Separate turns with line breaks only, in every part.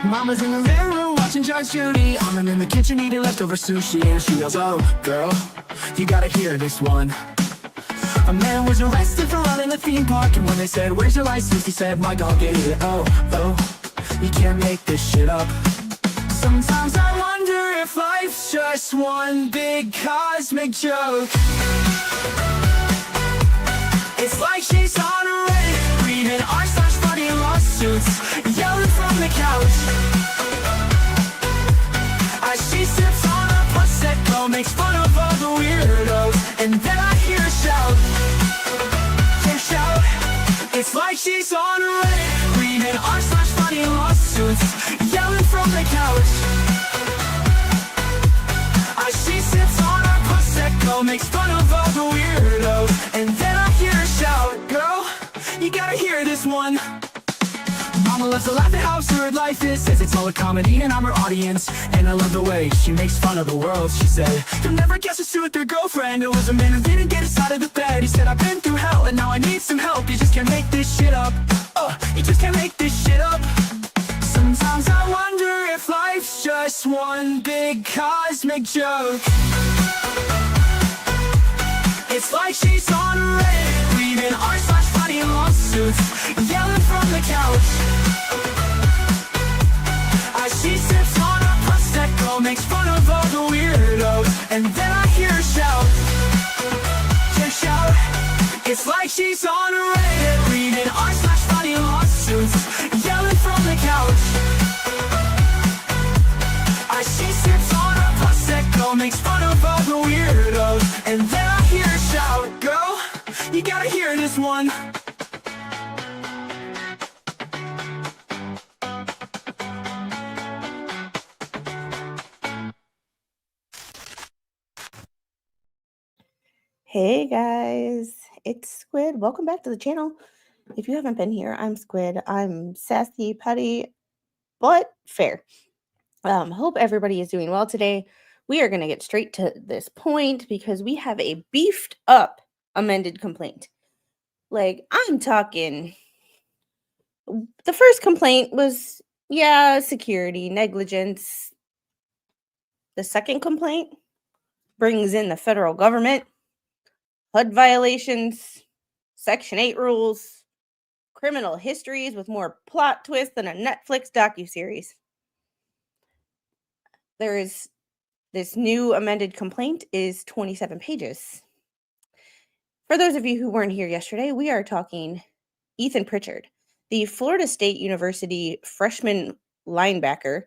Mama's in the living room watching Judge Judy. I'm in the kitchen eating leftover sushi, and she goes, "Oh, girl, you gotta hear this one." A man was arrested for running the theme park, and when they said, "Where's your license?" he said, "My dog ate it." Oh, you can't make this shit up. Sometimes I wonder if life's just one big cosmic joke. It's like she's on a Reddit, reading r/funny lawsuits, yelling from the couch. As she sips on a Prosecco, makes fun of all the weirdos, and then I hear her shout. It's like she's on a Reddit, reading r/funny lawsuits, yelling from the couch. As she sips on her Prosecco, makes fun of all the weirdos, and then I hear her shout. Girl, you gotta hear this one. Mama loves to laugh at how absurd life is, says it's all a comedy and I'm her audience. And I love the way she makes fun of the world. She said, "You'll never guess who's with their girlfriend. It was a man who didn't get us out of the bed. He said, I've been through hell and now I need some help. You just can't make this shit up. You just can't make this shit up." Sometimes I wonder if life's just one big cosmic joke. It's like she's on a Reddit, reading r/funny lawsuits, yelling from the couch. As she sips on a Prosecco, makes fun of all the weirdos, and then I hear her shout. It's like she's on a Reddit, reading r/funny lawsuits, yelling from the couch. As she sips on a Prosecco, makes fun of all the weirdos, and then I hear her shout. Girl, you gotta hear this one.
Hey guys, it's Squid. Welcome back to the channel. If you haven't been here, I'm Squid. I'm sassy, petty, but fair. Hope everybody is doing well today. We are going to get straight to this point because we have a beefed up amended complaint. Like, I'm talking, the first complaint was, security, negligence. The second complaint brings in the federal government, HUD violations, Section 8 rules, criminal histories with more plot twists than a Netflix docuseries. There is this new amended complaint is 27 pages. For those of you who weren't here yesterday, we are talking Ethan Pritchard, the Florida State University freshman linebacker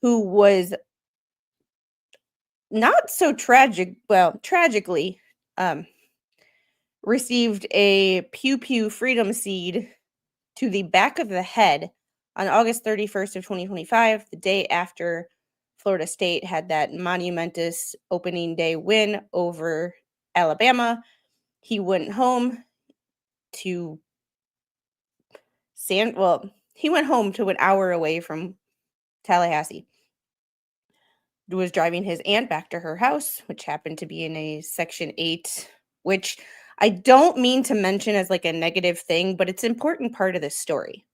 who was not so tragically received a pew-pew freedom seed to the back of the head on August 31st of 2025, the day after Florida State had that monumentous opening day win over Alabama. He went home to an hour away from Tallahassee. He was driving his aunt back to her house, which happened to be in a Section 8, which I don't mean to mention as like a negative thing, but it's an important part of this story.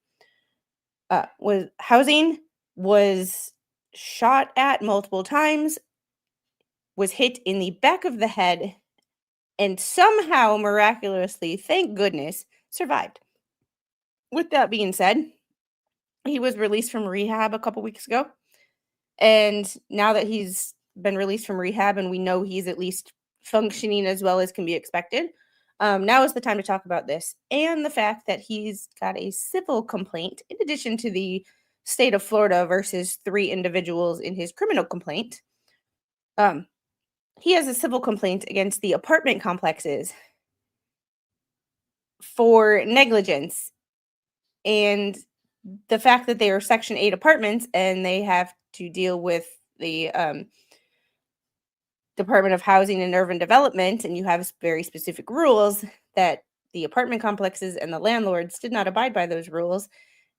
Housing was shot at multiple times, was hit in the back of the head, and somehow, miraculously, thank goodness, survived. With that being said, he was released from rehab a couple weeks ago. And now that he's been released from rehab and we know he's at least functioning as well as can be expected, now is the time to talk about this and the fact that he's got a civil complaint in addition to the state of Florida versus 3 individuals in his criminal complaint. He has a civil complaint against the apartment complexes for negligence and the fact that they are Section 8 apartments and they have to deal with the Department of Housing and Urban Development, and you have very specific rules that the apartment complexes and the landlords did not abide by those rules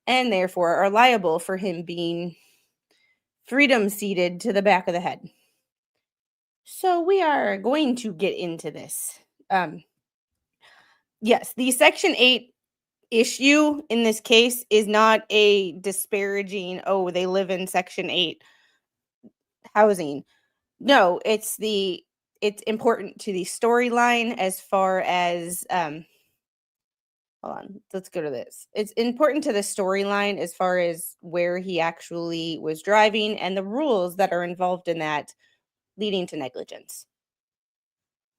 and therefore are liable for him being freedom ceded to the back of the head. So we are going to get into this. Yes, the Section 8 issue in this case is not a disparaging, oh, they live in Section 8 housing. No, it's important to the storyline as far as hold on, let's go to this. It's important to the storyline as far as where he actually was driving and the rules that are involved in that leading to negligence.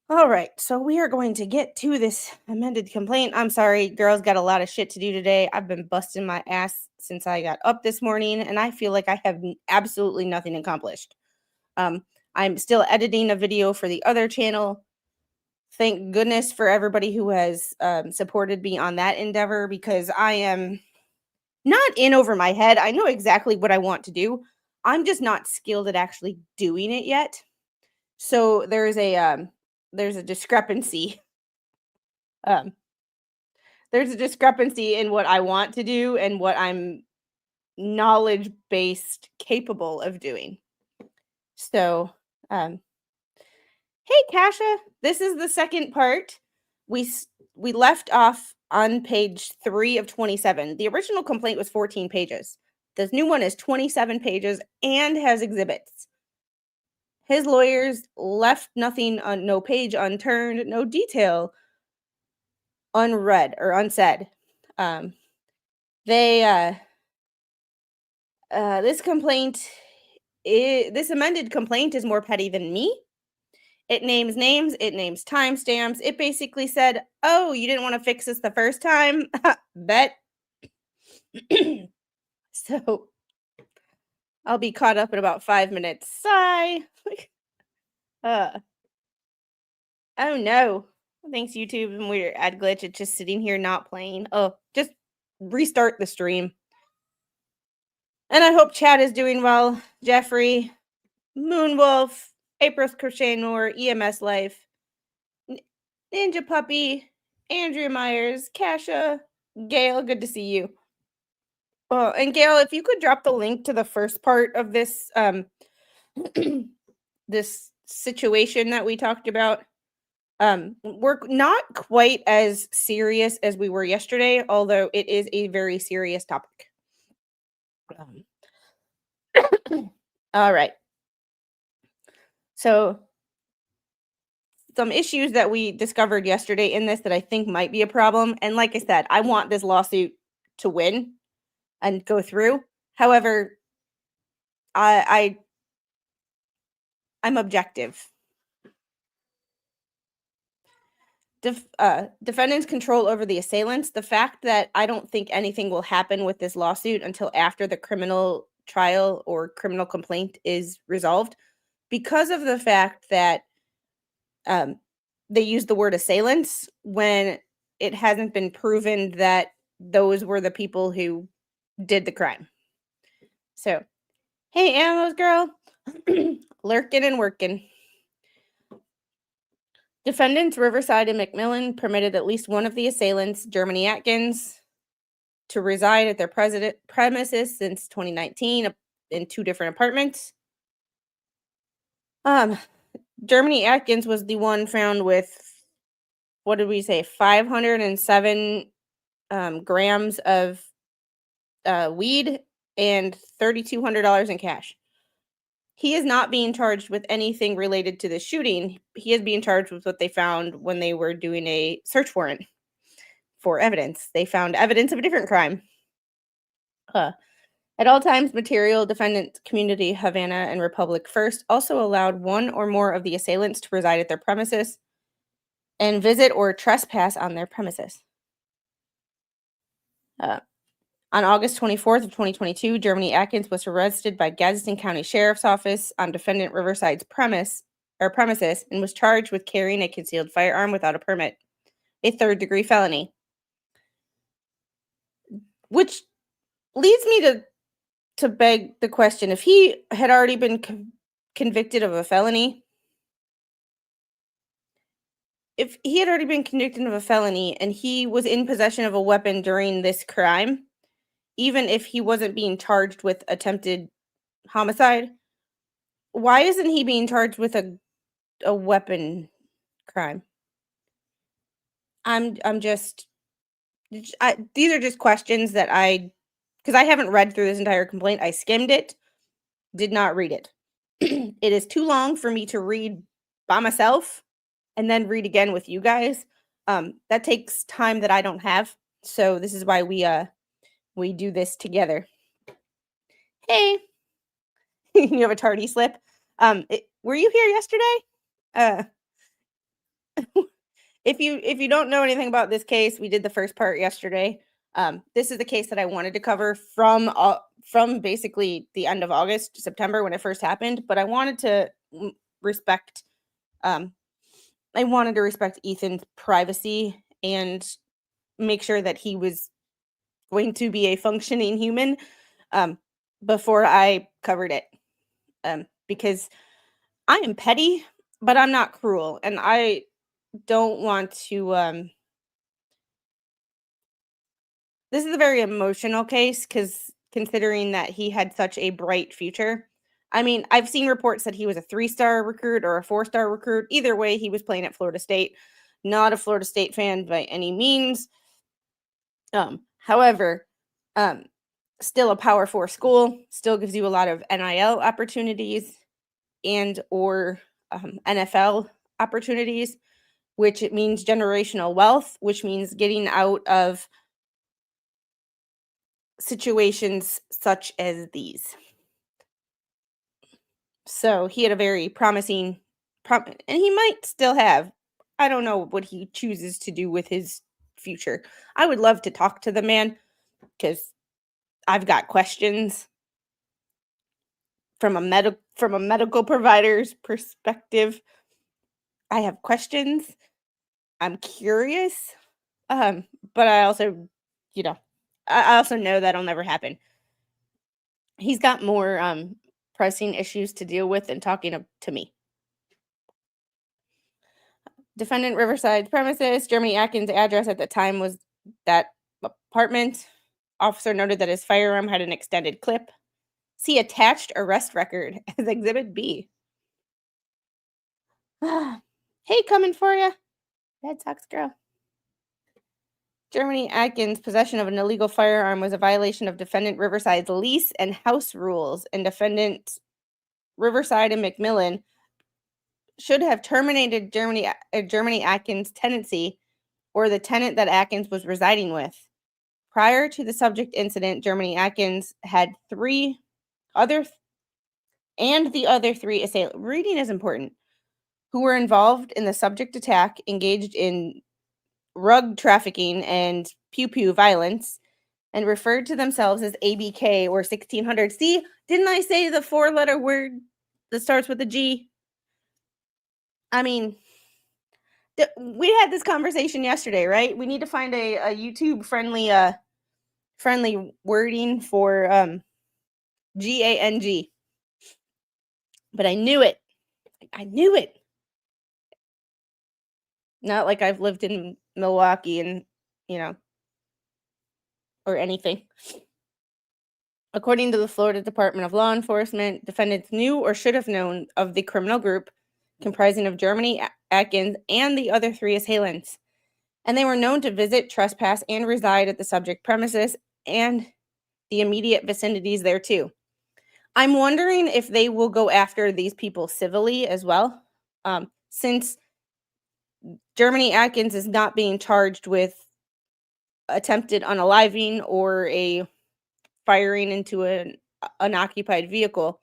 All right, so we are going to get to this amended complaint. I'm sorry, girls got a lot of shit to do today. I've been busting my ass since I got up this morning, and I feel like I have absolutely nothing accomplished. I'm still editing a video for the other channel. Thank goodness for everybody who has supported me on that endeavor, because I am not in over my head. I know exactly what I want to do. I'm just not skilled at actually doing it yet. So there's a discrepancy. There's a discrepancy in what I want to do and what I'm knowledge-based capable of doing. So, hey, Kasha, this is the second part. We left off on page 3 of 27. The original complaint was 14 pages. This new one is 27 pages and has exhibits. His lawyers left nothing on no page unturned, no detail unread or unsaid. This amended complaint is more petty than me. It names names, it names timestamps. It basically said, oh, you didn't want to fix this the first time? Bet. So I'll be caught up in about 5 minutes. Sigh. Oh no. Thanks, YouTube. And we're ad glitch. It's just sitting here not playing. Oh, just restart the stream. And I hope chat is doing well. Jeffrey, Moonwolf, April's Crochet Noor, EMS Life, Ninja Puppy, Andrea Myers, Kasha, Gail, good to see you. Oh, and Gail, if you could drop the link to the first part of this this situation that we talked about. We're not quite as serious as we were yesterday, although it is a very serious topic. All right. So some issues that we discovered yesterday in this that I think might be a problem. And like I said, I want this lawsuit to win and go through. However, I'm objective. Defendant's control over the assailants. The fact that I don't think anything will happen with this lawsuit until after the criminal trial or criminal complaint is resolved, because of the fact that they use the word assailants when it hasn't been proven that those were the people who did the crime. So, hey, Amos girl, lurking and working. Defendants Riverside and McMillan permitted at least one of the assailants, Germany Atkins, to reside at their premises since 2019 in 2 different apartments. Germany Atkins was the one found with, what did we say, 507 grams of weed and $3,200 in cash. He is not being charged with anything related to the shooting. He is being charged with what they found when they were doing a search warrant for evidence. They found evidence of a different crime. At all times, material defendant community Havana and Republic First also allowed one or more of the assailants to reside at their premises and visit or trespass on their premises. On August 24th of 2022, Germany Atkins was arrested by Gadsden County Sheriff's Office on defendant Riverside's premises and was charged with carrying a concealed firearm without a permit, a 3rd-degree felony. Which leads me to beg the question, if he had already been convicted of a felony, and he was in possession of a weapon during this crime, even if he wasn't being charged with attempted homicide, why isn't he being charged with a weapon crime? I'm just These are just questions that because I haven't read through this entire complaint. I skimmed it, did not read it. It is too long for me to read by myself and then read again with you guys. That takes time that I don't have. So this is why we do this together. Hey, you have a tardy slip. Were you here yesterday? If you don't know anything about this case, we did the first part yesterday. This is the case that I wanted to cover from basically the end of August, September when it first happened. But I wanted to respect Ethan's privacy and make sure that he was going to be a functioning human before I covered it. Because I am petty, but I'm not cruel, and I don't want to this is a very emotional case because considering that he had such a bright future. I mean, I've seen reports that he was a 3-star recruit or a 4-star recruit. Either way, he was playing at Florida State. Not a Florida State fan by any means. However, still a Power 4 school, still gives you a lot of NIL opportunities and or NFL opportunities, which it means generational wealth, which means getting out of situations such as these. So he had a very promising, and he might still have. I don't know what he chooses to do with his future. I would love to talk to the man because I've got questions from a medical provider's perspective. I have questions. I'm curious, but I also, I also know that'll never happen. He's got more pressing issues to deal with than talking to me. Defendant Riverside premises, Germany Atkins' address at the time was that apartment. Officer noted that his firearm had an extended clip. See attached arrest record as Exhibit B. Hey, coming for you. Red Sox girl. Germany Atkins' possession of an illegal firearm was a violation of Defendant Riverside's lease and house rules, and Defendant Riverside and McMillan should have terminated Germany Atkins' tenancy or the tenant that Atkins was residing with. Prior to the subject incident, Germany Atkins had the other 3 assailants. Reading is important. Who were involved in the subject attack, engaged in rug trafficking and pew-pew violence, and referred to themselves as ABK or 1600. See, didn't I say the 4-letter word that starts with a G? I mean, we had this conversation yesterday, right? We need to find a YouTube friendly wording for GANG. But I knew it. Not like I've lived in Milwaukee and, or anything. According to the Florida Department of Law Enforcement, defendants knew or should have known of the criminal group comprising of Germany Atkins and the other 3 assailants, and they were known to visit, trespass, and reside at the subject premises and the immediate vicinities there too. I'm wondering if they will go after these people civilly as well, since Germany Atkins is not being charged with attempted unaliving or a firing into an unoccupied vehicle.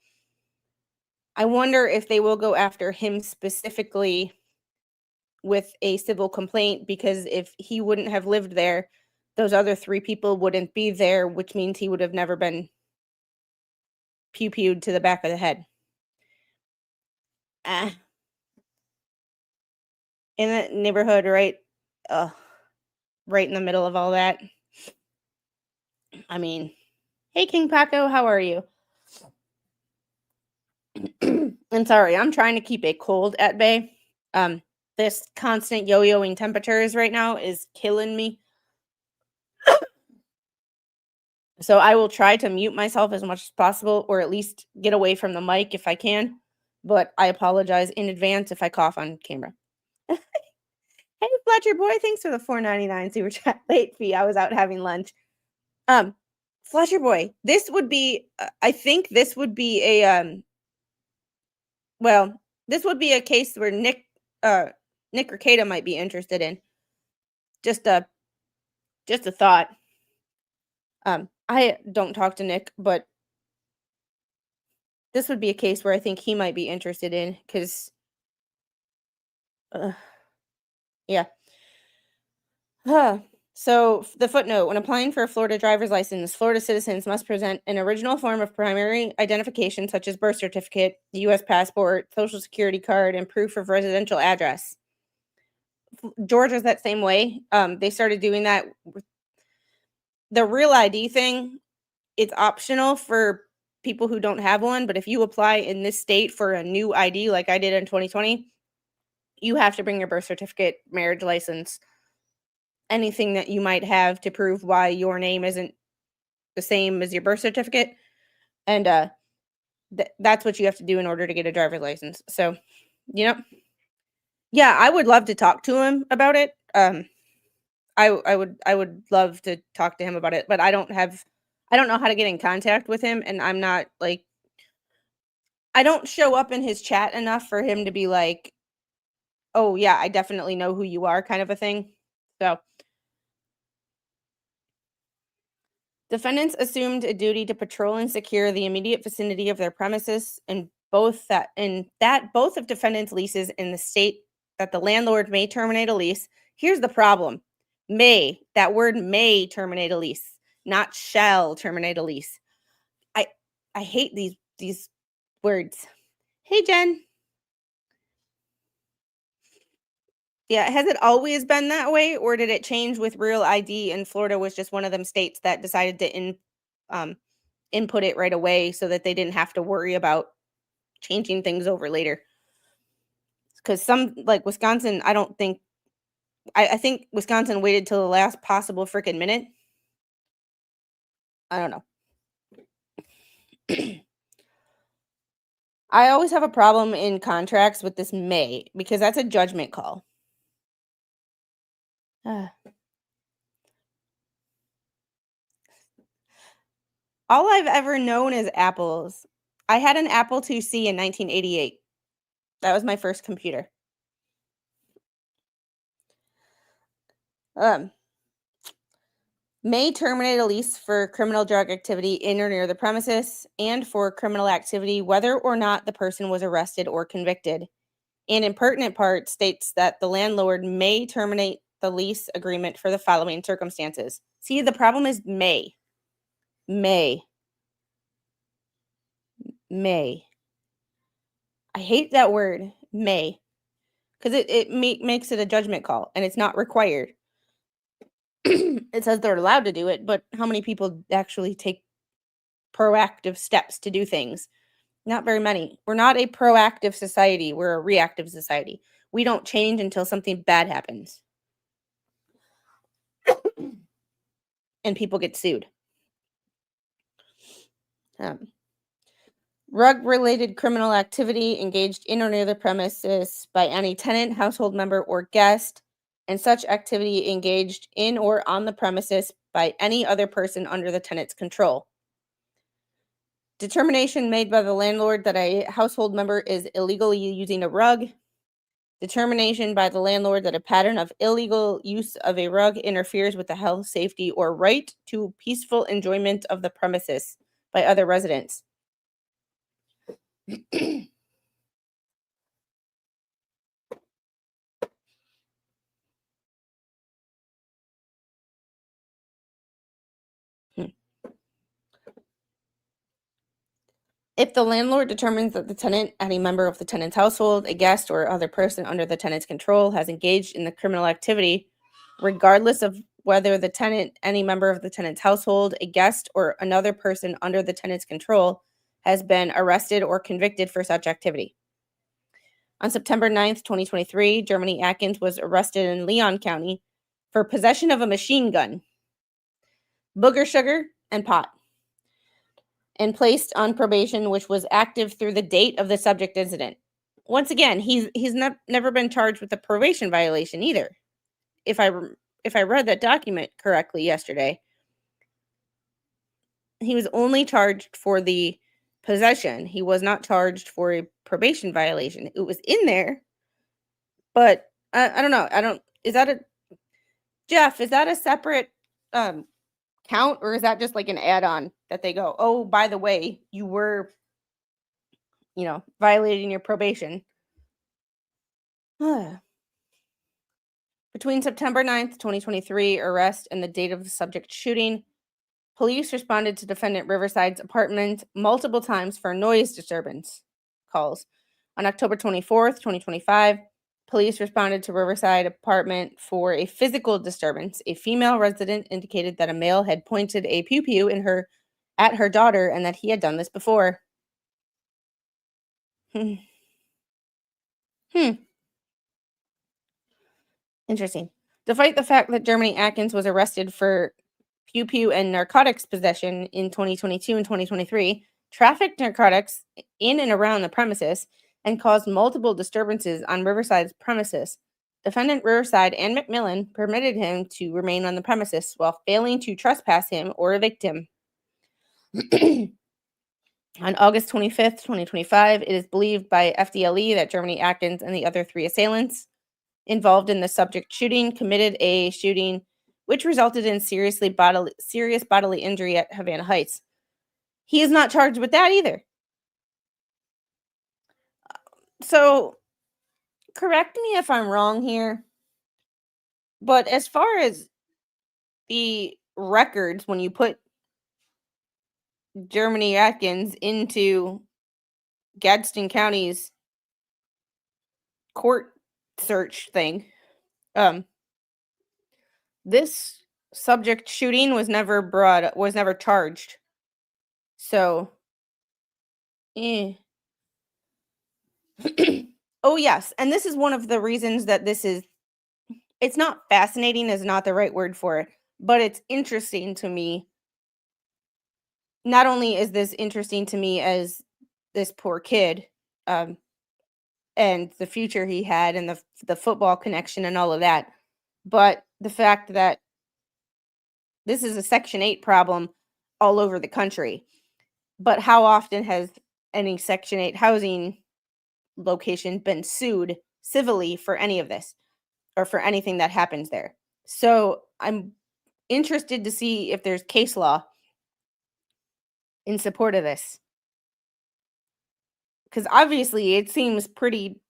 I wonder if they will go after him specifically with a civil complaint, because if he wouldn't have lived there, those other 3 people wouldn't be there, which means he would have never been pew-pewed to the back of the head. In that neighborhood, right? Right in the middle of all that. I mean, hey, King Paco, how are you? And sorry, I'm trying to keep a cold at bay. This constant yo-yoing temperatures right now is killing me. So I will try to mute myself as much as possible, or at least get away from the mic if I can. But I apologize in advance if I cough on camera. Hey, Fletcher boy, thanks for the $4.99 super chat late fee. I was out having lunch. Fletcher boy, this would be, I think this would be a, well, this would be a case where Nick Ricada might be interested in. Just a thought. I don't talk to Nick, but this would be a case where I think he might be interested in, because, yeah. So the footnote: when applying for a Florida driver's license, Florida citizens must present an original form of primary identification, such as birth certificate, U.S. passport, social security card, and proof of residential address. Georgia's that same way. They started doing that. The real ID thing, it's optional for people who don't have one, but if you apply in this state for a new ID, like I did in 2020, you have to bring your birth certificate, marriage license, anything that you might have to prove why your name isn't the same as your birth certificate. And that's what you have to do in order to get a driver's license. So, yeah, I would love to talk to him about it. I would love to talk to him about it, but I don't know how to get in contact with him, and I'm not like, I don't show up in his chat enough for him to be like, oh yeah, I definitely know who you are, kind of a thing. So defendants assumed a duty to patrol and secure the immediate vicinity of their premises, and both of defendants' leases in the state that the landlord may terminate a lease. Here's the problem. May, that word may terminate a lease, not shall terminate a lease. I hate these words. Hey, Jen. Yeah, has it always been that way, or did it change with Real ID and Florida was just one of them states that decided to input it right away so that they didn't have to worry about changing things over later? Because some, like Wisconsin, I think Wisconsin waited till the last possible freaking minute. I don't know. I always have a problem in contracts with this may, because that's a judgment call. All I've ever known is apples. I had an Apple IIc in 1988. That was my first computer. May terminate a lease for criminal drug activity in or near the premises, and for criminal activity whether or not the person was arrested or convicted. And in pertinent part states that the landlord may terminate the lease agreement for the following circumstances. See, the problem is may. May. I hate that word, may, because it makes it a judgment call, and it's not required. It says they're allowed to do it, but how many people actually take proactive steps to do things? Not very many. We're not a proactive society. We're a reactive society. We don't change until something bad happens. And people get sued. Rug-related criminal activity engaged in or near the premises by any tenant, household member, or guest, and such activity engaged in or on the premises by any other person under the tenant's control. Determination made by the landlord that a household member is illegally using a rug. Determination by the landlord that a pattern of illegal use of a rug interferes with the health, safety, or right to peaceful enjoyment of the premises by other residents. If the landlord determines that the tenant, any member of the tenant's household, a guest, or other person under the tenant's control has engaged in the criminal activity, regardless of whether the tenant, any member of the tenant's household, a guest, or another person under the tenant's control has been arrested or convicted for such activity. On September 9th, 2023, Germany Atkins was arrested in Leon County for possession of a machine gun, booger sugar, and pot, and placed on probation, which was active through the date of the subject incident. Once again, he's never been charged with a probation violation either. if I read that document correctly yesterday, he was only charged for the possession. He was not charged for a probation violation. It was in there, but I don't know. Is that a Jeff? Is that a separate count, or is that just like an add-on that they go, oh, by the way, you were, violating your probation? Between September 9th, 2023, arrest and the date of the subject shooting, police responded to defendant Riverside's apartment multiple times for noise disturbance calls. On October 24th, 2025, police responded to Riverside apartment for a physical disturbance. A female resident indicated that a male had pointed a pew-pew at her daughter and that he had done this before. Interesting. Despite the fact that Germany Atkins was arrested for pew-pew and narcotics possession in 2022 and 2023, trafficked narcotics in and around the premises, and caused multiple disturbances on Riverside's premises. Defendant Riverside and McMillan permitted him to remain on the premises while failing to trespass him or evict him. On August 25th, 2025, it is believed by FDLE that Germany Atkins and the other 3 assailants involved in the subject shooting committed a shooting which resulted in serious bodily injury at Havana Heights. He is not charged with that either. So, correct me if I'm wrong here, but as far as the records, when you put Germany Atkins into Gadsden County's court search thing, this subject shooting was never charged. So, oh yes, and this is one of the reasons that it's not fascinating is not the right word for it, but it's interesting to me. Not only is this interesting to me as this poor kid, and the future he had and the football connection and all of that, but the fact that this is a Section 8 problem all over the country. But how often has any Section 8 housing location been sued civilly for any of this or for anything that happens there? So I'm interested to see if there's case law in support of this. Because obviously it seems pretty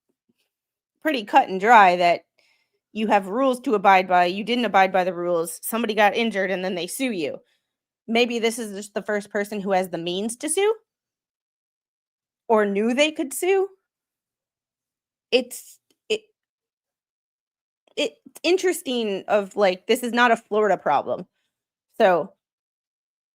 cut and dry that you have rules to abide by, you didn't abide by the rules, somebody got injured, and then they sue you. Maybe this is just the first person who has the means to sue or knew they could sue. It's interesting of like, this is not a Florida problem. So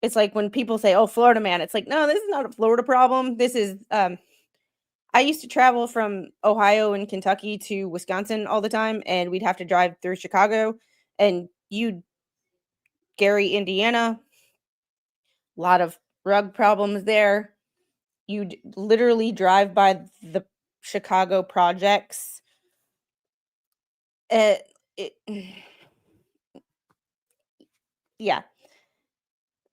it's like when people say, oh, Florida man, it's like, no, this is not a Florida problem. This is, I used to travel from Ohio and Kentucky to Wisconsin all the time, and we'd have to drive through Chicago and Gary, Indiana, a lot of rug problems there. You'd literally drive by the Chicago projects. Yeah.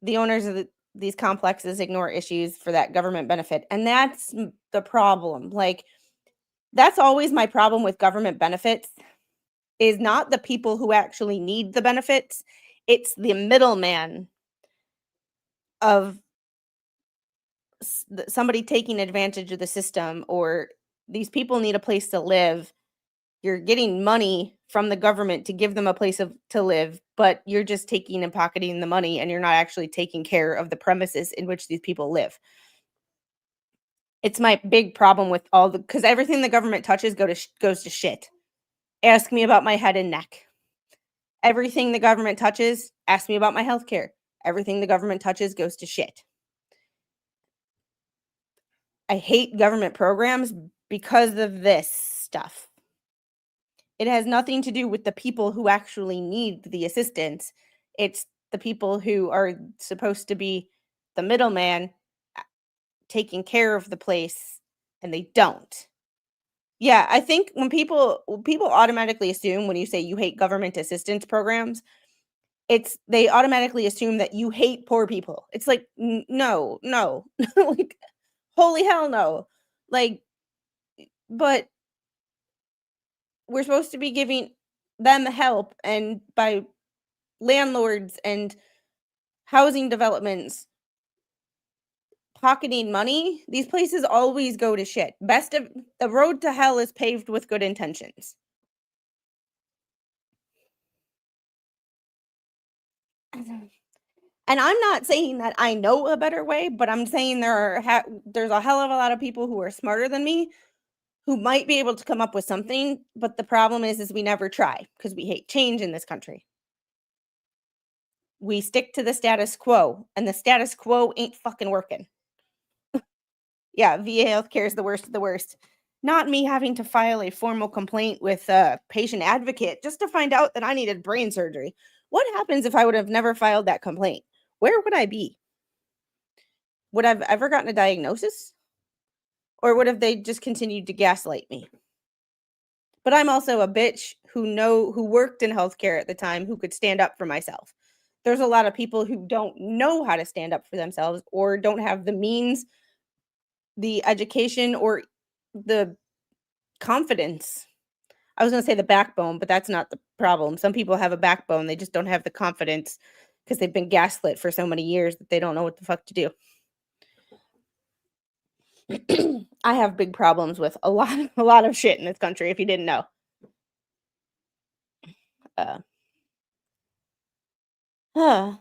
The owners of these complexes ignore issues for that government benefit. And that's the problem. Like, that's always my problem with government benefits, is not the people who actually need the benefits. It's the middleman of somebody taking advantage of the system, or these people need a place to live. You're getting money from the government to give them a place to live, but you're just taking and pocketing the money, and you're not actually taking care of the premises in which these people live. It's my big problem with because everything the government touches goes to shit. Ask me about my head and neck. Everything the government touches, ask me about my health care. Everything the government touches goes to shit. I hate government programs because of this stuff. It has nothing to do with the people who actually need the assistance. It's the people who are supposed to be the middleman taking care of the place, and they don't. Yeah, I think when people automatically assume when you say you hate government assistance programs, they automatically assume that you hate poor people. It's like, no, no. Like, holy hell no. Like, but we're supposed to be giving them help, and by landlords and housing developments pocketing money, these places always go to shit. Best of the road to hell is paved with good intentions. And I'm not saying that I know a better way, but I'm saying there's a hell of a lot of people who are smarter than me who might be able to come up with something, but the problem is we never try because we hate change in this country. We stick to the status quo, and the status quo ain't fucking working. Yeah, VA healthcare is the worst of the worst. Not me having to file a formal complaint with a patient advocate just to find out that I needed brain surgery. What happens if I would have never filed that complaint? Where would I be? Would I've ever gotten a diagnosis? Or would have they just continued to gaslight me? But I'm also a bitch who worked in healthcare at the time who could stand up for myself. There's a lot of people who don't know how to stand up for themselves or don't have the means, the education, or the confidence. I was gonna say the backbone, but that's not the problem. Some people have a backbone, they just don't have the confidence because they've been gaslit for so many years that they don't know what the fuck to do. I have big problems with a lot of shit in this country, if you didn't know. Uh, huh.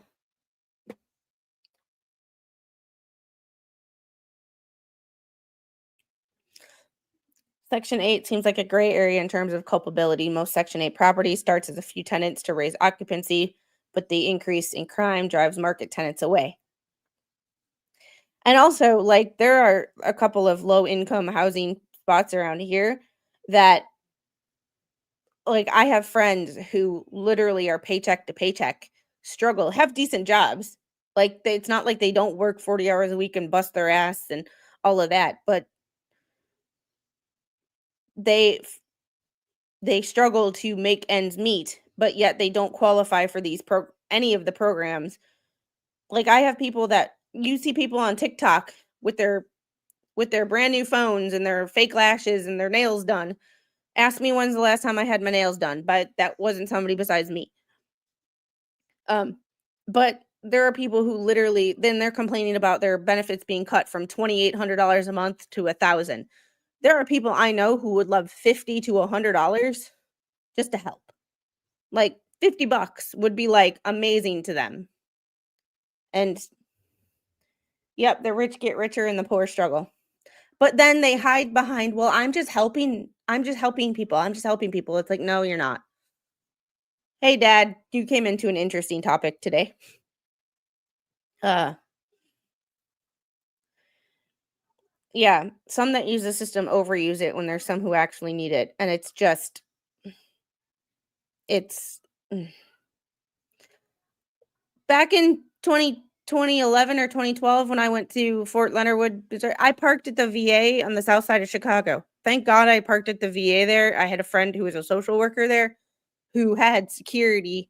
Section 8 seems like a gray area in terms of culpability. Most Section 8 property starts as a few tenants to raise occupancy, but the increase in crime drives market tenants away. And also, like, there are a couple of low income housing spots around here that, like, I have friends who literally are paycheck to paycheck, struggle, have decent jobs. Like, it's not like they don't work 40 hours a week and bust their ass and all of that, but they they struggle to make ends meet, but yet they don't qualify for any of the programs. Like, I have people that you see people on TikTok with their brand new phones and their fake lashes and their nails done. Ask me when's the last time I had my nails done, but that wasn't somebody besides me. Um, but there are people who literally then they're complaining about their benefits being cut from $2,800 a month to 1,000. There are people I know who would love $50 to $100 just to help. Like, $50 would be, like, amazing to them. And, yep, the rich get richer and the poor struggle. But then they hide behind, "Well, I'm just helping people, I'm just helping people." It's like, "No, you're not." "Hey, dad, you came into an interesting topic today." Uh, yeah, some that use the system overuse it when there's some who actually need it, and it's mm. Back in 2011 or 2012 when I went to Fort Leonard Wood, Missouri, I parked at the VA on the south side of Chicago. Thank God I parked at the VA there. I had a friend who was a social worker there who had security.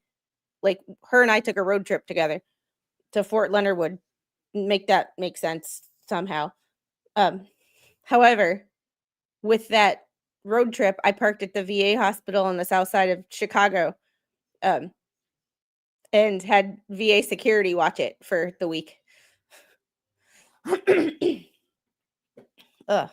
Like, her and I took a road trip together to Fort Leonard Wood. Make that make sense somehow. Um, However, with that road trip, I parked at the VA hospital on the south side of Chicago, um, and had VA security watch it for the week. Ugh.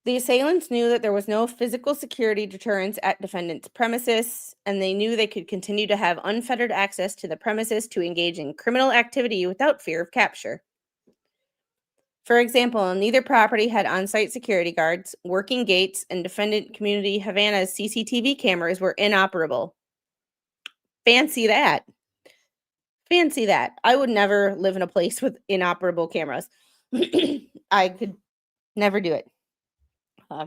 The assailants knew that there was no physical security deterrence at defendant's premises, and they knew they could continue to have unfettered access to the premises to engage in criminal activity without fear of capture. For example, neither property had on-site security guards, working gates, and defendant community Havana's CCTV cameras were inoperable. Fancy that. Fancy that. I would never live in a place with inoperable cameras. I could never do it. Uh,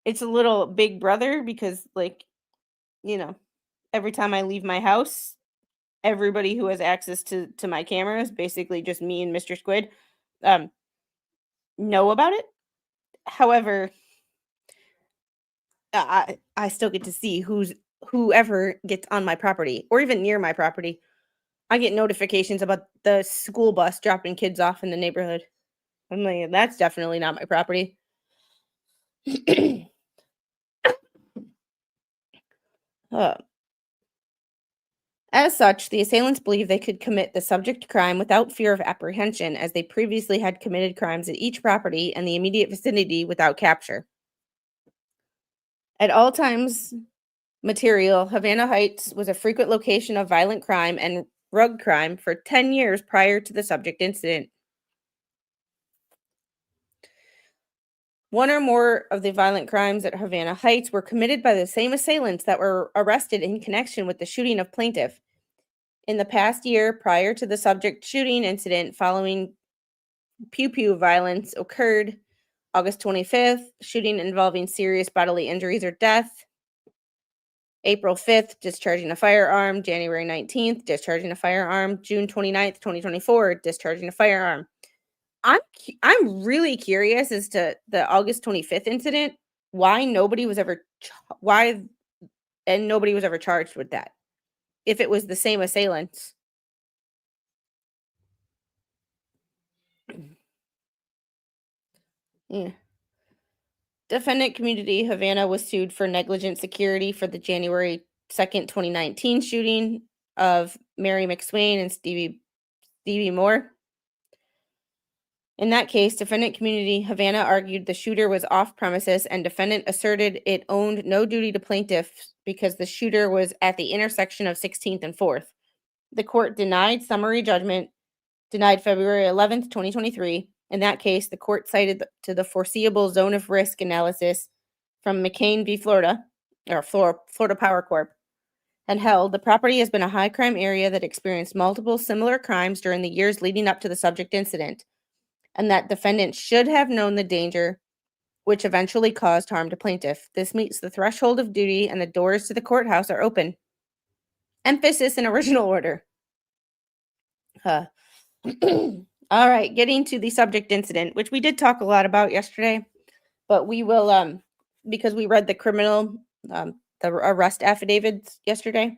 it's a little big brother because, like, you know, every time I leave my house, everybody who has access to my cameras, basically just me and Mr. Squid, um, know about it. However, I still get to see whoever gets on my property or even near my property. I get notifications about the school bus dropping kids off in the neighborhood. I'm like, that's definitely not my property. Uh, As such, the assailants believe they could commit the subject crime without fear of apprehension, as they previously had committed crimes at each property and the immediate vicinity without capture. At all times material, Havana Heights was a frequent location of violent crime and drug crime for 10 years prior to the subject incident. One or more of the violent crimes at Havana Heights were committed by the same assailants that were arrested in connection with the shooting of plaintiff. In the past year, prior to the subject shooting incident, following pew-pew violence occurred August 25th, shooting involving serious bodily injuries or death. April 5th, discharging a firearm. January 19th, discharging a firearm. June 29th, 2024, discharging a firearm. I'm really curious as to the August 25th incident, why nobody was ever nobody was ever charged with that. If it was the same assailants. Yeah. Defendant Community Havana was sued for negligent security for the January 2nd, 2019 shooting of Mary McSwain and Stevie Moore. In that case, Defendant Community Havana argued the shooter was off premises, and defendant asserted it owned no duty to plaintiff because the shooter was at the intersection of 16th and 4th. The court denied summary judgment, denied February 11th, 2023. In that case, the court cited to the foreseeable zone of risk analysis from McCain v. Florida, or Florida Power Corp, and held the property has been a high crime area that experienced multiple similar crimes during the years leading up to the subject incident, and that defendant should have known the danger which eventually caused harm to plaintiff. This meets the threshold of duty, and the doors to the courthouse are open. Emphasis in original order. All right, getting to the subject incident, which we did talk a lot about yesterday, but we will, because we read the criminal, the arrest affidavits yesterday.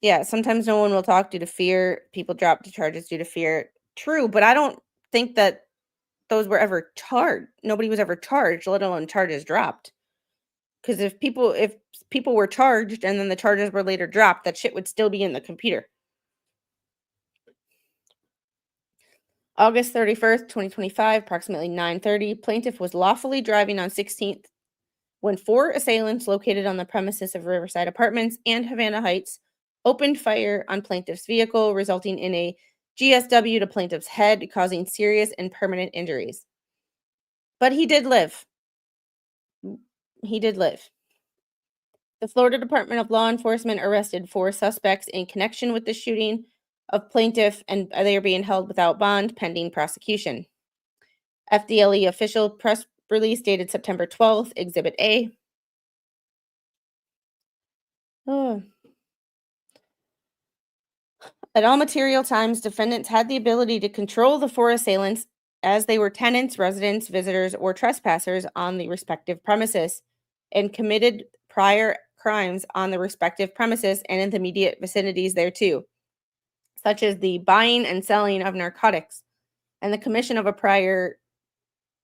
Yeah, sometimes no one will talk due to fear. People drop the charges due to fear. True, but I don't think that those were ever charged. Nobody was ever charged, let alone charges dropped. Because if people were charged and then the charges were later dropped, that shit would still be in the computer. August 31st, 2025, approximately 9:30, plaintiff was lawfully driving on 16th when 4 assailants located on the premises of Riverside Apartments and Havana Heights opened fire on plaintiff's vehicle, resulting in a GSW to plaintiff's head, causing serious and permanent injuries. But he did live. He did live. The Florida Department of Law Enforcement arrested 4 suspects in connection with the shooting of plaintiff, and they are being held without bond pending prosecution. FDLE official press release dated September 12th, Exhibit A. At all material times, defendants had the ability to control the 4 assailants as they were tenants, residents, visitors, or trespassers on the respective premises, and committed prior crimes on the respective premises and in the immediate vicinities thereto, such as the buying and selling of narcotics and the commission of a prior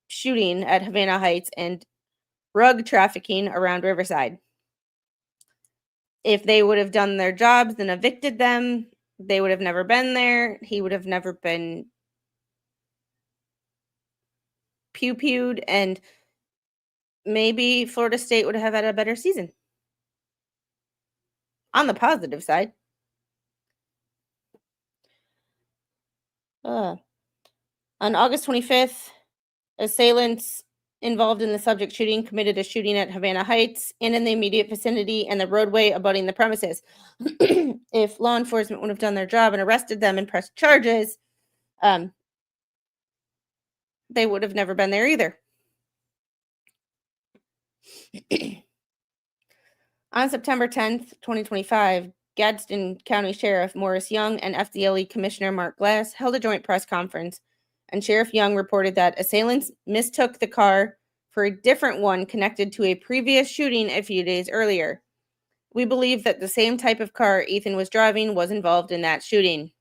shooting at Havana Heights and drug trafficking around Riverside. If they would have done their jobs and evicted them, they would have never been there. He would have never been pew-pewed, and maybe Florida State would have had a better season. On the positive side. On August 25th, assailants involved in the subject shooting committed a shooting at Havana Heights and in the immediate vicinity and the roadway abutting the premises. If law enforcement would have done their job and arrested them and pressed charges, they would have never been there either. On September 10th, 2025, Gadsden County Sheriff Morris Young and FDLE Commissioner Mark Glass held a joint press conference and Sheriff Young reported that assailants mistook the car for a different one connected to a previous shooting a few days earlier. We believe that the same type of car Ethan was driving was involved in that shooting.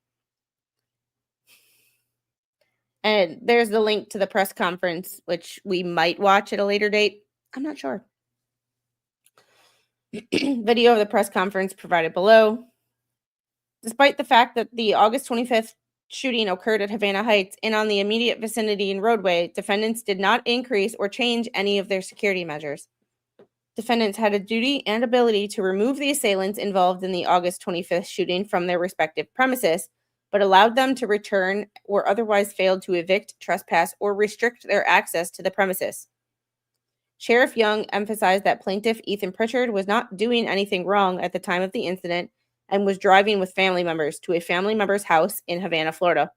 And there's the link to the press conference, which we might watch at a later date. I'm not sure. Video of the press conference provided below. Despite the fact that the August 25th shooting occurred at Havana Heights and on the immediate vicinity and roadway, defendants did not increase or change any of their security measures. Defendants had a duty and ability to remove the assailants involved in the August 25th shooting from their respective premises, but allowed them to return or otherwise failed to evict, trespass, or restrict their access to the premises. Sheriff Young emphasized that plaintiff Ethan Pritchard was not doing anything wrong at the time of the incident and was driving with family members to a family member's house in Havana, Florida.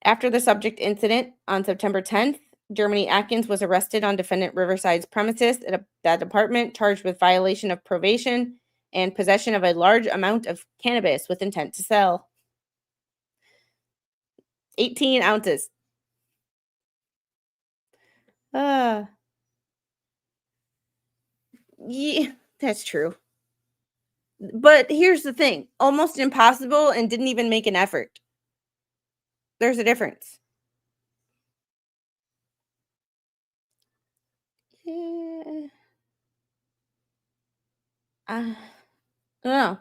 After the subject incident on September 10th, Germany Atkins was arrested on defendant Riverside's premises at that apartment, charged with violation of probation and possession of a large amount of cannabis with intent to sell. 18 ounces. Yeah, that's true. But here's the thing. Almost impossible and didn't even make an effort. There's a difference. Yeah. I don't know.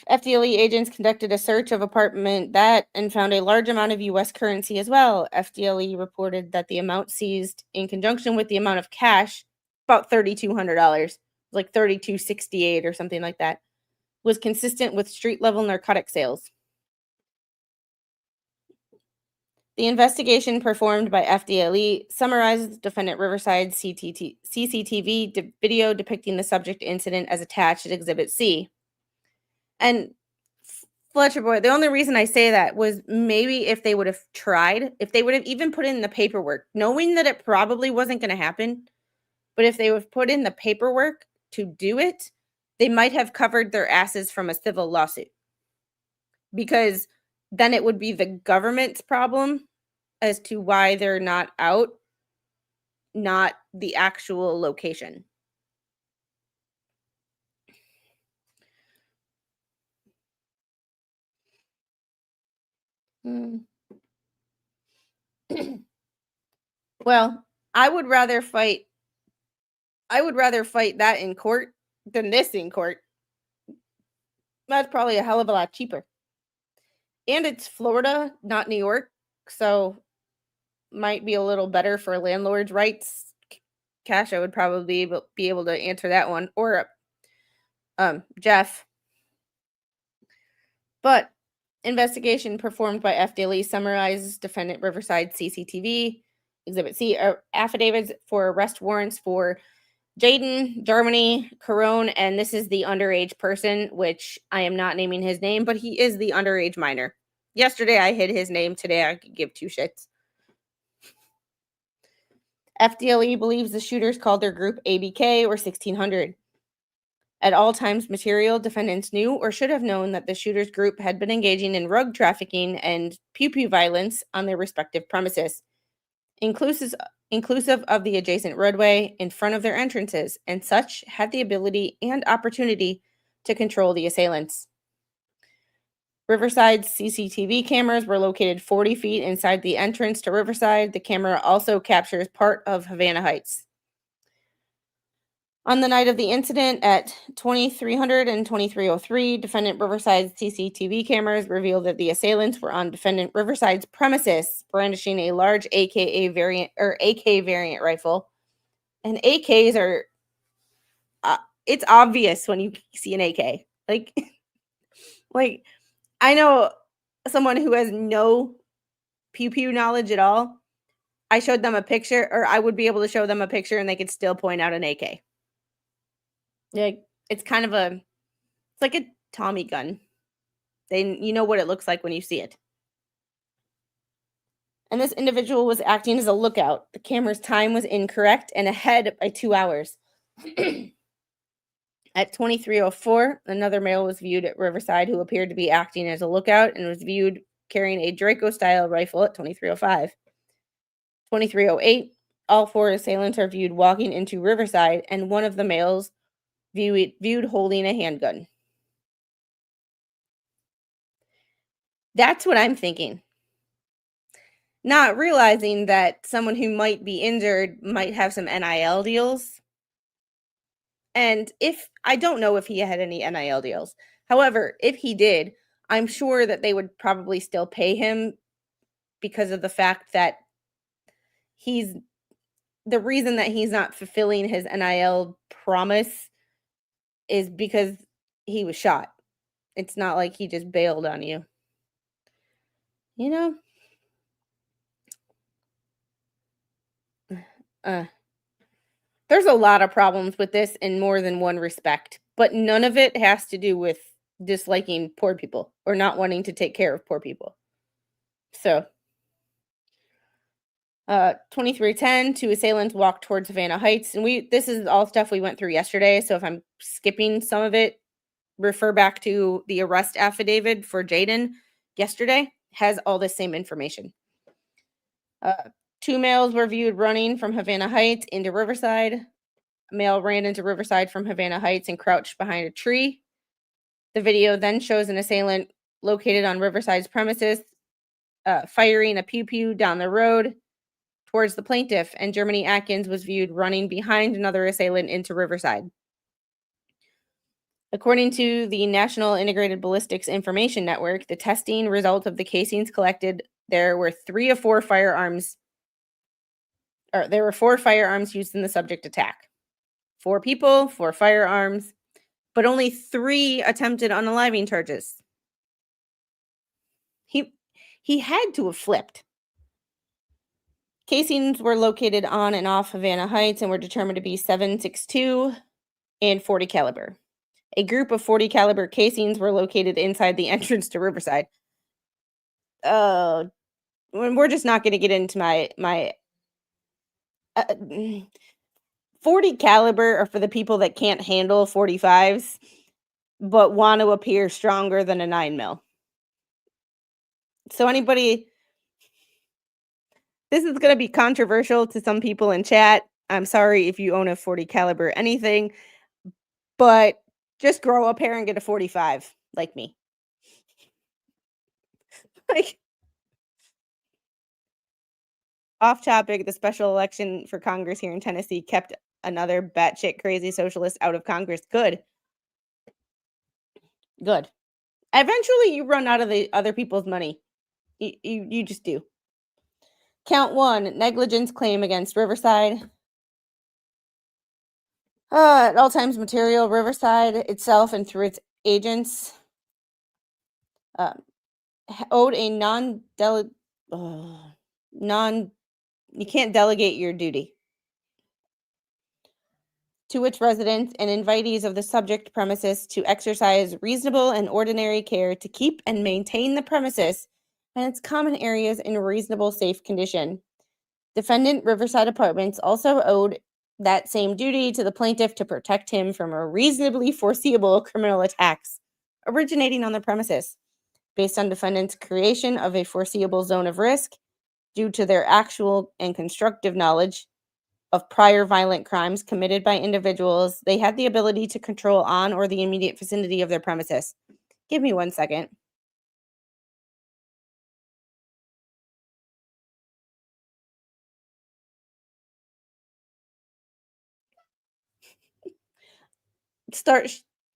FDLE agents conducted a search of apartment that and found a large amount of U.S. currency as well. FDLE reported that the amount seized, in conjunction with the amount of cash, about $3,200, like $3,268 or something like that, was consistent with street-level narcotic sales. The investigation performed by FDLE summarizes defendant Riverside's CCTV video depicting the subject incident as attached at Exhibit C. And Fletcher boy, the only reason I say that was maybe if they would have tried, if they would have even put in the paperwork, knowing that it probably wasn't going to happen, but if they would have put in the paperwork to do it, they might have covered their asses from a civil lawsuit. Because then it would be the government's problem as to why they're not out, not the actual location. Well, I would rather fight that in court than this in court. That's probably a hell of a lot cheaper. And it's Florida, not New York, so might be a little better for landlords' rights. Cash, I would probably be able to answer that one, or Jeff. But investigation performed by FDLE summarizes defendant Riverside CCTV Exhibit C affidavits for arrest warrants for Jaden, Germany, Carone, and this is the underage person, which I am not naming his name, but he is the underage minor. Yesterday I hid his name. Today I could give two shits. FDLE believes the shooters called their group ABK or 1600. At all times material, defendants knew or should have known that the shooters group had been engaging in rug trafficking and pew-pew violence on their respective premises, inclusive of the adjacent roadway in front of their entrances, and such had the ability and opportunity to control the assailants. Riverside's CCTV cameras were located 40 feet inside the entrance to Riverside. The camera also captures part of Havana Heights. On the night of the incident at 2300 and 2303, defendant Riverside's CCTV cameras revealed that the assailants were on defendant Riverside's premises, brandishing a large AK variant rifle. And AKs are, it's obvious when you see an AK. Like I know someone who has no pew-pew knowledge at all. I showed them a picture, or I would be able to show them a picture, and they could still point out an AK. Like, it's kind of it's like a Tommy gun. You know what it looks like when you see it. And this individual was acting as a lookout. The camera's time was incorrect and ahead by 2 hours. At 23:04, another male was viewed at Riverside who appeared to be acting as a lookout and was viewed carrying a Draco-style rifle at 23:05. 23:08, all four assailants are viewed walking into Riverside, and one of the males viewed holding a handgun. That's what I'm thinking. Not realizing that someone who might be injured might have some NIL deals. And if I don't know if he had any NIL deals. However, if he did, I'm sure that they would probably still pay him because of the fact that he's the reason that he's not fulfilling his NIL promise is because he was shot. It's not like he just bailed on you. You know? There's a lot of problems with this in more than one respect, but none of it has to do with disliking poor people or not wanting to take care of poor people. So, 23:10, two assailants walked towards Havana Heights, and this is all stuff we went through yesterday. So if I'm skipping some of it, refer back to the arrest affidavit for Jaden yesterday. Has all the same information. Two males were viewed running from Havana Heights into Riverside. A male ran into Riverside from Havana Heights and crouched behind a tree. The video then shows an assailant located on Riverside's premises firing a pew-pew down the road towards the plaintiff, and Germany Atkins was viewed running behind another assailant into Riverside. According to the National Integrated Ballistics Information Network, the testing result of the casings collected, there were 4 firearms used in the subject attack. 4 people, 4 firearms, but only 3 attempted unaliving charges. He had to have flipped. Casings were located on and off Havana Heights and were determined to be 7.62 and 40 caliber. A group of 40 caliber casings were located inside the entrance to Riverside. We're just not going to get into my 40 caliber are for the people that can't handle 45s, but want to appear stronger than a 9mm. So this is going to be controversial to some people in chat. I'm sorry if you own a 40 caliber anything, but just grow up here and get a 45 like me. Like, off topic, the special election for Congress here in Tennessee kept another batshit crazy socialist out of Congress. Good. Eventually, you run out of the other people's money. You just do. Count 1, negligence claim against Riverside. At all times material, Riverside itself and through its agents owed a you can't delegate your duty to its residents and invitees of the subject premises to exercise reasonable and ordinary care to keep and maintain the premises and its common areas in reasonable safe condition. Defendant Riverside Apartments also owed that same duty to the plaintiff to protect him from a reasonably foreseeable criminal attacks originating on the premises, based on defendant's creation of a foreseeable zone of risk due to their actual and constructive knowledge of prior violent crimes committed by individuals they had the ability to control on or the immediate vicinity of their premises. Give me 1 second. Started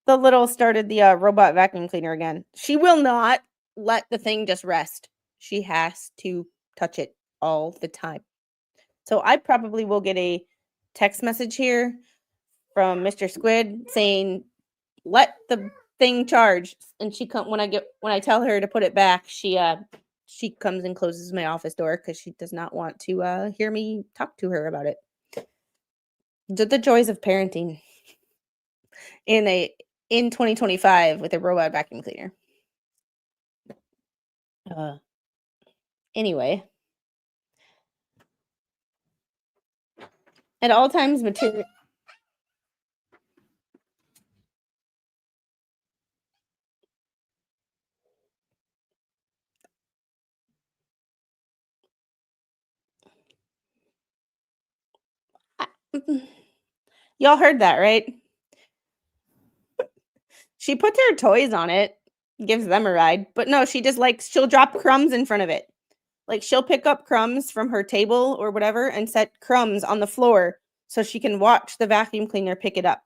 the robot vacuum cleaner again. She will not let the thing just rest. She has to touch it all the time. So I probably will get a text message here from Mr. Squid saying, "Let the thing charge." And when I tell her to put it back, she comes and closes my office door because she does not want to hear me talk to her about it. The joys of parenting in 2025 with a robot vacuum cleaner. Anyway, at all times material Y'all heard that, right? She puts her toys on it, gives them a ride, but no, she just she'll drop crumbs in front of it. Like she'll pick up crumbs from her table or whatever and set crumbs on the floor so she can watch the vacuum cleaner pick it up.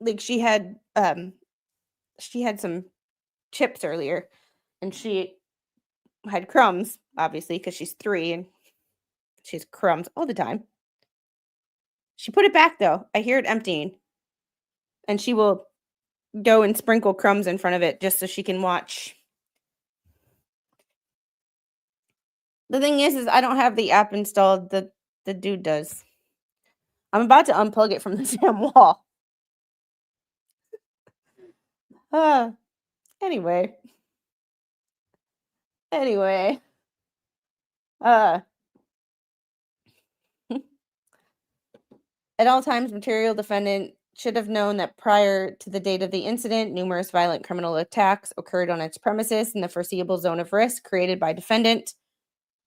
Like she had some chips earlier and she had crumbs, obviously, because she's 3 and she has crumbs all the time. She put it back though. I hear it emptying. And she will go and sprinkle crumbs in front of it just so she can watch. The thing is I don't have the app installed. The dude does. I'm about to unplug it from the damn wall. Anyway. At all times, material defendant should have known that prior to the date of the incident, numerous violent criminal attacks occurred on its premises in the foreseeable zone of risk created by defendant.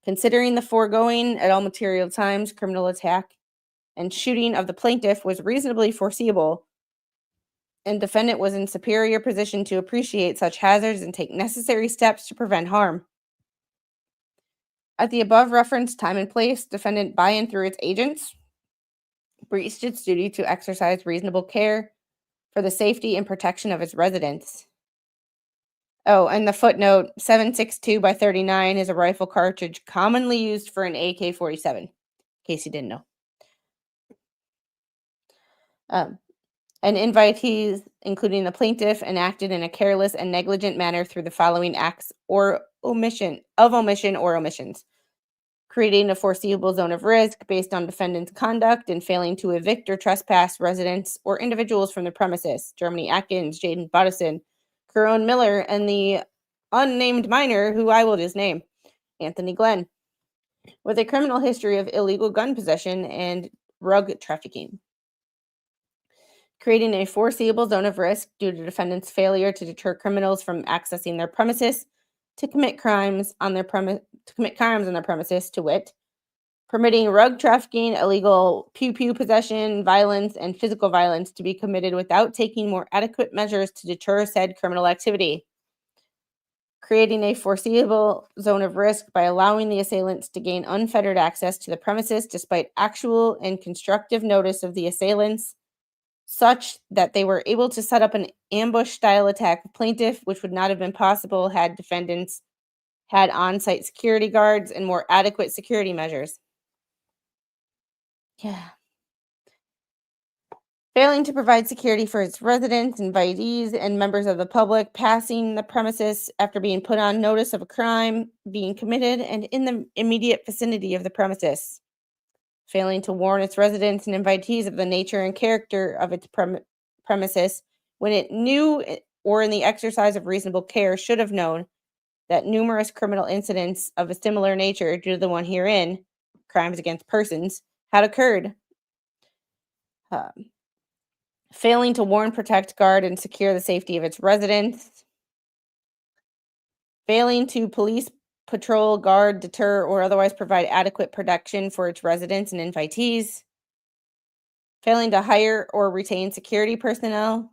Considering the foregoing, at all material times, criminal attack and shooting of the plaintiff was reasonably foreseeable, and defendant was in superior position to appreciate such hazards and take necessary steps to prevent harm. At the above referenced time and place, defendant by and through its agents breached its duty to exercise reasonable care for the safety and protection of its residents. Oh, and the footnote 7.62 by 39 is a rifle cartridge commonly used for an AK-47, in case you didn't know. And invitees, including the plaintiff, enacted in a careless and negligent manner through the following acts or omission or omissions: creating a foreseeable zone of risk based on defendant's conduct and failing to evict or trespass residents or individuals from the premises. Germany Atkins, Jaden Bodison, Corone Miller, and the unnamed minor, who I will just name, Anthony Glenn, with a criminal history of illegal gun possession and drug trafficking. Creating a foreseeable zone of risk due to defendant's failure to deter criminals from accessing their premises to commit crimes on their premises, to wit, permitting drug trafficking, illegal pew-pew possession, violence, and physical violence to be committed without taking more adequate measures to deter said criminal activity. Creating a foreseeable zone of risk by allowing the assailants to gain unfettered access to the premises despite actual and constructive notice of the assailants, such that they were able to set up an ambush-style attack of plaintiff, which would not have been possible had defendants had on-site security guards and more adequate security measures. Yeah. Failing to provide security for its residents, invitees, and members of the public passing the premises after being put on notice of a crime being committed and in the immediate vicinity of the premises. Failing to warn its residents and invitees of the nature and character of its premises when it knew or in the exercise of reasonable care should have known that numerous criminal incidents of a similar nature due to the one herein, crimes against persons, had occurred. Failing to warn, protect, guard, and secure the safety of its residents. Failing to police, patrol, guard, deter, or otherwise provide adequate protection for its residents and invitees. Failing to hire or retain security personnel.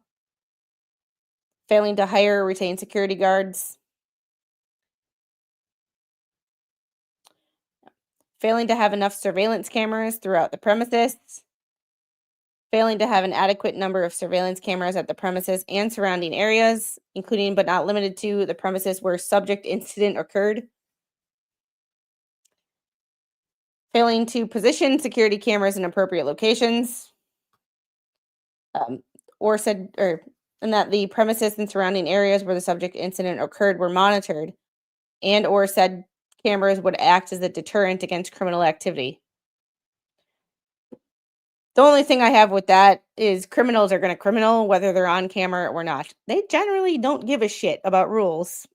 Failing to hire or retain security guards. Failing to have enough surveillance cameras throughout the premises. Failing to have an adequate number of surveillance cameras at the premises and surrounding areas, including but not limited to the premises where subject incident occurred. Failing to position security cameras in appropriate locations. And that the premises and surrounding areas where the subject incident occurred were monitored, and or said cameras would act as a deterrent against criminal activity. The only thing I have with that is criminals are going to criminal whether they're on camera or not. They generally don't give a shit about rules.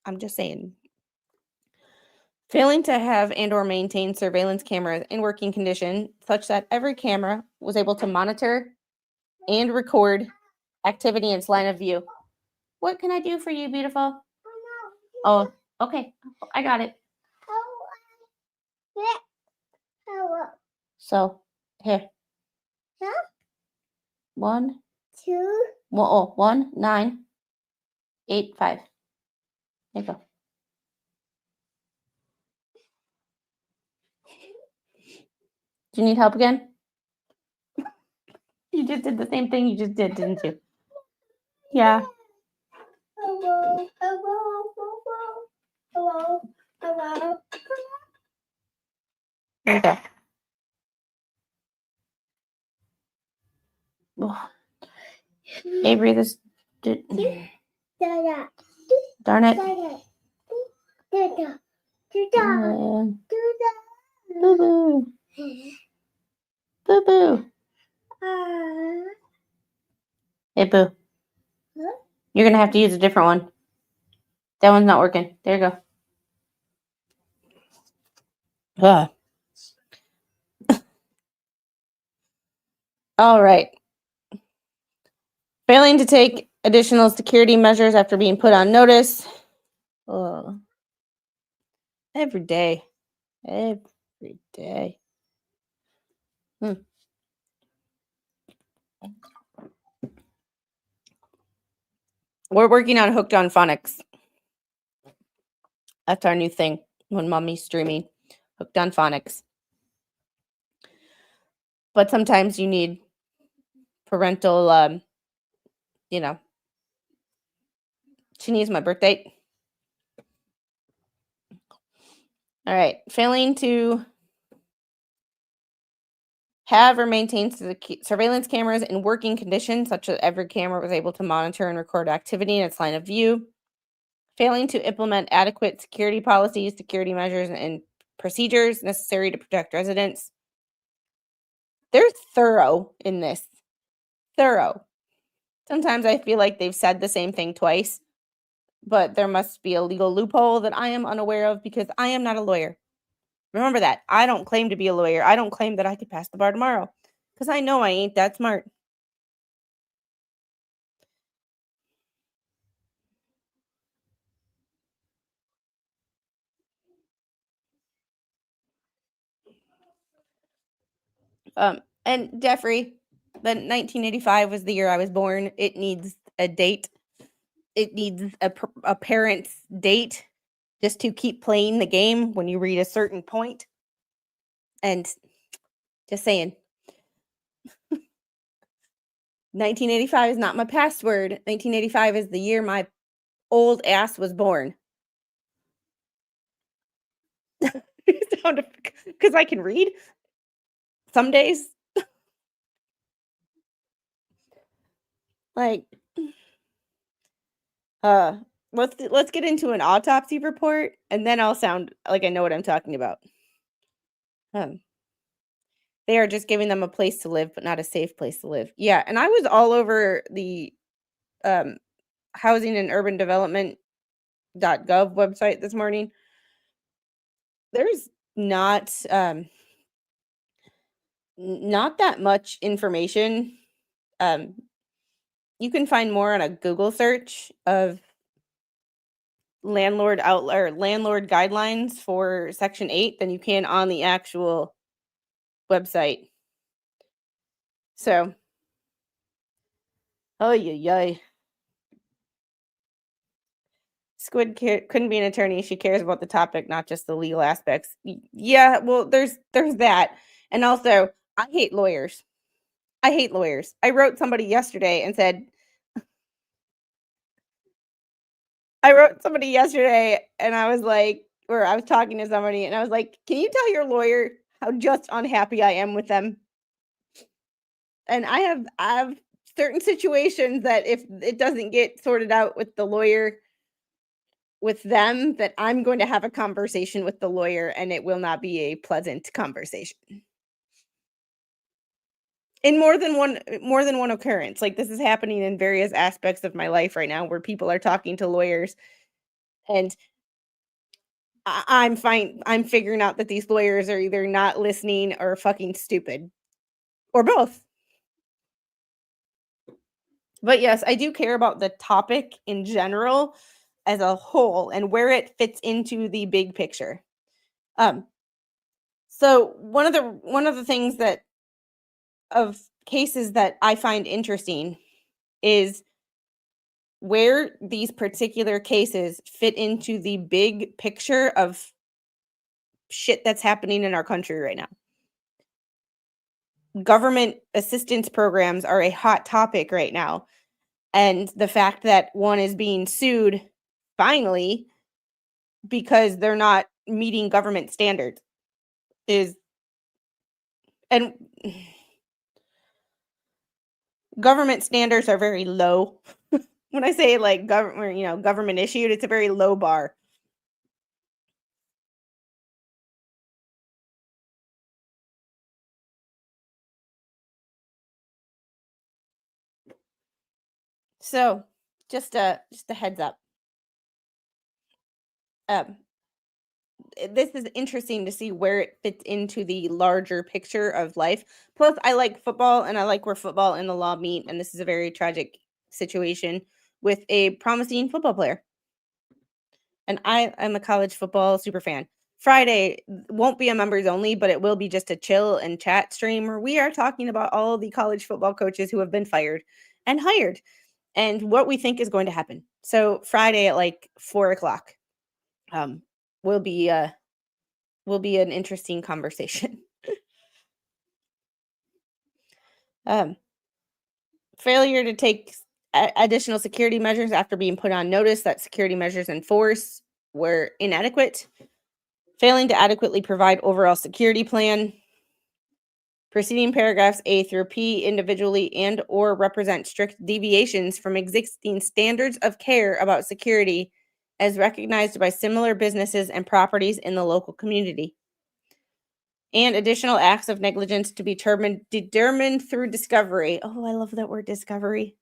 I'm just saying. Failing to have and or maintain surveillance cameras in working condition such that every camera was able to monitor and record activity in its line of view. What can I do for you, beautiful? Oh, okay. I got it. So, here. 1, 2. Well, 1, 9, 8, 5. There you go. Do you need help again? You just did the same thing you just did, didn't you? Yeah. There you go. Oh. Avery, this did. Darn it. Boo-boo. Boo-boo. Hey, Boo. You're going to have to use a different one. That one's not working. There you go. All right. Failing to take additional security measures after being put on notice. Every day. Every day. We're working on Hooked on Phonics. That's our new thing when Mommy's streaming. Hooked on Phonics. But sometimes you need parental, she needs my birth date. All right. Failing to have or maintain surveillance cameras in working conditions, such that every camera was able to monitor and record activity in its line of view. Failing to implement adequate security policies, security measures, and procedures necessary to protect residents. They're thorough in this. Thorough. Sometimes I feel like they've said the same thing twice, but there must be a legal loophole that I am unaware of because I am not a lawyer. Remember that. I don't claim to be a lawyer. I don't claim that I could pass the bar tomorrow because I know I ain't that smart. And Jeffrey, the 1985 was the year I was born. It needs a date. It needs a parent's date just to keep playing the game when you read a certain point. And just saying, 1985 is not my password. 1985 is the year my old ass was born. Because I can read some days. Like, let's get into an autopsy report, and then I'll sound like I know what I'm talking about. They are just giving them a place to live, but not a safe place to live. Yeah, and I was all over the housing and urban development.gov website this morning. There's not that much information. You can find more on a Google search of landlord guidelines for Section 8 than you can on the actual website. So, oh yeah. Squid couldn't be an attorney. She cares about the topic, not just the legal aspects. Yeah, well, there's that. And also, I hate lawyers. I wrote somebody yesterday and said, and I was like, or I was talking to somebody and I was like, can you tell your lawyer how just unhappy I am with them? And I have certain situations that if it doesn't get sorted out with the lawyer, with them, that I'm going to have a conversation with the lawyer and it will not be a pleasant conversation. In more than one occurrence. Like, this is happening in various aspects of my life right now where people are talking to lawyers and I'm figuring out that these lawyers are either not listening or fucking stupid or both. But yes, I do care about the topic in general as a whole and where it fits into the big picture. So one of the things that of cases that I find interesting is where these particular cases fit into the big picture of shit that's happening in our country right now. Government assistance programs are a hot topic right now. And the fact that one is being sued finally because they're not meeting government standards is, and government standards are very low. When I say like government, government issued, it's a very low bar. So, just a heads up. Um, this is interesting to see where it fits into the larger picture of life. Plus, I like football and I like where football and the law meet, and this is a very tragic situation with a promising football player. And I am a college football super fan. Friday won't be a members only, but it will be just a chill and chat stream where we are talking about all the college football coaches who have been fired and hired and what we think is going to happen. So Friday at like 4:00, will be an interesting conversation. Failure to take additional security measures after being put on notice that security measures in force were inadequate. Failing to adequately provide overall security plan. Preceding paragraphs A through P individually and or represent strict deviations from existing standards of care about security as recognized by similar businesses and properties in the local community. And additional acts of negligence to be determined through discovery. Oh, I love that word, discovery.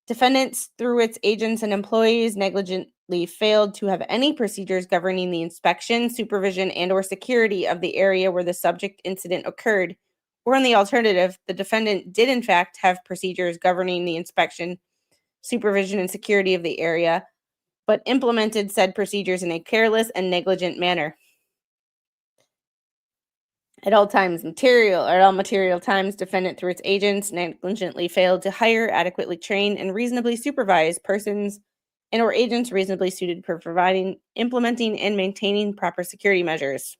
Defendants, through its agents and employees, negligently failed to have any procedures governing the inspection, supervision, and or security of the area where the subject incident occurred. Or in the alternative, the defendant did in fact have procedures governing the inspection, supervision, and security of the area, but implemented said procedures in a careless and negligent manner. At all material times, defendant through its agents negligently failed to hire, adequately train, and reasonably supervise persons and or agents reasonably suited for providing, implementing, and maintaining proper security measures.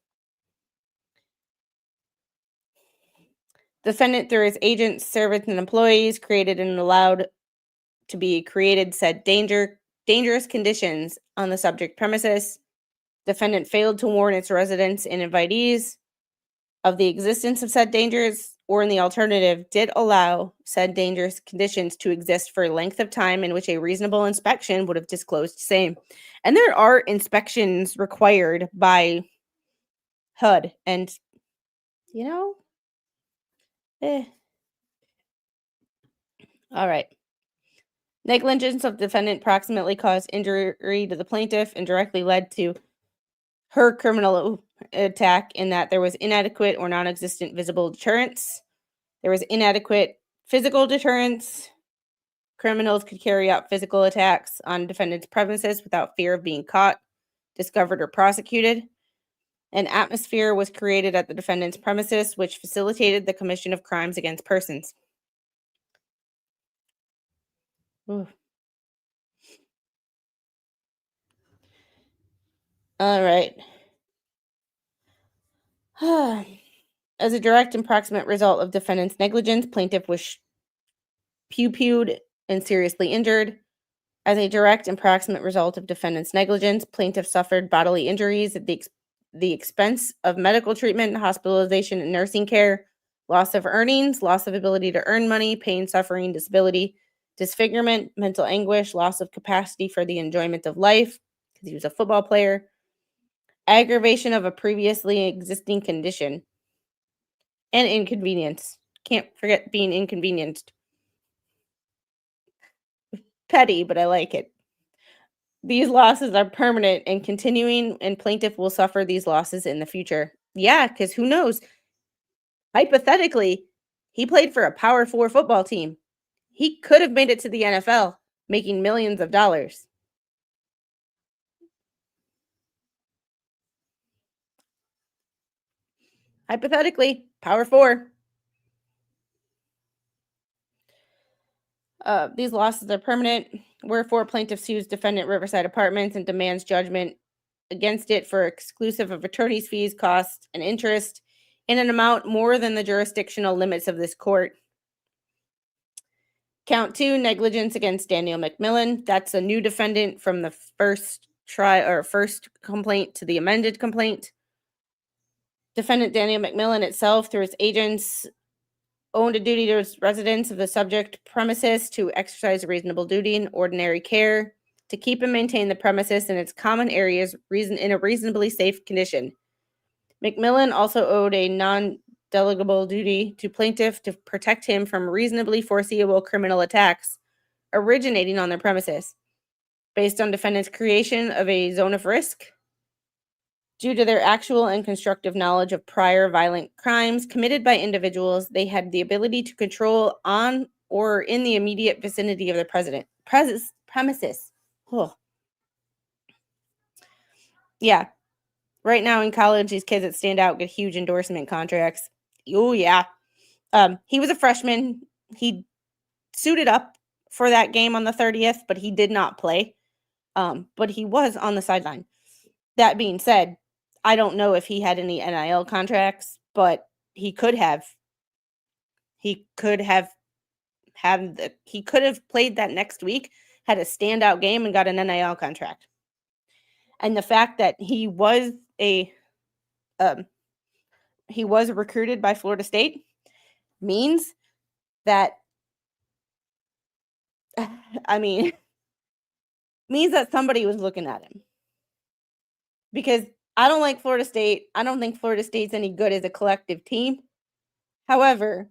Defendant through his agents, servants, and employees created and allowed to be created said dangerous conditions on the subject premises. Defendant failed to warn its residents and invitees of the existence of said dangers, or in the alternative, did allow said dangerous conditions to exist for a length of time in which a reasonable inspection would have disclosed same. And there are inspections required by HUD, and all right. Negligence of defendant proximately caused injury to the plaintiff and directly led to her criminal attack in that there was inadequate or non-existent visible deterrence. There was inadequate physical deterrence. Criminals could carry out physical attacks on defendant's premises without fear of being caught, discovered, or prosecuted. An atmosphere was created at the defendant's premises which facilitated the commission of crimes against persons. Ooh. All right. As a direct and proximate result of defendant's negligence, plaintiff was pew-pewed and seriously injured. As a direct and proximate result of defendant's negligence, plaintiff suffered bodily injuries at the expense of medical treatment, hospitalization, and nursing care, loss of earnings, loss of ability to earn money, pain, suffering, disability, disfigurement, mental anguish, loss of capacity for the enjoyment of life, because he was a football player, aggravation of a previously existing condition, and inconvenience. Can't forget being inconvenienced. Petty, but I like it. These losses are permanent and continuing, and plaintiff will suffer these losses in the future. Yeah, because who knows? Hypothetically, he played for a Power 4 football team. He could have made it to the NFL, making millions of dollars. Hypothetically, power 4. These losses are permanent. Wherefore, plaintiff sues defendant Riverside Apartments and demands judgment against it for exclusive of attorney's fees, costs, and interest in an amount more than the jurisdictional limits of this court. Count 2, negligence against Daniel McMillan. That's a new defendant from the first complaint to the amended complaint. Defendant Daniel McMillan itself, through its agents, owned a duty to its residents of the subject premises to exercise a reasonable duty and ordinary care to keep and maintain the premises and its common areas in a reasonably safe condition. McMillan also owed a non-delegable duty to plaintiff to protect him from reasonably foreseeable criminal attacks originating on their premises, based on defendant's creation of a zone of risk. Due to their actual and constructive knowledge of prior violent crimes committed by individuals, they had the ability to control on or in the immediate vicinity of their premises. Oh. Yeah. Right now in college, these kids that stand out get huge endorsement contracts. Oh, yeah. He was a freshman. He suited up for that game on the 30th, but he did not play. But he was on the sideline. That being said, I don't know if he had any NIL contracts, but he could have. He could have played that next week, had a standout game, and got an NIL contract. And the fact that he was recruited by Florida State means that means that somebody was looking at him. Because I don't like Florida State. I don't think Florida State's any good as a collective team. However,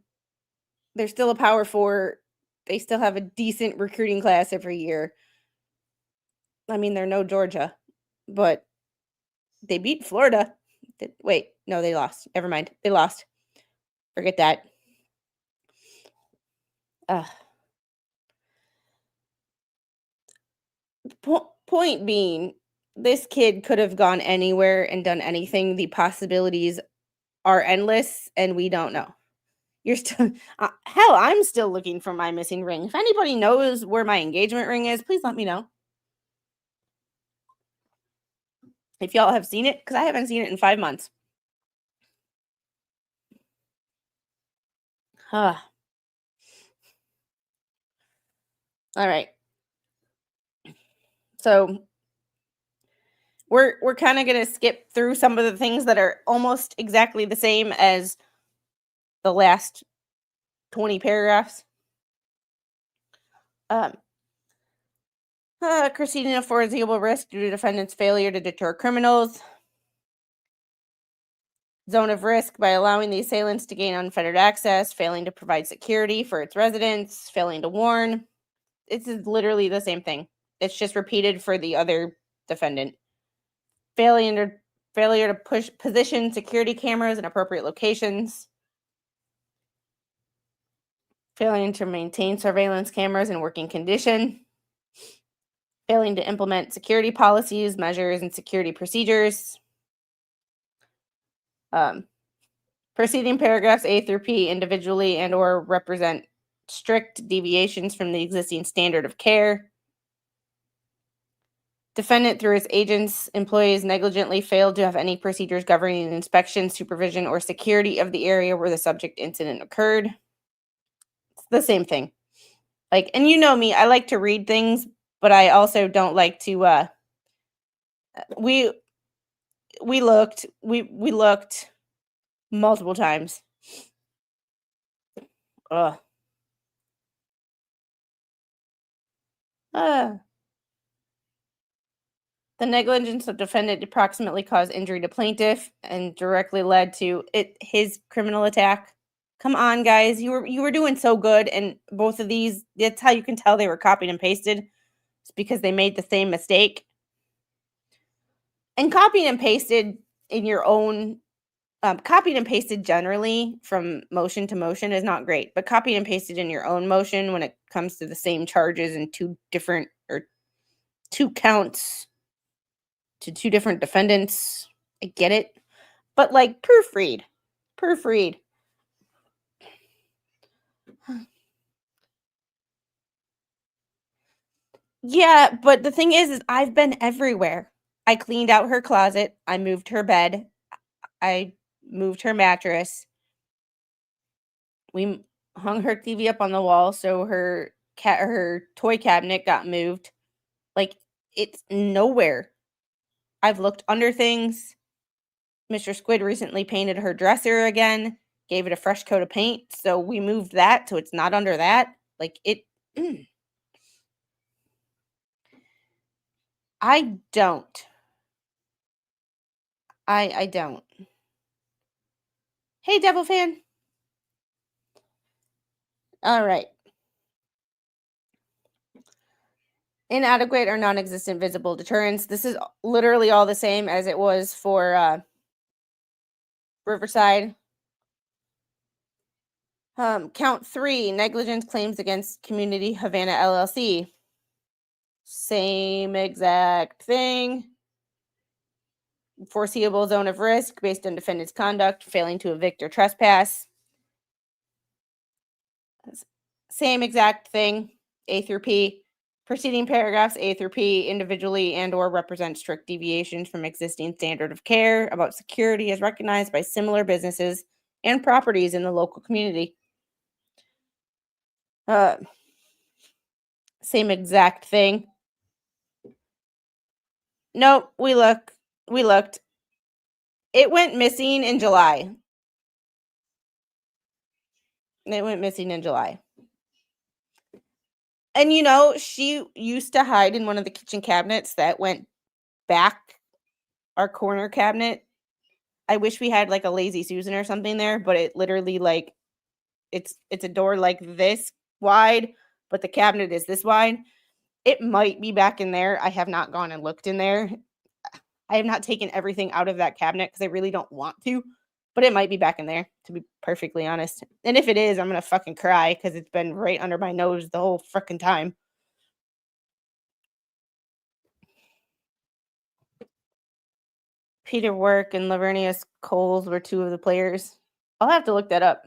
they're still a power 4. They still have a decent recruiting class every year. I mean, they're no Georgia, but they beat Florida. Wait, no, they lost. Never mind. They lost. Forget that. Point being, this kid could have gone anywhere and done anything. The possibilities are endless, and we don't know. You're still hell, I'm still looking for my missing ring. If anybody knows where my engagement ring is, please let me know. If y'all have seen it, because I haven't seen it in 5 months. All right. So we're kind of going to skip through some of the things that are almost exactly the same as the last 20 paragraphs. Creating a foreseeable risk due to defendant's failure to deter criminals. Zone of risk by allowing the assailants to gain unfettered access, failing to provide security for its residents, failing to warn. It's literally the same thing. It's just repeated for the other defendant. Failure to position security cameras in appropriate locations. Failing to maintain surveillance cameras in working condition. Failing to implement security policies, measures, and security procedures. Preceding paragraphs A through P individually and or represent strict deviations from the existing standard of care. Defendant, through his agents, employees, negligently failed to have any procedures governing inspection, supervision, or security of the area where the subject incident occurred. It's the same thing. And you know me, I like to read things, but I also don't like to, we looked multiple times. Ugh. The negligence of defendant approximately caused injury to plaintiff and directly led to his criminal attack. Come on, guys. You were doing so good, and both of these, that's how you can tell they were copied and pasted. It's because they made the same mistake. And copied and pasted in your own copied and pasted generally from motion to motion is not great, but copied and pasted in your own motion when it comes to the same charges and two counts to two different defendants, I get it. But proofread. Proofread. Yeah, but the thing is I've been everywhere. I cleaned out her closet. I moved her bed. I moved her mattress. We hung her TV up on the wall, so her toy cabinet got moved. Like, it's nowhere. I've looked under things. Mr. Squid recently painted her dresser again, gave it a fresh coat of paint, so we moved that so it's not under that. Like, I don't. I don't. Hey, Devil fan. All right. Inadequate or non-existent visible deterrence. This is literally all the same as it was for Riverside. Count 3, negligence claims against Community Havana LLC. Same exact thing. Foreseeable zone of risk based on defendant's conduct, failing to evict or trespass. Same exact thing, A through P. Preceding paragraphs A through P individually and or represent strict deviations from existing standard of care about security as recognized by similar businesses and properties in the local community. Same exact thing. Nope, we looked. It went missing in July. And she used to hide in one of the kitchen cabinets that went back our corner cabinet. I wish we had like a Lazy Susan or something there, but it literally like it's a door like this wide, but the cabinet is this wide. It might be back in there. I have not gone and looked in there. I have not taken everything out of that cabinet because I really don't want to, but it might be back in there, to be perfectly honest. And if it is, I'm going to fucking cry because it's been right under my nose the whole frickin' time. Peter Work and Lavernius Coles were two of the players. I'll have to look that up.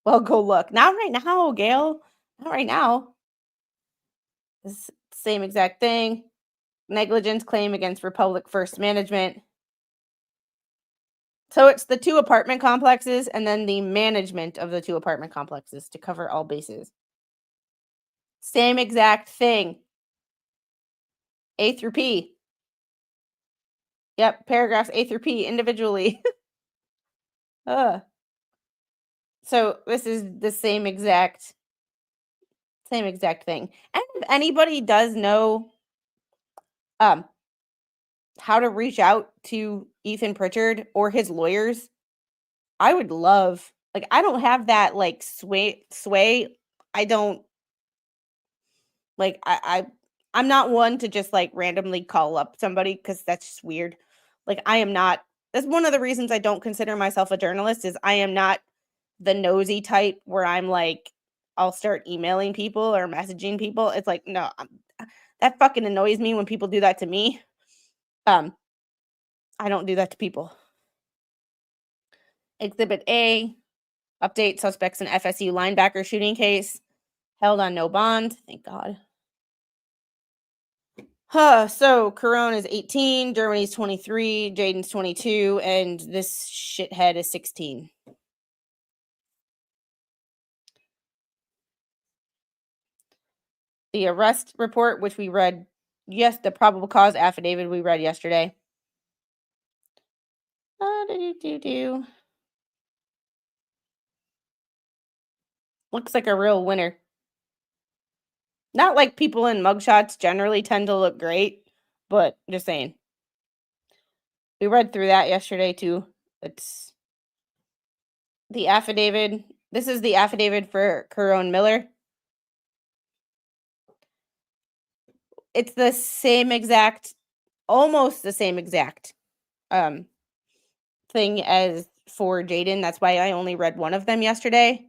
Well, go look. Not right now, Gail. Not right now. This same exact thing. Negligence claim against Republic First Management. So it's the 2 apartment complexes and then the management of the 2 apartment complexes to cover all bases. Same exact thing. A through P. Yep, paragraphs A through P individually. So this is the same exact thing. And if anybody does know how to reach out to Ethan Pritchard or his lawyers, I would love, like, I don't have that like sway. I don't like I'm not one to just like randomly call up somebody because that's just weird. Like, I am not. That's one of the reasons I don't consider myself a journalist is I am not the nosy type where I'm like, I'll start emailing people or messaging people. It's like, no, that fucking annoys me when people do that to me. I don't do that to people. Exhibit A, update suspects in FSU linebacker shooting case. Held on no bond. Thank God. So Corone is 18, Germany's 23, Jaden's 22, and this shithead is 16. The arrest report, which we read, yes, the probable cause affidavit we read yesterday. Looks like a real winner. Not like people in mugshots generally tend to look great, but just saying. We read through that yesterday too. It's the affidavit. This is the affidavit for Corone Miller. It's the same exact, almost the same exact thing as for Jaden. That's why I only read one of them yesterday.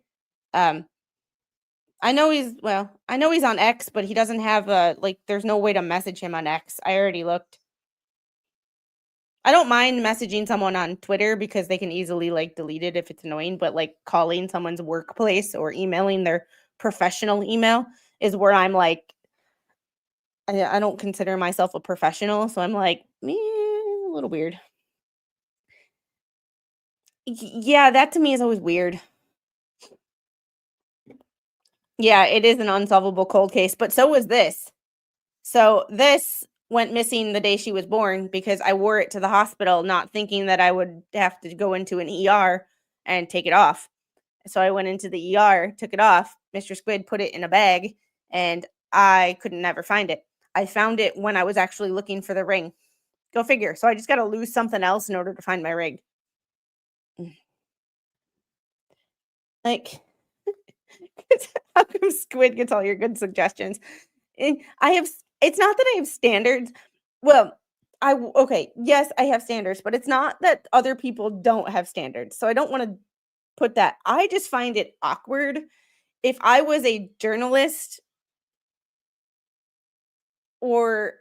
I know he's on X, but he doesn't have there's no way to message him on X. I already looked. I don't mind messaging someone on Twitter because they can easily like delete it if it's annoying, but like calling someone's workplace or emailing their professional email is where I'm like, I don't consider myself a professional, so I'm like, a little weird. Yeah, that to me is always weird. Yeah, it is an unsolvable cold case, but so was this. So this went missing the day she was born because I wore it to the hospital not thinking that I would have to go into an ER and take it off. So I went into the ER, took it off. Mr. Squid put it in a bag and I couldn't never find it. I found it when I was actually looking for the ring. Go figure. So I just got to lose something else in order to find my ring. Like, how come Squid gets all your good suggestions? I have, it's not that I have standards. Well, okay, yes, I have standards, but it's not that other people don't have standards. So I don't want to put that. I just find it awkward. If I was a journalist or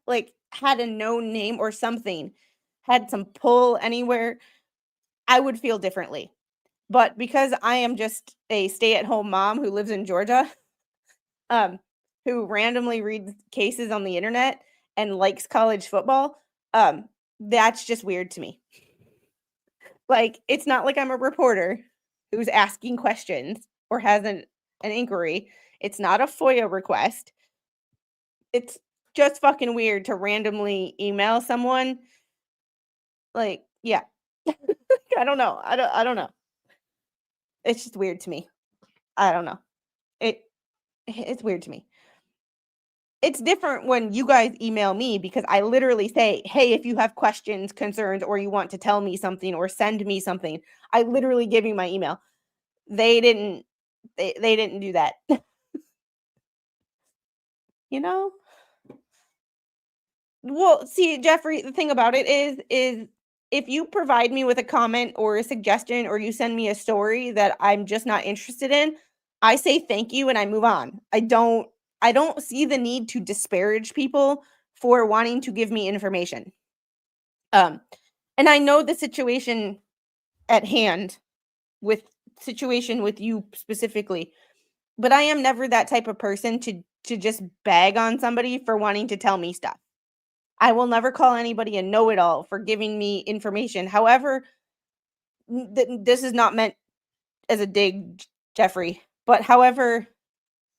like had a known name or something, had some pull anywhere, I would feel differently. But because I am just a stay-at-home mom who lives in Georgia, um, who randomly reads cases on the internet and likes college football, that's just weird to me. Like, it's not like I'm a reporter who's asking questions or has an inquiry. It's not a FOIA request. It's just fucking weird to randomly email someone. Like, yeah. I don't know. I don't know. It's just weird to me. I don't know. It's weird to me. It's different when you guys email me because I literally say, "Hey, if you have questions, concerns, or you want to tell me something or send me something," I literally give you my email. They didn't they didn't do that. You know? Well, see, Jeffrey, the thing about it is if you provide me with a comment or a suggestion or you send me a story that I'm just not interested in, I say thank you and I move on. I don't see the need to disparage people for wanting to give me information. Um and I know the situation at hand with situation with you specifically, but I am never that type of person to just bag on somebody for wanting to tell me stuff. I will never call anybody a know-it-all for giving me information. However, this is not meant as a dig, Jeffrey, but however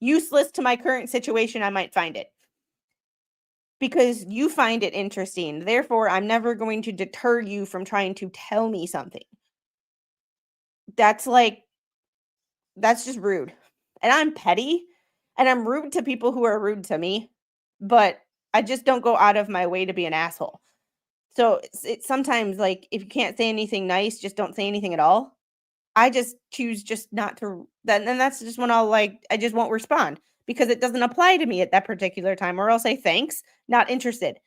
useless to my current situation I might find it. Because you find it interesting. Therefore, I'm never going to deter you from trying to tell me something. That's like that's just rude. And I'm petty and I'm rude to people who are rude to me, but I just don't go out of my way to be an asshole. So it's sometimes like if you can't say anything nice, just don't say anything at all. I just choose just not to then and that's just when I'll like I just won't respond because it doesn't apply to me at that particular time or I'll say thanks, not interested.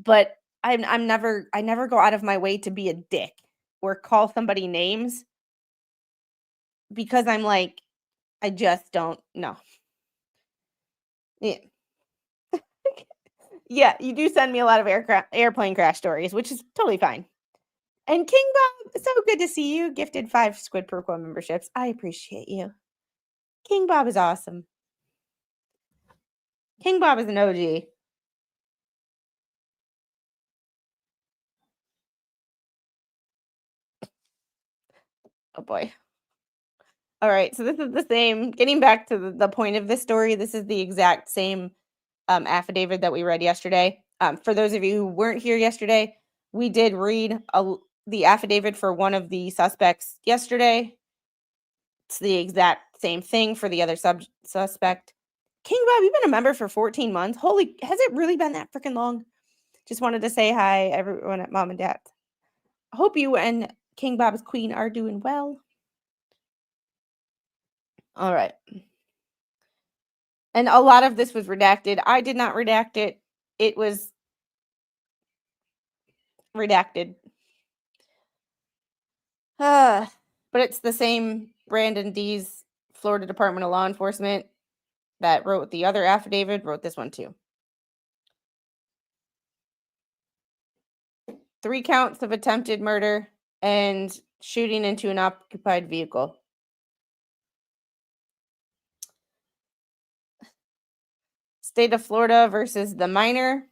But I never go out of my way to be a dick or call somebody names because I'm like I just don't know. Yeah. Yeah, you do send me a lot of airplane crash stories, which is totally fine. And King Bob, so good to see you. Gifted 5 Squid Pro memberships. I appreciate you. King Bob is awesome. King Bob is an OG. Oh boy. All right, so this is the same. Getting back to the point of this story, this is the exact same affidavit that we read yesterday. For those of you who weren't here yesterday, we did read the affidavit for one of the suspects yesterday. It's the exact same thing for the other suspect. King Bob, you've been a member for 14 months. Holy, has it really been that freaking long? Just wanted to say hi, everyone at Mom and Dad. Hope you and King Bob's queen are doing well. All right. And a lot of this was redacted. I did not redact it. It was redacted. But it's the same Brandon D's Florida Department of Law Enforcement that wrote the other affidavit, wrote this one too. 3 counts of attempted murder and shooting into an occupied vehicle. State of Florida versus the minor.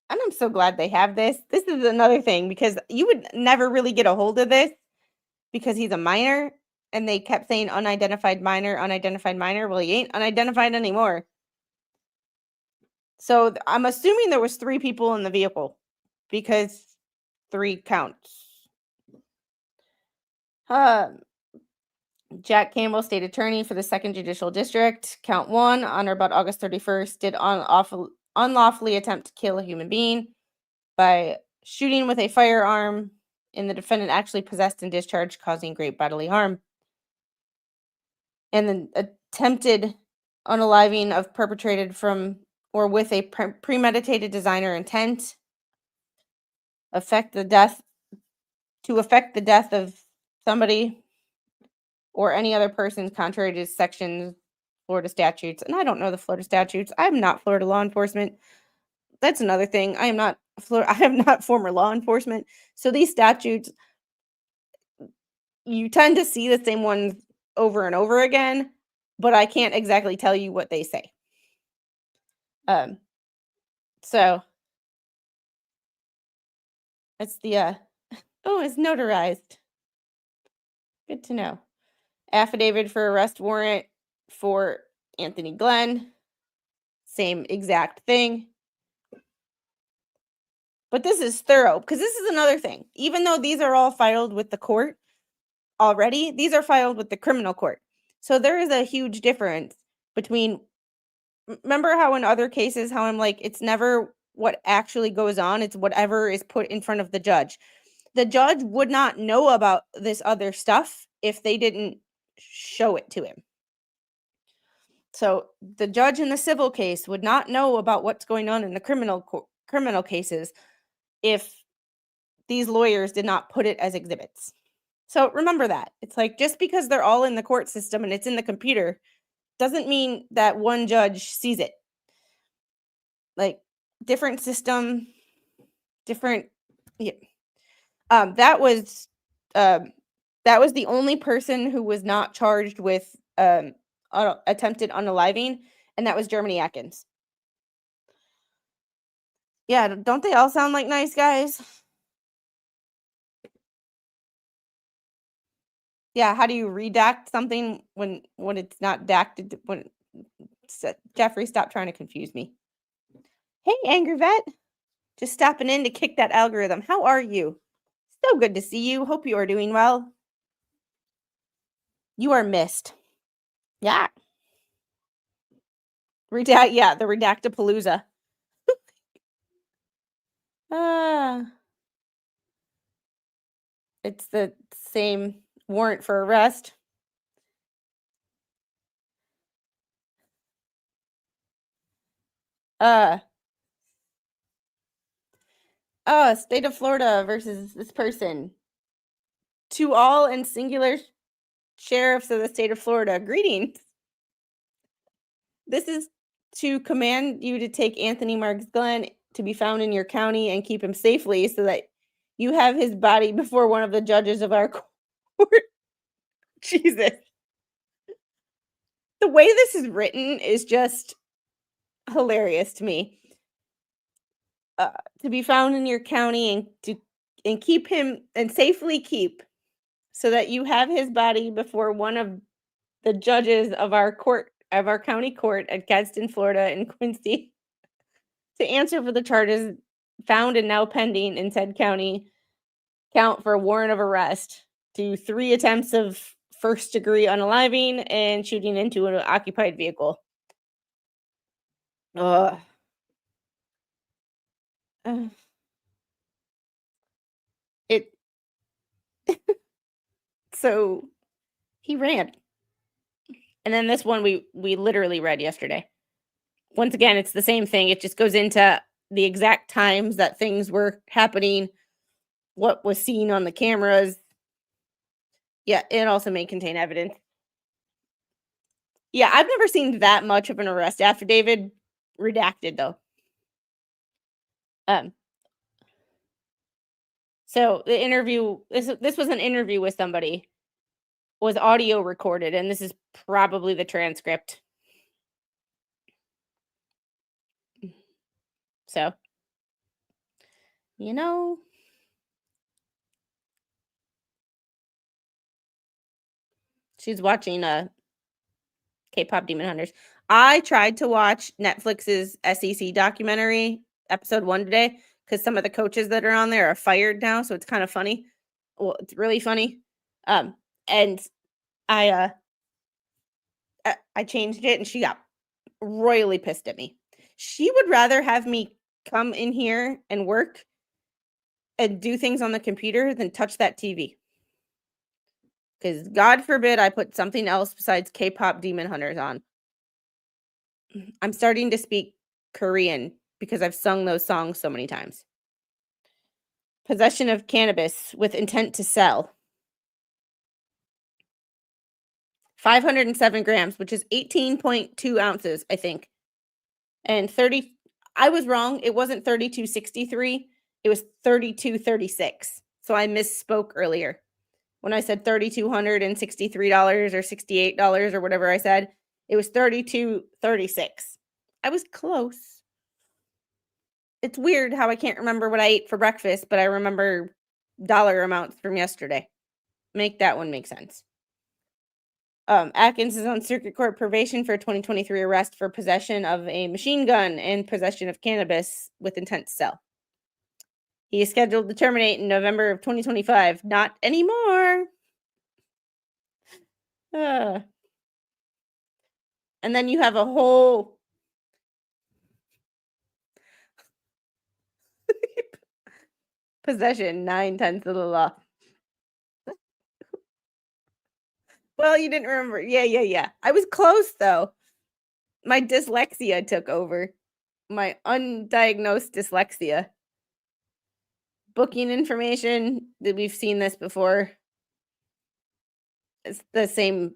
And I'm so glad they have this. This is another thing because you would never really get a hold of this because he's a minor and they kept saying unidentified minor, unidentified minor. Well, he ain't unidentified anymore. So I'm assuming there was 3 people in the vehicle because 3 counts. Jack Campbell, state attorney for the 2nd Judicial District. Count 1, on or about August 31st, did unlawfully attempt to kill a human being by shooting with a firearm, and the defendant actually possessed and discharged, causing great bodily harm. And then attempted unaliving of perpetrated from or with a premeditated design or intent to affect the death of somebody or any other person contrary to sections Florida statutes. And I don't know the Florida statutes. I'm not Florida law enforcement. That's another thing. I am not former law enforcement. So these statutes, you tend to see the same ones over and over again, but I can't exactly tell you what they say. So it's the it's notarized. Good to know. Affidavit for arrest warrant for Anthony Glenn. Same exact thing. But this is thorough because this is another thing. Even though these are all filed with the court already, these are filed with the criminal court. So there is a huge difference between, remember how in other cases, how I'm like, it's never what actually goes on, it's whatever is put in front of the judge. The judge would not know about this other stuff if they didn't show it to him. So the judge in the civil case would not know about what's going on in the criminal cases if these lawyers did not put it as exhibits. So remember that. It's like just because they're all in the court system and it's in the computer doesn't mean that one judge sees it. Like different system, different. Yeah. That was the only person who was not charged with attempted unaliving, and that was Germany Atkins. Yeah, don't they all sound like nice guys? Yeah, how do you redact something when it's not dacted? Jeffrey, stop trying to confuse me. Hey, Angry Vet. Just stopping in to kick that algorithm. How are you? So good to see you. Hope you are doing well. You are missed. Yeah. The Redactapalooza. It's the same warrant for arrest. State of Florida versus this person. To all and singular sheriffs of the state of Florida, greetings. This is to command you to take Anthony Marks Glenn to be found in your county and keep him safely so that you have his body before one of the judges of our court. Jesus. The way this is written is just hilarious to me. To be found in your county and keep him and safely keep so that you have his body before one of the judges of our county court at Gadsden, Florida and Quincy to answer for the charges found and now pending in said county, count for a warrant of arrest to 3 attempts of first-degree unaliving and shooting into an occupied vehicle. So he ran. And then this one we literally read yesterday. Once again, it's the same thing. It just goes into the exact times that things were happening, what was seen on the cameras. Yeah, it also may contain evidence. Yeah, I've never seen that much of an arrest affidavit redacted, though. So the interview, this was an interview with somebody, was audio recorded, and this is probably the transcript. So, you know, she's watching K-pop Demon Hunters. I tried to watch Netflix's SEC documentary, episode 1 today, because some of the coaches that are on there are fired now, so it's kind of funny. Well, it's really funny. And I changed it, and she got royally pissed at me. She would rather have me come in here and work and do things on the computer than touch that TV. Because God forbid I put something else besides K-pop Demon Hunters on. I'm starting to speak Korean because I've sung those songs so many times. Possession of cannabis with intent to sell. 507 grams, which is 18.2 ounces, I think. And I was wrong. It wasn't 32.63. It was 32.36. So I misspoke earlier. When I said $3,263 or $68 or whatever I said, it was $32.36. I was close. It's weird how I can't remember what I ate for breakfast, but I remember dollar amounts from yesterday. Make that one make sense. Atkins is on circuit court probation for a 2023 arrest for possession of a machine gun and possession of cannabis with intent to sell. He is scheduled to terminate in November of 2025. Not anymore. And then you have a whole possession, 9/10 of the law. Well, you didn't remember. Yeah. I was close, though. My dyslexia took over. My undiagnosed dyslexia. Booking information. We've seen this before. It's the same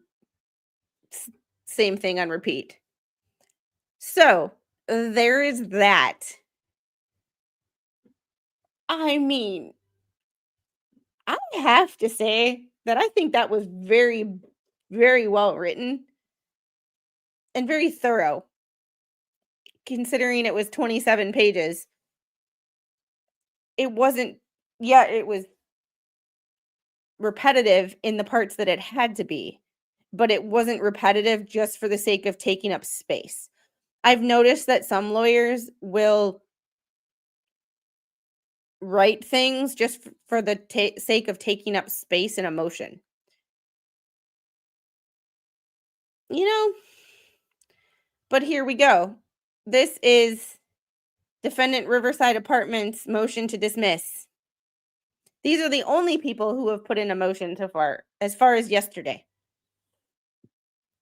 thing on repeat. So, there is that. I mean, I have to say that I think that was very, very well written and very thorough, considering it was 27 pages. It wasn't, it was repetitive in the parts that it had to be, but it wasn't repetitive just for the sake of taking up space. I've noticed that some lawyers will write things just for the sake of taking up space in a motion. But here we go. This is defendant Riverside Apartments motion to dismiss. These are the only people who have put in a motion so far, as far as yesterday.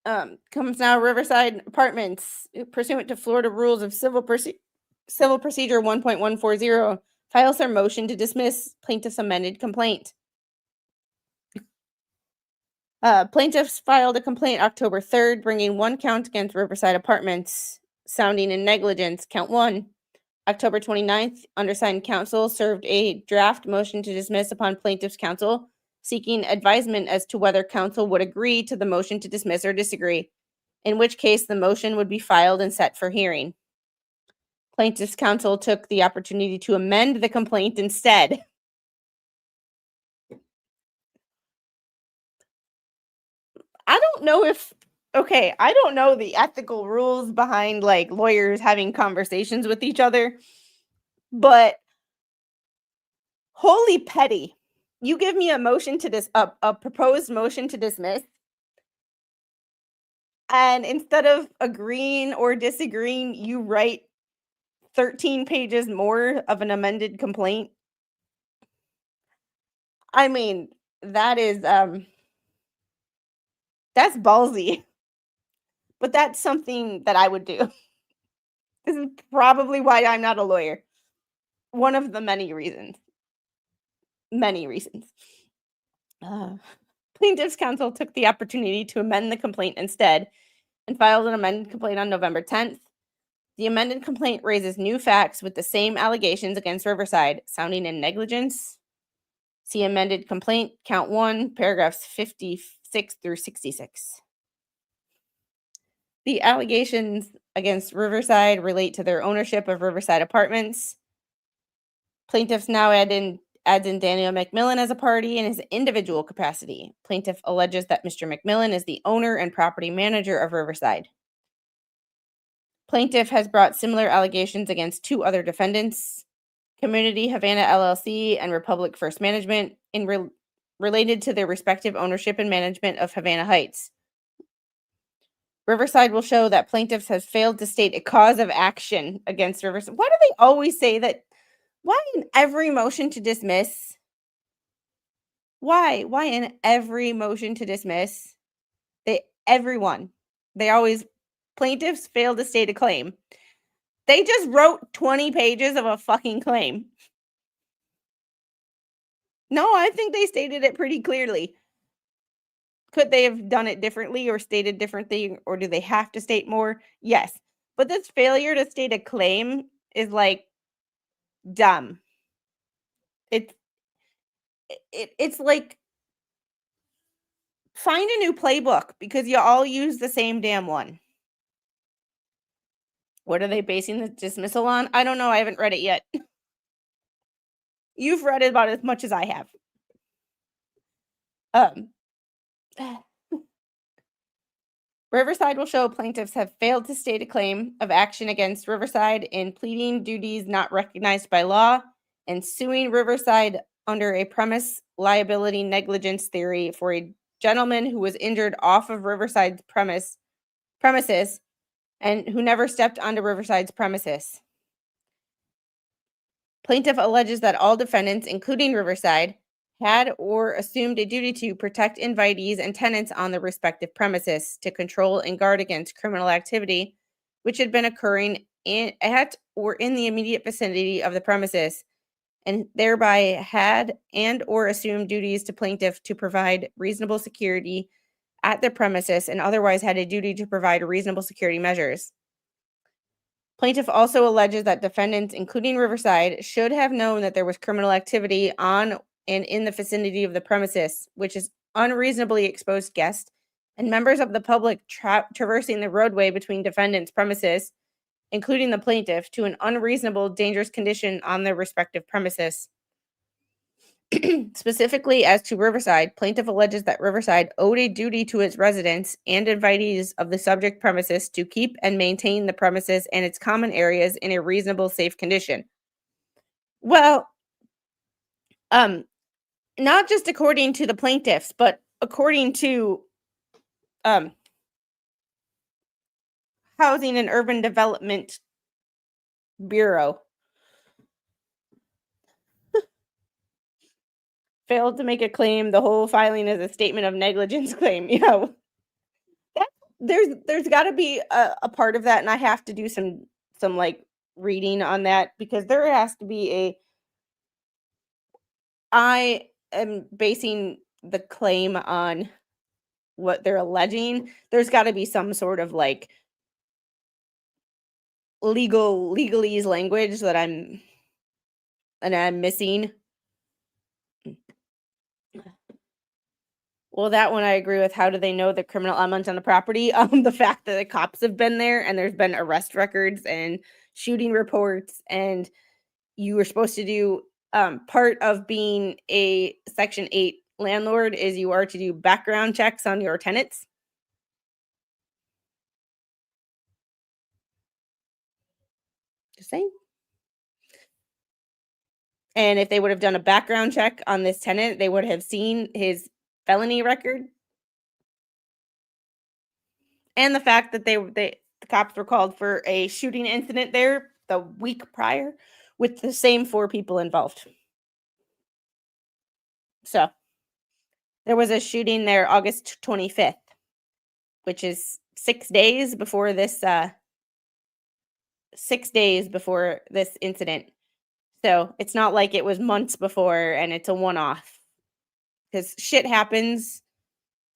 Comes now Riverside Apartments, pursuant to Florida Rules of Civil Procedure 1.140, files their motion to dismiss plaintiff's amended complaint. Plaintiffs filed a complaint October 3rd, bringing one count against Riverside Apartments, sounding in negligence, count 1. October 29th, undersigned counsel served a draft motion to dismiss upon plaintiff's counsel, seeking advisement as to whether counsel would agree to the motion to dismiss or disagree, in which case the motion would be filed and set for hearing. Plaintiff's counsel took the opportunity to amend the complaint instead. I don't know the ethical rules behind like lawyers having conversations with each other, but holy petty. You give me a motion to a proposed motion to dismiss, and instead of agreeing or disagreeing, you write 13 pages more of an amended complaint. I mean, that is that's ballsy. But that's something that I would do. This is probably why I'm not a lawyer. One of the many reasons. Plaintiff's counsel took the opportunity to amend the complaint instead and filed an amended complaint on November 10th. The amended complaint raises new facts with the same allegations against Riverside, sounding in negligence. See amended complaint, count 1, paragraphs 56 through 66. The allegations against Riverside relate to their ownership of Riverside Apartments. Plaintiffs now adds in Daniel McMillan as a party in his individual capacity. Plaintiff alleges that Mr. McMillan is the owner and property manager of Riverside. Plaintiff has brought similar allegations against 2 other defendants, Community Havana LLC and Republic First Management, related to their respective ownership and management of Havana Heights. Riverside will show that plaintiffs have failed to state a cause of action against Riverside. Why do they always say that? Why in every motion to dismiss? Why in every motion to dismiss? They always, plaintiffs fail to state a claim. They just wrote 20 pages of a fucking claim. No, I think they stated it pretty clearly. Could they have done it differently or stated differently, or do they have to state more? Yes. But this failure to state a claim is like dumb. It's like, find a new playbook because you all use the same damn one. What are they basing the dismissal on? I don't know. I haven't read it yet. You've read it about as much as I have. Riverside will show plaintiffs have failed to state a claim of action against Riverside in pleading duties not recognized by law and suing Riverside under a premise liability negligence theory for a gentleman who was injured off of Riverside's premises and who never stepped onto Riverside's premises. Plaintiff alleges that all defendants, including Riverside, had or assumed a duty to protect invitees and tenants on the respective premises to control and guard against criminal activity which had been occurring at or in the immediate vicinity of the premises, and thereby had and or assumed duties to plaintiff to provide reasonable security at the premises and otherwise had a duty to provide reasonable security measures. Plaintiff also alleges that defendants, including Riverside, should have known that there was criminal activity on and in the vicinity of the premises, which is unreasonably exposed guests and members of the public traversing the roadway between defendants' premises, including the plaintiff, to an unreasonable, dangerous condition on their respective premises. Specifically as to Riverside, plaintiff alleges that Riverside owed a duty to its residents and invitees of the subject premises to keep and maintain the premises and its common areas in a reasonable, safe condition. Well, not just according to the plaintiffs, but according to Housing and Urban Development Bureau. Failed to make a claim. The whole filing is a statement of negligence claim. There's got to be a part of that, and I have to do some like reading on that because there has to be I am basing the claim on what they're alleging. There's got to be some sort of like legalese language that I'm missing. Well, that one I agree with. How do they know the criminal element on the property? The fact that the cops have been there and there's been arrest records and shooting reports, and you were supposed to do part of being a Section 8 landlord is you are to do background checks on your tenants. Just saying. And if they would have done a background check on this tenant, they would have seen his felony record. And the fact that the cops were called for a shooting incident there the week prior with the same 4 people involved. So there was a shooting there August 25th, which is 6 days before this 6 days before this incident. So it's not like it was months before and it's a one-off. Because shit happens.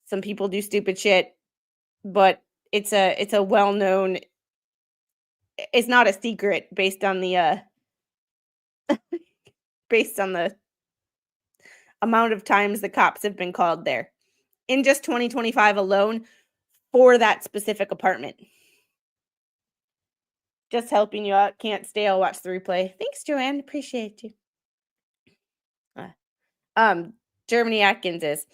Some people do stupid shit, but it's a well-known it's not a secret based on the amount of times the cops have been called there in just 2025 alone for that specific apartment. Just helping you out. Can't stay. I'll watch the replay. Thanks, Joanne. Appreciate you. Germany Atkins is.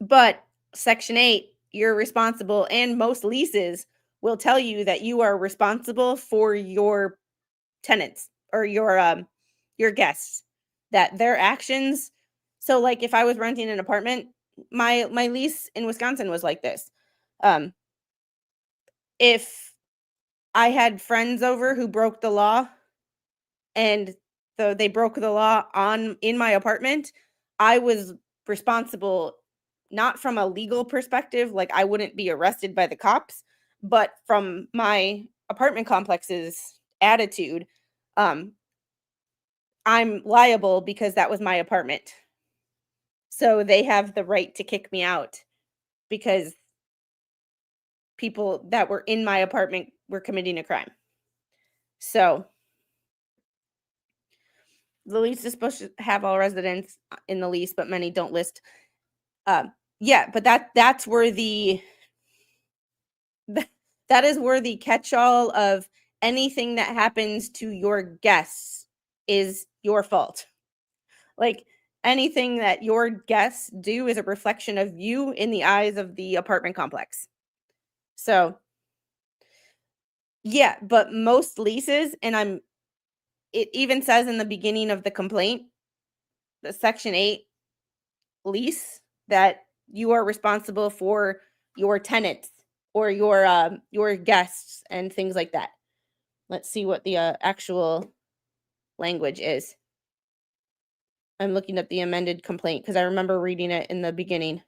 But Section 8, you're responsible, and most leases will tell you that you are responsible for your tenants or your guests, that their actions. So like if I was renting an apartment, my lease in Wisconsin was like this. If I had friends over who broke the law and they broke the law in my apartment, I was responsible, not from a legal perspective, like I wouldn't be arrested by the cops, but from my apartment complex's attitude, I'm liable because that was my apartment. So they have the right to kick me out because people that were in my apartment were committing a crime. So the lease is supposed to have all residents in the lease, but many don't list. Yeah, but that's where that is where the catch-all of anything that happens to your guests is your fault. Like anything that your guests do is a reflection of you in the eyes of the apartment complex. So yeah, but most leases, and it even says in the beginning of the complaint, the Section 8 lease, that you are responsible for your tenants or your guests and things like that. Let's see what the actual language is. I'm looking at the amended complaint because I remember reading it in the beginning.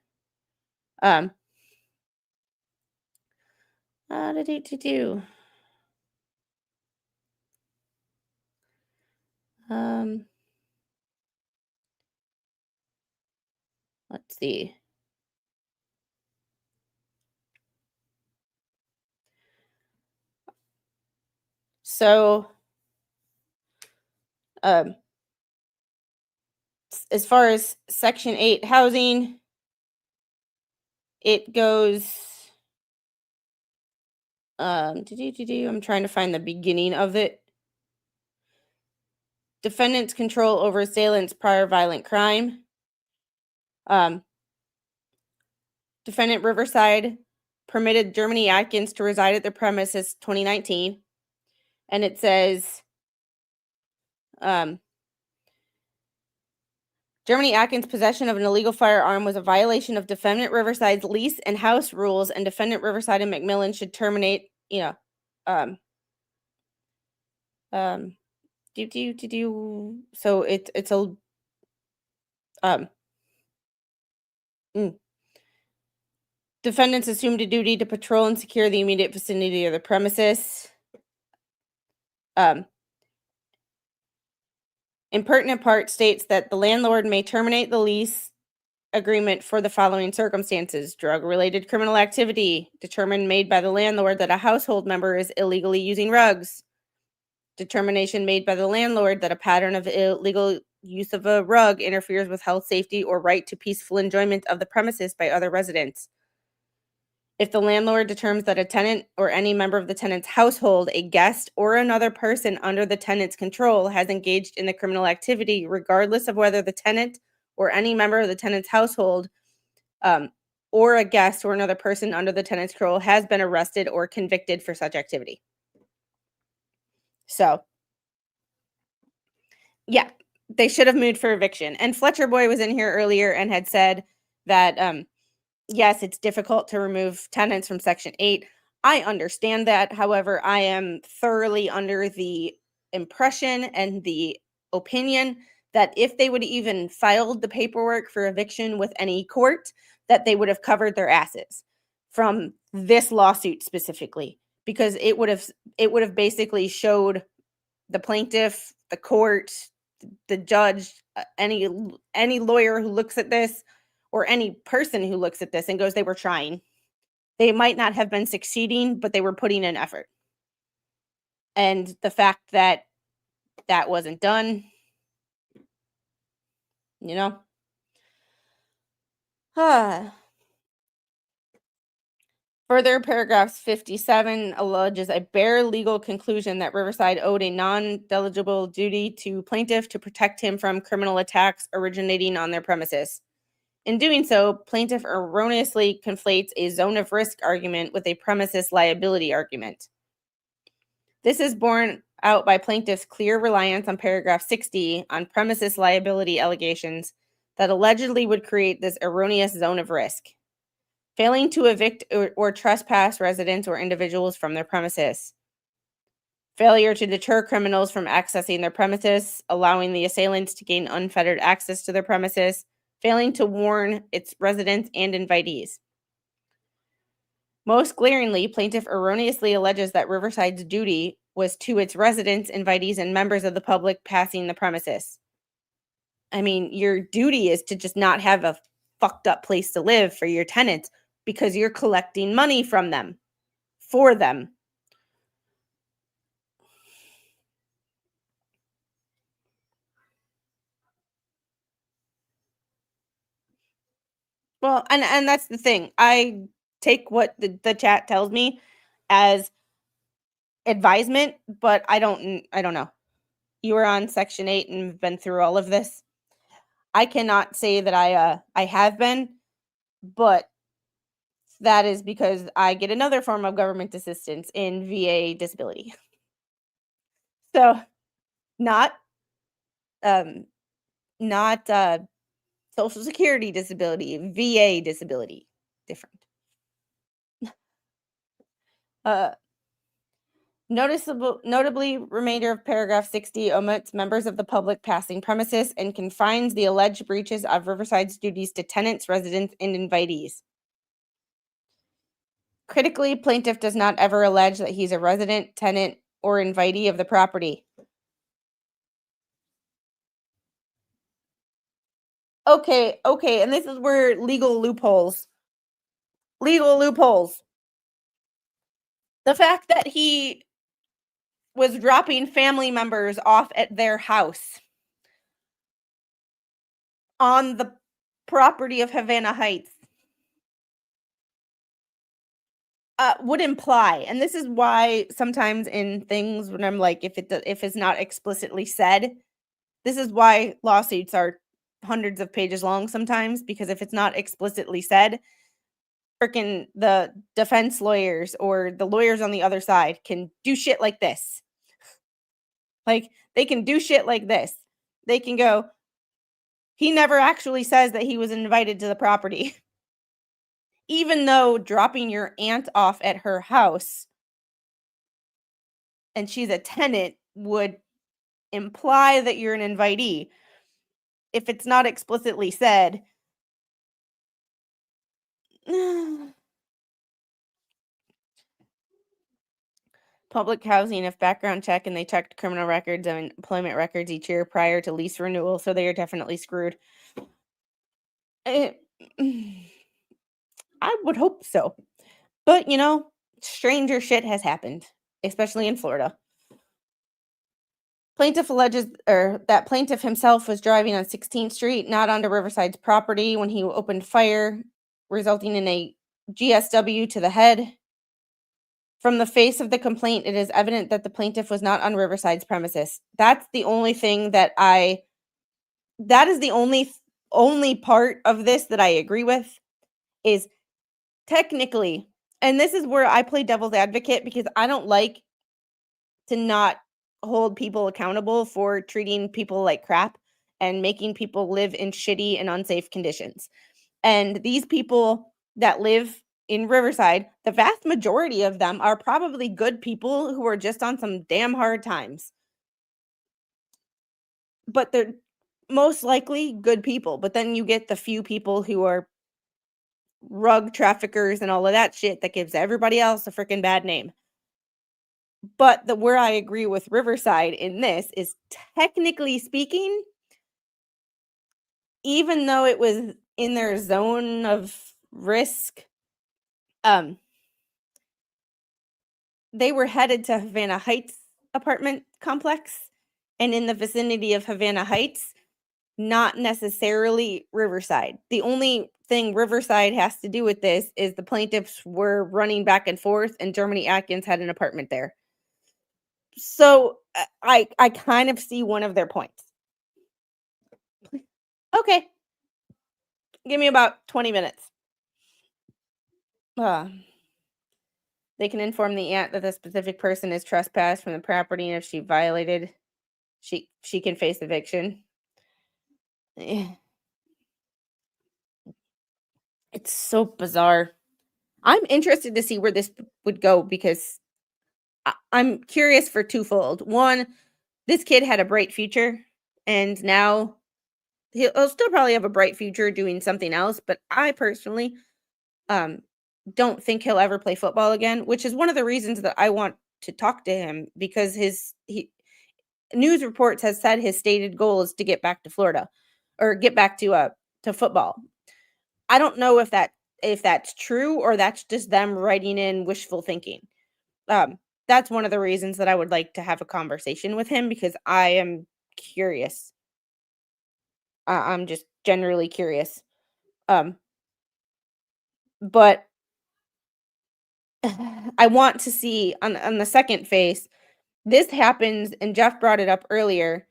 Let's see. So, as far as Section 8 housing, it goes, I'm trying to find the beginning of it. Defendant's control over assailants' prior violent crime. Defendant Riverside permitted Germany Atkins to reside at their premises 2019. And it says, Germany Atkins' possession of an illegal firearm was a violation of Defendant Riverside's lease and house rules, and Defendant Riverside and McMillan should terminate, so it's a, defendants assumed a duty to patrol and secure the immediate vicinity of the premises. Impertinent part states that the landlord may terminate the lease agreement for the following circumstances: drug-related criminal activity, determined made by the landlord that a household member is illegally using rugs, determination made by the landlord that a pattern of illegal use of a rug interferes with health, safety, or right to peaceful enjoyment of the premises by other residents. If the landlord determines that a tenant or any member of the tenant's household, a guest, or another person under the tenant's control has engaged in the criminal activity, regardless of whether the tenant or any member of the tenant's household, or a guest or another person under the tenant's control has been arrested or convicted for such activity. So, yeah, they should have moved for eviction. And Fletcher Boy was in here earlier and had said that, yes, it's difficult to remove tenants from Section 8. I understand that. However, I am thoroughly under the impression and the opinion that if they would even filed the paperwork for eviction with any court, that they would have covered their asses from this lawsuit specifically, because it would have basically showed the plaintiff, the court, the judge, any lawyer who looks at this, or any person who looks at this and goes, they were trying. They might not have been succeeding, but they were putting in effort. And the fact that that wasn't done, you know? Further, paragraphs 57 alleges a bare legal conclusion that Riverside owed a non-deligible duty to plaintiff to protect him from criminal attacks originating on their premises. In doing so, plaintiff erroneously conflates a zone of risk argument with a premises liability argument. This is borne out by plaintiff's clear reliance on paragraph 60 on premises liability allegations that allegedly would create this erroneous zone of risk. Failing to evict or trespass residents or individuals from their premises. Failure to deter criminals from accessing their premises, allowing the assailants to gain unfettered access to their premises. Failing to warn its residents and invitees. Most glaringly, plaintiff erroneously alleges that Riverside's duty was to its residents, invitees, and members of the public passing the premises. I mean, your duty is to just not have a fucked up place to live for your tenants because you're collecting money from them, for them. Well, and that's the thing. I take what the chat tells me as advisement, but I don't know. You were on Section 8 and have been through all of this. I cannot say that I have been, but that is because I get another form of government assistance in VA disability. So not Social Security disability, VA disability, different. Notably, remainder of paragraph 60 omits members of the public passing premises and confines the alleged breaches of Riverside's duties to tenants, residents, and invitees. Critically, plaintiff does not ever allege that he's a resident, tenant, or invitee of the property. Okay, and this is where legal loopholes. The fact that he was dropping family members off at their house on the property of Havana Heights would imply, and this is why sometimes in things when I'm like, if it's not explicitly said, this is why lawsuits are hundreds of pages long sometimes, because if it's not explicitly said, freaking the defense lawyers or the lawyers on the other side can do shit like this. Like, they can do shit like this. They can go, he never actually says that he was invited to the property. Even though dropping your aunt off at her house and she's a tenant would imply that you're an invitee. If it's not explicitly said, public housing, if background check and they checked criminal records and employment records each year prior to lease renewal, so they are definitely screwed. I would hope so. But, stranger shit has happened, especially in Florida. Plaintiff alleges that plaintiff himself was driving on 16th Street, not onto Riverside's property, when he opened fire, resulting in a GSW to the head. From the face of the complaint, it is evident that the plaintiff was not on Riverside's premises. That's the only thing that is the only part of this that I agree with, is technically, and this is where I play devil's advocate because I don't like to not hold people accountable for treating people like crap and making people live in shitty and unsafe conditions. And these people that live in Riverside, the vast majority of them are probably good people who are just on some damn hard times. But they're most likely good people. But then you get the few people who are rug traffickers and all of that shit that gives everybody else a freaking bad name. But where I agree with Riverside in this is, technically speaking, even though it was in their zone of risk, they were headed to Havana Heights apartment complex, and in the vicinity of Havana Heights, not necessarily Riverside. The only thing Riverside has to do with this is the plaintiffs were running back and forth, and Germany Atkins had an apartment there. So I kind of see one of their points. Okay. Give me about 20 minutes. They can inform the aunt that the specific person is trespassed from the property, and if she violated, she can face eviction. It's so bizarre. I'm interested to see where this would go because I'm curious for twofold. One, this kid had a bright future, and now he'll still probably have a bright future doing something else, but I personally don't think he'll ever play football again, which is one of the reasons that I want to talk to him, because news reports has said his stated goal is to get back to Florida or get back to football. I don't know if that's true or that's just them writing in wishful thinking. That's one of the reasons that I would like to have a conversation with him, because I am curious. I'm just generally curious. But I want to see on the second face, this happens, and Jeff brought it up earlier.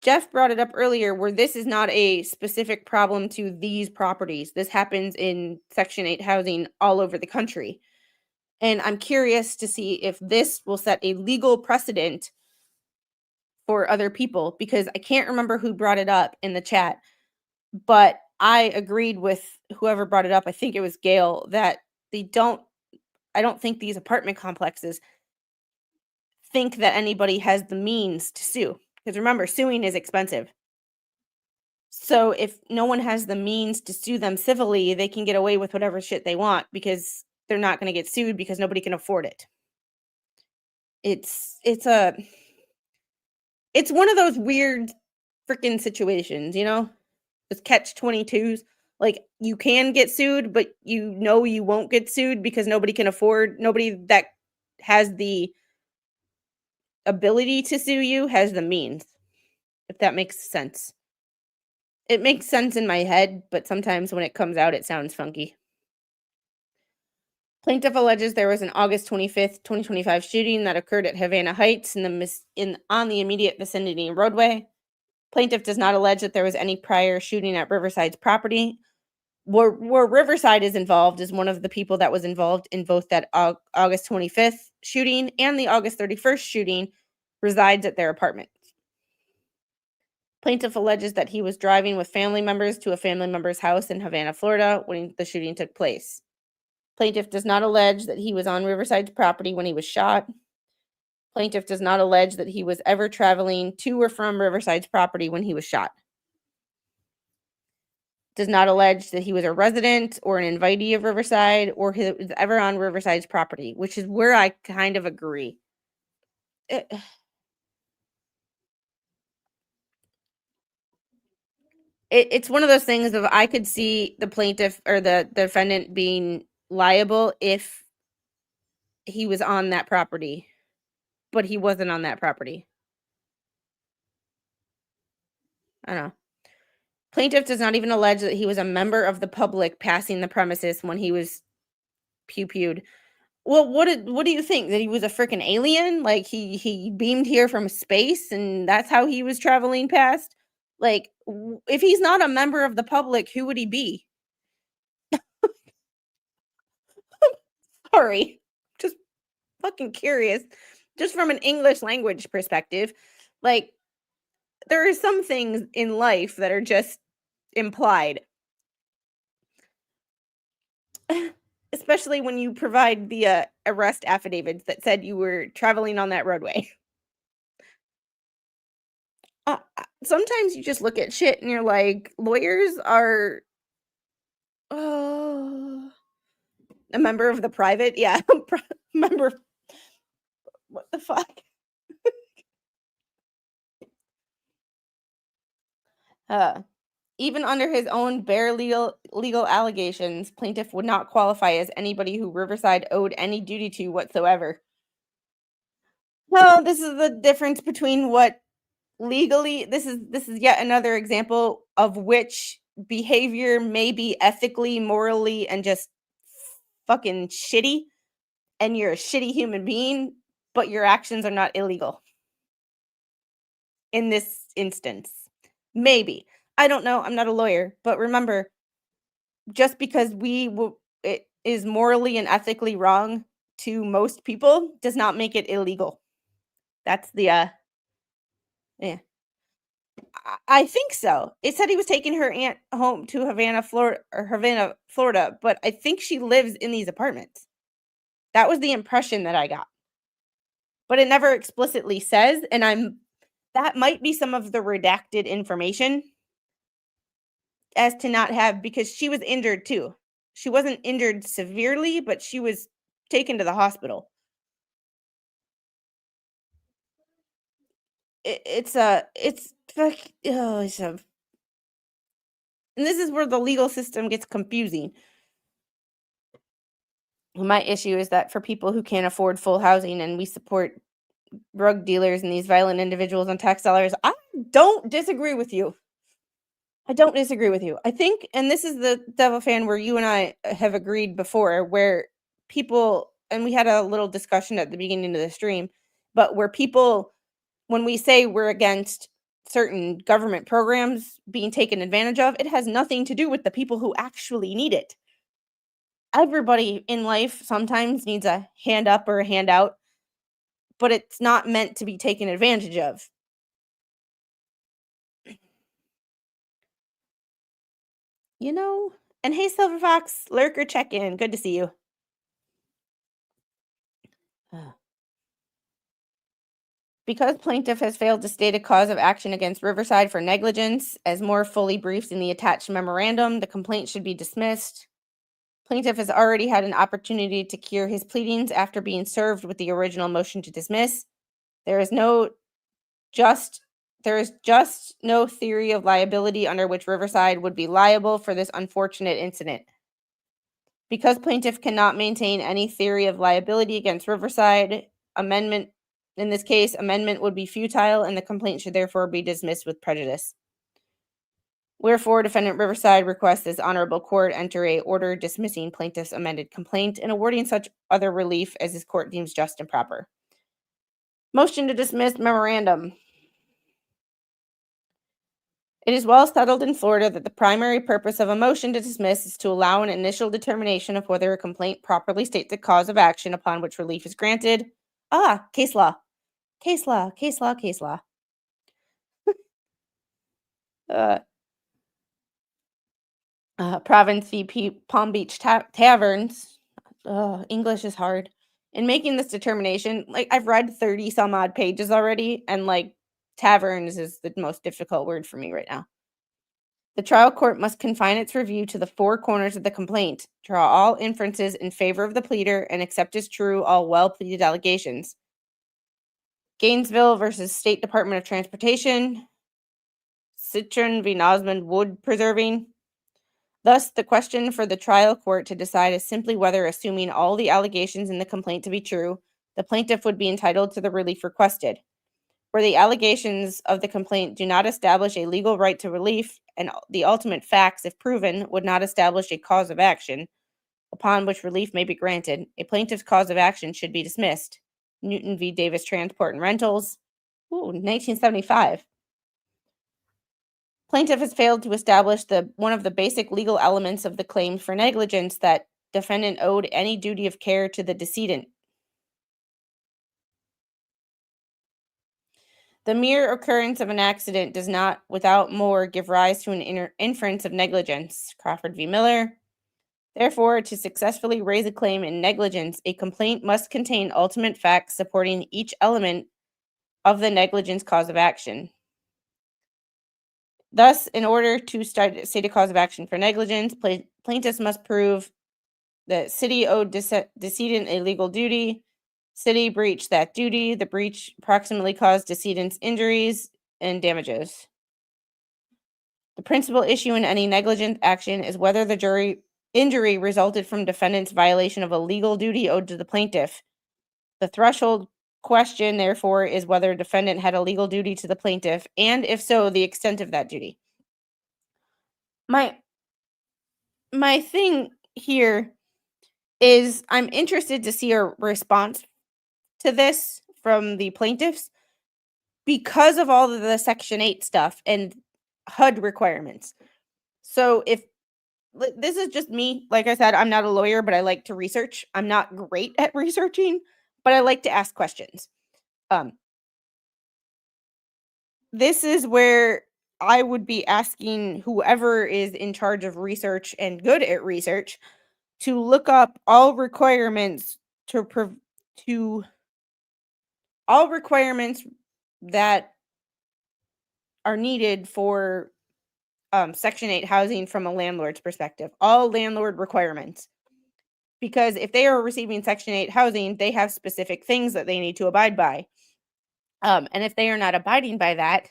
Jeff brought it up earlier where this is not a specific problem to these properties. This happens in Section 8 housing all over the country. And I'm curious to see if this will set a legal precedent for other people, because I can't remember who brought it up in the chat, but I agreed with whoever brought it up. I think it was Gail, that I don't think these apartment complexes think that anybody has the means to sue. Because remember, suing is expensive. So if no one has the means to sue them civilly, they can get away with whatever shit they want because they're not going to get sued because nobody can afford it. It's one of those weird freaking situations, you know? It's catch-22s. Like, you can get sued, but you know you won't get sued because nobody that has the ability to sue you has the means, if that makes sense. It makes sense in my head, but sometimes when it comes out, it sounds funky. Plaintiff alleges there was an August 25th, 2025 shooting that occurred at Havana Heights on the immediate vicinity roadway. Plaintiff does not allege that there was any prior shooting at Riverside's property. Where Riverside is involved is one of the people that was involved in both that August 25th shooting and the August 31st shooting resides at their apartment. Plaintiff alleges that he was driving with family members to a family member's house in Havana, Florida when the shooting took place. Plaintiff does not allege that he was on Riverside's property when he was shot. Plaintiff does not allege that he was ever traveling to or from Riverside's property when he was shot. Does not allege that he was a resident or an invitee of Riverside or he was ever on Riverside's property, which is where I kind of agree. It's one of those things of I could see the plaintiff or the defendant being liable if he was on that property, but he wasn't on that property. I don't know. Plaintiff does not even allege that he was a member of the public passing the premises when he was pew-pewed. Well, what do you think? That he was a freaking alien? Like he beamed here from space and that's how he was traveling past? Like, if he's not a member of the public, who would he be? Sorry. Just fucking curious. Just from an English language perspective. Like, there are some things in life that are just implied. Especially when you provide the arrest affidavits that said you were traveling on that roadway. Sometimes you just look at shit and you're like, lawyers are a member of the private. Yeah, member. What the fuck? Even under his own bare legal allegations, plaintiff would not qualify as anybody who Riverside owed any duty to whatsoever. No, this is the difference between what legally this is yet another example of which behavior may be ethically, morally, and just fucking shitty, and you're a shitty human being, but your actions are not illegal in this instance. Maybe. I don't know. I'm not a lawyer, but remember, just because it is morally and ethically wrong to most people does not make it illegal. That's the yeah. I think so. It said he was taking her aunt home to Havana, Florida, but I think she lives in these apartments. That was the impression that I got. But it never explicitly says, and that might be some of the redacted information as to not have, because she was injured too. She wasn't injured severely, but she was taken to the hospital. It's like, oh, and this is where the legal system gets confusing. My issue is that for people who can't afford full housing, and we support drug dealers and these violent individuals and tax dollars, I don't disagree with you. I don't disagree with you. I think, and this is the Devil Fan where you and I have agreed before, where people, and we had a little discussion at the beginning of the stream, but where people, when we say we're against certain government programs being taken advantage of, it has nothing to do with the people who actually need it. Everybody in life sometimes needs a hand up or a handout, but it's not meant to be taken advantage of. You know? And hey, Silver Fox, lurker check in. Good to see you. Because plaintiff has failed to state a cause of action against Riverside for negligence, as more fully briefed in the attached memorandum, the complaint should be dismissed. Plaintiff has already had an opportunity to cure his pleadings after being served with the original motion to dismiss. There is just no theory of liability under which Riverside would be liable for this unfortunate incident. Because plaintiff cannot maintain any theory of liability against Riverside, amendment would be futile, and the complaint should therefore be dismissed with prejudice. Wherefore, defendant Riverside requests this honorable court enter a order dismissing plaintiff's amended complaint and awarding such other relief as this court deems just and proper. Motion to dismiss memorandum. It is well settled in Florida that the primary purpose of a motion to dismiss is to allow an initial determination of whether a complaint properly states the cause of action upon which relief is granted. Case law. Case law, case law, case law. Province v. Palm Beach Taverns. English is hard. In making this determination, like, I've read 30 some odd pages already, and like, taverns is the most difficult word for me right now. The trial court must confine its review to the four corners of the complaint, draw all inferences in favor of the pleader, and accept as true all well-pleaded allegations. Gainesville versus State Department of Transportation. Citron v. Nosmond Wood Preserving. Thus, the question for the trial court to decide is simply whether, assuming all the allegations in the complaint to be true, the plaintiff would be entitled to the relief requested. Where the allegations of the complaint do not establish a legal right to relief, and the ultimate facts, if proven, would not establish a cause of action upon which relief may be granted, a plaintiff's cause of action should be dismissed. Newton v. Davis Transport and Rentals. 1975. Plaintiff has failed to establish one of the basic legal elements of the claim for negligence, that defendant owed any duty of care to the decedent. The mere occurrence of an accident does not, without more, give rise to an inference of negligence. Crawford v. Miller. Therefore, to successfully raise a claim in negligence, a complaint must contain ultimate facts supporting each element of the negligence cause of action. Thus, in order to state a cause of action for negligence, plaintiffs must prove that city owed decedent a legal duty, city breached that duty, the breach approximately caused decedent's injuries and damages. The principal issue in any negligent action is whether the injury resulted from defendant's violation of a legal duty owed to the plaintiff. The threshold question, therefore, is whether defendant had a legal duty to the plaintiff, and if so, the extent of that duty. My thing here is I'm interested to see a response to this from the plaintiffs because of all of the Section 8 stuff and HUD requirements. So if this is just me, like I said, I'm not a lawyer, but I like to research. I'm not great at researching, but I like to ask questions. This is where I would be asking whoever is in charge of research and good at research to look up all requirements to all requirements that are needed for Section 8 housing from a landlord's perspective. All landlord requirements. Because if they are receiving Section 8 housing, they have specific things that they need to abide by. And if they are not abiding by that,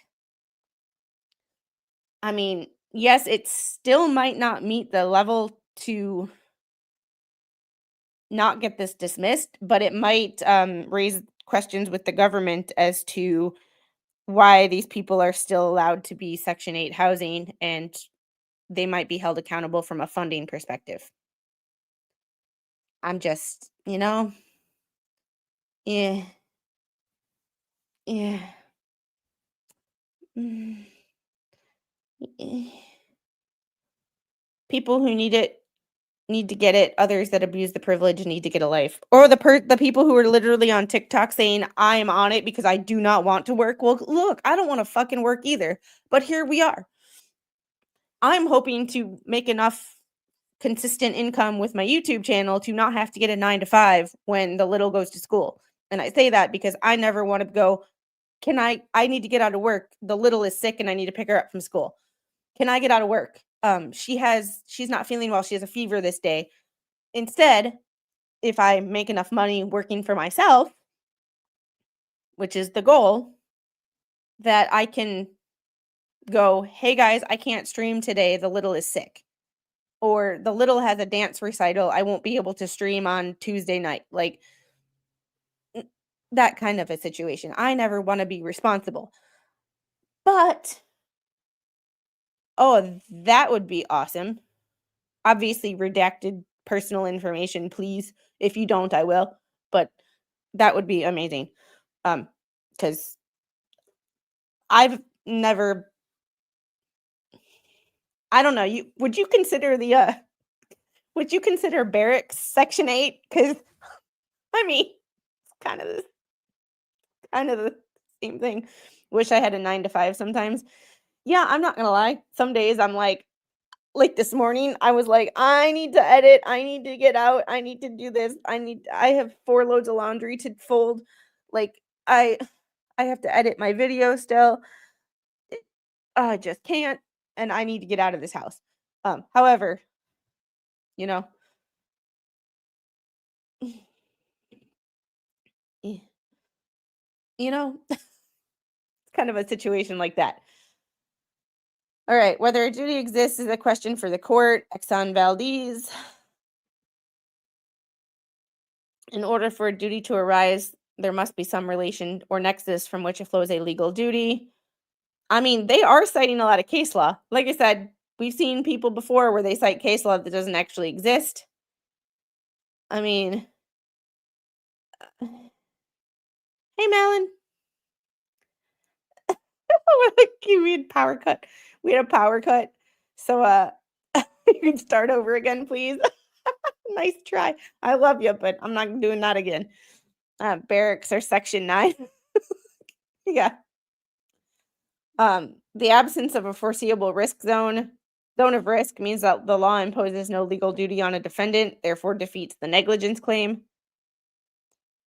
I mean, yes, it still might not meet the level to not get this dismissed, but it might raise questions with the government as to why these people are still allowed to be Section 8 housing, and they might be held accountable from a funding perspective. I'm just, yeah. Yeah. Mm. Eh. People who need it need to get it. Others that abuse the privilege need to get a life. Or the people who are literally on TikTok saying, I am on it because I do not want to work. Well, look, I don't want to fucking work either. But here we are. I'm hoping to make enough consistent income with my YouTube channel to not have to get a 9 to 5 when the little goes to school. And I say that because I never want to go, I need to get out of work. The little is sick and I need to pick her up from school. Can I get out of work? She's not feeling well. She has a fever this day. Instead, if I make enough money working for myself, which is the goal, that I can go, hey guys, I can't stream today. The little is sick. Or the little has a dance recital. I won't be able to stream on Tuesday night. Like that kind of a situation. I never want to be responsible. But, oh, that would be awesome. Obviously, redacted personal information, please. If you don't, I will. But that would be amazing. Because I've never, I don't know. Would you consider barracks Section 8? Because I mean, it's kind of the same thing. Wish I had a 9 to 5 sometimes. Yeah, I'm not gonna lie. Some days I'm like this morning, I was like, I need to edit. I need to get out. I need to do this. I have 4 loads of laundry to fold. Like I have to edit my video still. I just can't, and I need to get out of this house. However, you know, eh, it's kind of a situation like that. All right, whether a duty exists is a question for the court. Exxon Valdez. In order for a duty to arise, there must be some relation or nexus from which it flows a legal duty. I mean, they are citing a lot of case law. Like I said, we've seen people before where they cite case law that doesn't actually exist. I mean, hey, Malin. We had power cut. We had a power cut. So, you can start over again, please. Nice try. I love you, but I'm not doing that again. Barracks are Section 9. Yeah. The absence of a foreseeable zone of risk means that the law imposes no legal duty on a defendant, therefore defeats the negligence claim.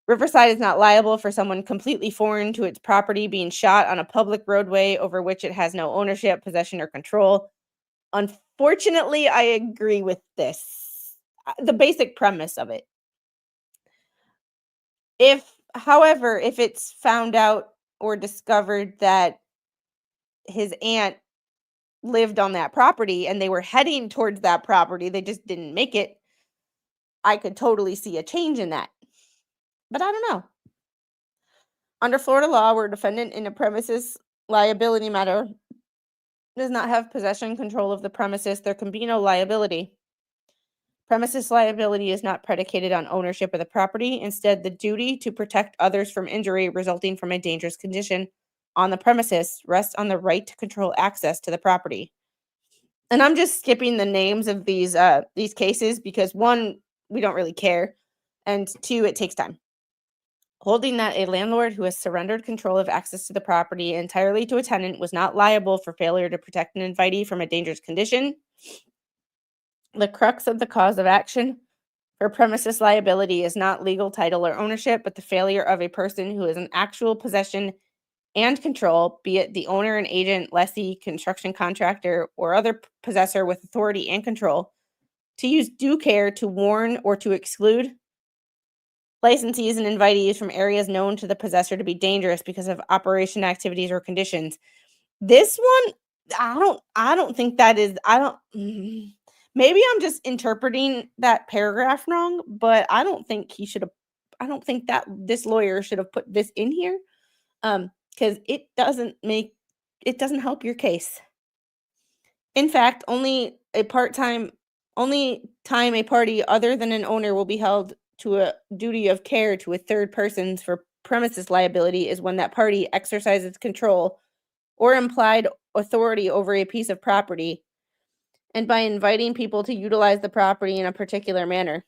Riverside is not liable for someone completely foreign to its property being shot on a public roadway over which it has no ownership, possession, or control. Unfortunately, I agree with this. The basic premise of it. However, if it's found out or discovered that his aunt lived on that property and they were heading towards that property, they just didn't make it, I could totally see a change in that. But I don't know. Under Florida law, where a defendant in a premises liability matter does not have possession control of the premises, there can be no liability. Premises liability is not predicated on ownership of the property. Instead, the duty to protect others from injury resulting from a dangerous condition on the premises rests on the right to control access to the property. And I'm just skipping the names of these cases because one, we don't really care, and two, it takes time. Holding that a landlord who has surrendered control of access to the property entirely to a tenant was not liable for failure to protect an invitee from a dangerous condition. The crux of the cause of action for premises liability is not legal title or ownership, but the failure of a person who is in actual possession and control, be it the owner, an agent, lessee, construction contractor, or other possessor with authority and control, to use due care to warn or to exclude licensees and invitees from areas known to the possessor to be dangerous because of operation activities or conditions. This one, I don't think that is, maybe I'm just interpreting that paragraph wrong, but I don't think I don't think that this lawyer should have put this in here. Because it doesn't help your case. In fact, only time a party other than an owner will be held to a duty of care to a third person for premises liability is when that party exercises control or implied authority over a piece of property, and by inviting people to utilize the property in a particular manner.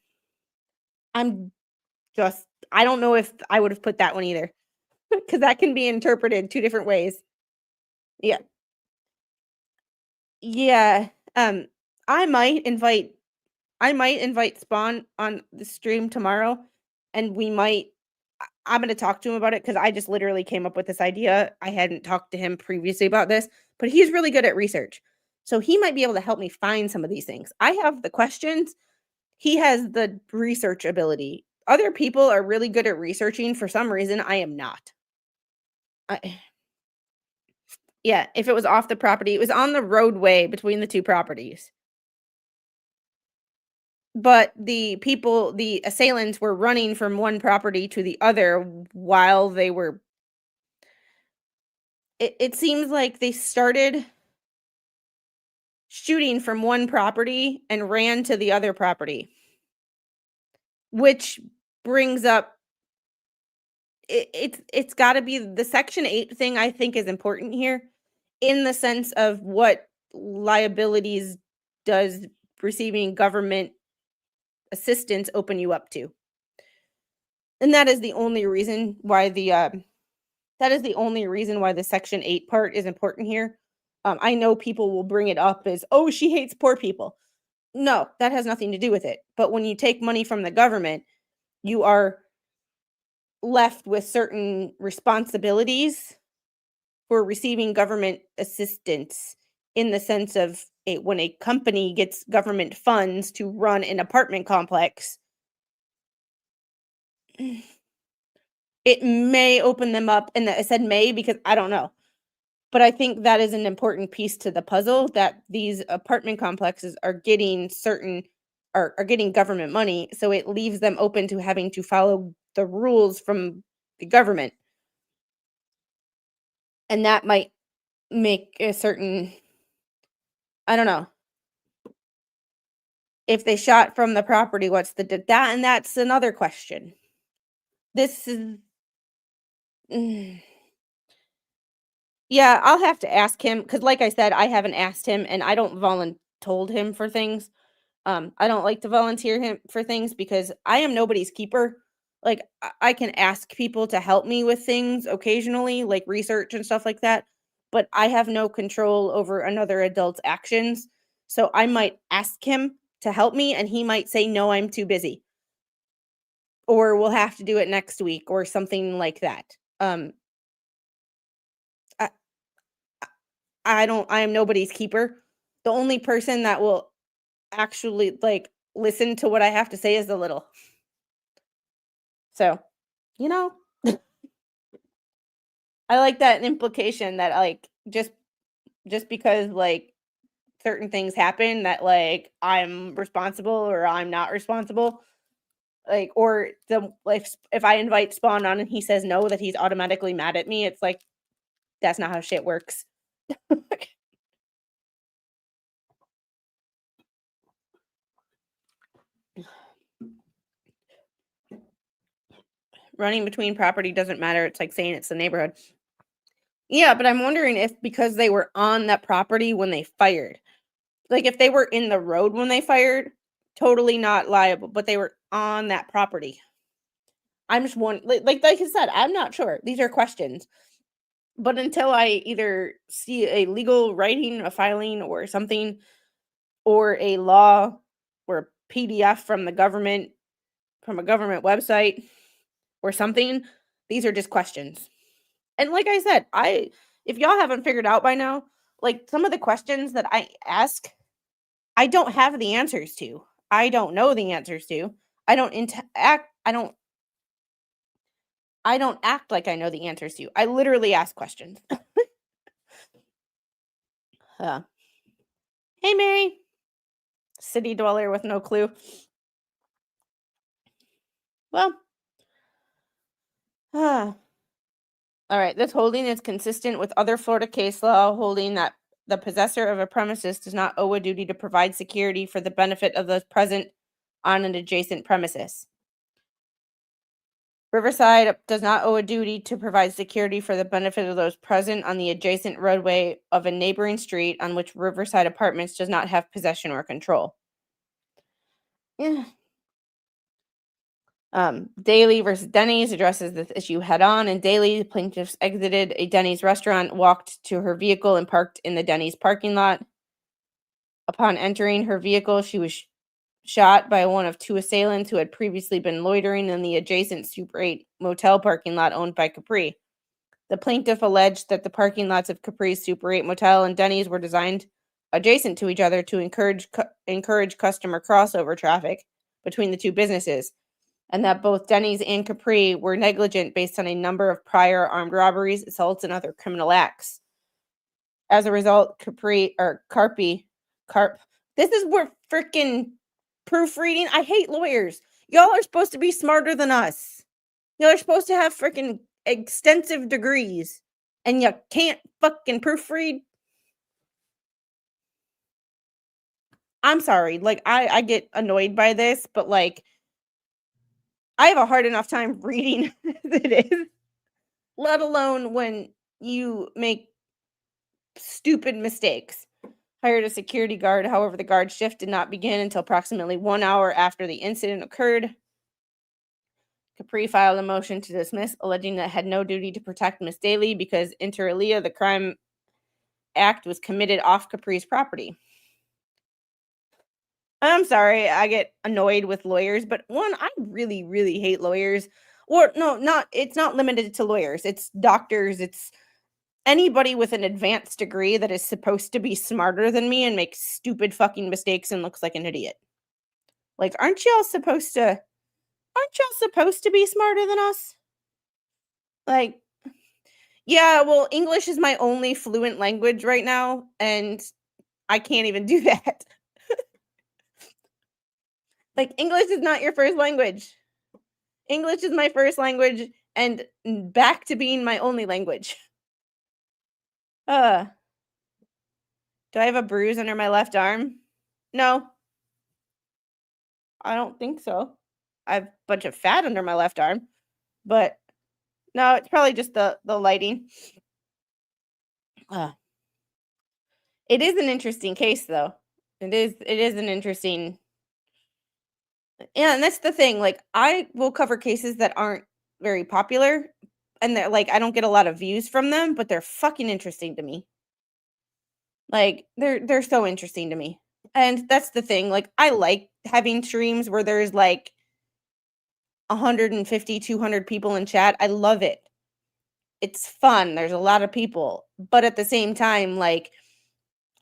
I don't know if I would have put that one either, because that can be interpreted two different ways. Yeah. Yeah. I might invite Spawn on the stream tomorrow, and I'm going to talk to him about it because I just literally came up with this idea. I hadn't talked to him previously about this, but he's really good at research. So he might be able to help me find some of these things. I have the questions. He has the research ability. Other people are really good at researching. For some reason, I am not. Yeah, if it was off the property, it was on the roadway between the two properties. But the assailants were running from one property to the other while they were. It seems like they started shooting from one property and ran to the other property, which brings up it's got to be the Section 8 thing. I think is important here in the sense of what liabilities does receiving government assistance open you up to. And that is the only reason why the Section 8 part is important here. I know people will bring it up as, oh, she hates poor people. No, that has nothing to do with it. But when you take money from the government, you are left with certain responsibilities for receiving government assistance, in the sense of when a company gets government funds to run an apartment complex, it may open them up. And I said may because I don't know. But I think that is an important piece to the puzzle, that these apartment complexes are getting are getting government money. So it leaves them open to having to follow the rules from the government. And that might make a certain, I don't know. If they shot from the property, what's that? And that's another question. This is, yeah, I'll have to ask him because, like I said, I haven't asked him, and I don't told him for things. I don't like to volunteer him for things because I am nobody's keeper. Like I can ask people to help me with things occasionally, like research and stuff like that, but I have no control over another adult's actions. So I might ask him to help me, and he might say, "No, I'm too busy," or we'll have to do it next week, or something like that. I, I am nobody's keeper. The only person that will actually listen to what I have to say is the little. So, you know, I like that implication that just because certain things happen that, like, I'm responsible or I'm not responsible. Like, or if I invite Spawn on and he says no, that he's automatically mad at me. It's like, that's not how shit works. Running between property doesn't matter. It's like saying it's the neighborhood. Yeah, but I'm wondering if because they were on that property when they fired. Like, if they were in the road when they fired, totally not liable, but they were on that property. I'm just one like I said, I'm not sure. These are questions. But until I either see a legal writing, a filing or something, or a law or a PDF from the government, from a government website or something, these are just questions. And like I said, if y'all haven't figured out by now, like some of the questions that I ask, I don't have the answers to. I don't know the answers to. I don't act like I know the answers to. I literally ask questions. Hey, Mary. City dweller with no clue. Well. All right. This holding is consistent with other Florida case law holding that the possessor of a premises does not owe a duty to provide security for the benefit of those present on an adjacent premises. Riverside does not owe a duty to provide security for the benefit of those present on the adjacent roadway of a neighboring street on which Riverside Apartments does not have possession or control. Yeah. Daly versus Denny's addresses this issue head on. In Daly, the plaintiffs exited a Denny's restaurant, walked to her vehicle, and parked in the Denny's parking lot. Upon entering her vehicle, she was shot by one of two assailants who had previously been loitering in the adjacent Super 8 motel parking lot owned by Capri. The plaintiff alleged that the parking lots of Capri's Super 8 motel and Denny's were designed adjacent to each other to encourage customer crossover traffic between the two businesses, and that both Denny's and Capri were negligent based on a number of prior armed robberies, assaults, and other criminal acts. As a result, this is where freaking proofreading. I hate lawyers. Y'all are supposed to be smarter than us. Y'all are supposed to have freaking extensive degrees, and you can't fucking proofread. I'm sorry. Like, I get annoyed by this, but like, I have a hard enough time reading as it is, let alone when you make stupid mistakes. Hired a security guard. However, the guard shift did not begin until approximately 1 hour after the incident occurred. Capri filed a motion to dismiss, alleging that it had no duty to protect Miss Daly because inter alia, the crime act was committed off Capri's property. I'm sorry, I get annoyed with lawyers, but one, I really, really hate lawyers. Or no, it's not limited to lawyers. It's doctors, it's anybody with an advanced degree that is supposed to be smarter than me and makes stupid fucking mistakes and looks like an idiot. Like, aren't y'all supposed to be smarter than us? Like, yeah, well, English is my only fluent language right now, and I can't even do that. Like, English is not your first language. English is my first language and back to being my only language. Do I have a bruise under my left arm? No. I don't think so. I have a bunch of fat under my left arm, but no, it's probably just the lighting. It is an interesting case, though. It is an interesting. Yeah, and that's the thing. Like, I will cover cases that aren't very popular, and they're like, I don't get a lot of views from them, but they're fucking interesting to me. Like, they're so interesting to me. And that's the thing. Like, I like having streams where there's like 150, 200 people in chat. I love it. It's fun. There's a lot of people. But at the same time, like,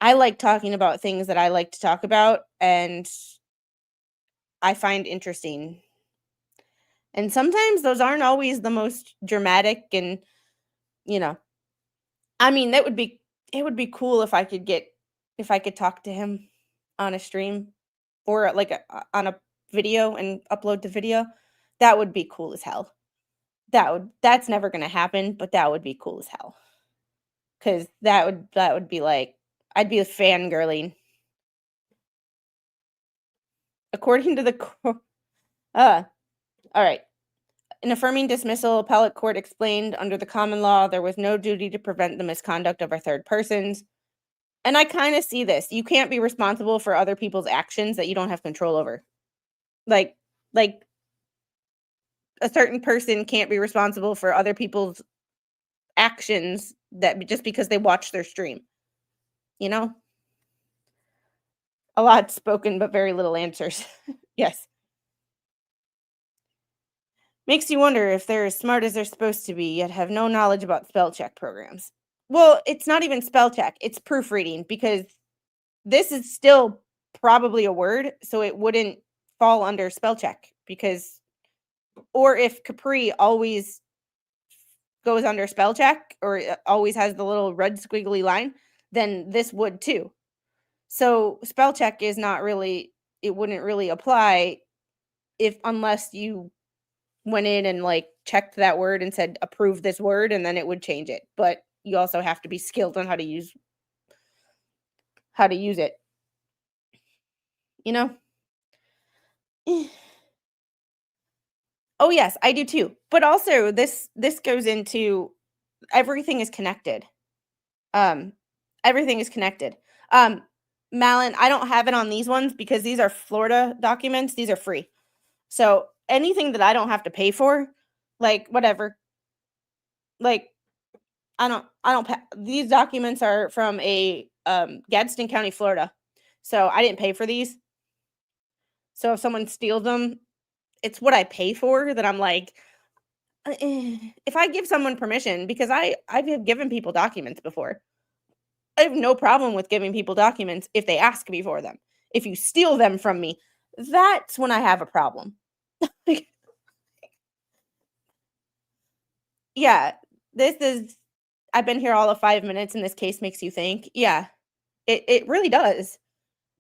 I like talking about things that I like to talk about and I find interesting. And sometimes those aren't always the most dramatic and, I mean, it would be cool if I could get, if I could talk to him on a stream or like on a video and upload the video. That would be cool as hell. That's never gonna happen, but that would be cool as hell. Cause that would be like I'd be fangirling. According to the all right. In affirming dismissal, appellate court explained under the common law there was no duty to prevent the misconduct of our third persons. And I kind of see this. You can't be responsible for other people's actions that you don't have control over. Like a certain person can't be responsible for other people's actions that just because they watch their stream. You know? A lot spoken, but very little answers. Yes. Makes you wonder if they're as smart as they're supposed to be, yet have no knowledge about spell check programs. Well, it's not even spell check, it's proofreading, because this is still probably a word, so it wouldn't fall under spell check, because, or if Capri always goes under spell check, or always has the little red squiggly line, then this would too. So spell check is not really, it wouldn't really apply unless you went in and like checked that word and said approve this word, and then it would change it. But you also have to be skilled on how to use it. You know? Oh yes, I do too. But also this goes into everything is connected. Everything is connected. Malin, I don't have it on these ones because these are Florida documents. These are free. So anything that I don't have to pay for, like whatever, like these documents are from a Gadsden County, Florida. So I didn't pay for these. So if someone steals them, it's what I pay for that I'm like, if I give someone permission, because I've given people documents before. I have no problem with giving people documents if they ask me for them. If you steal them from me, that's when I have a problem. Yeah, I've been here all of 5 minutes and this case makes you think. Yeah, it really does.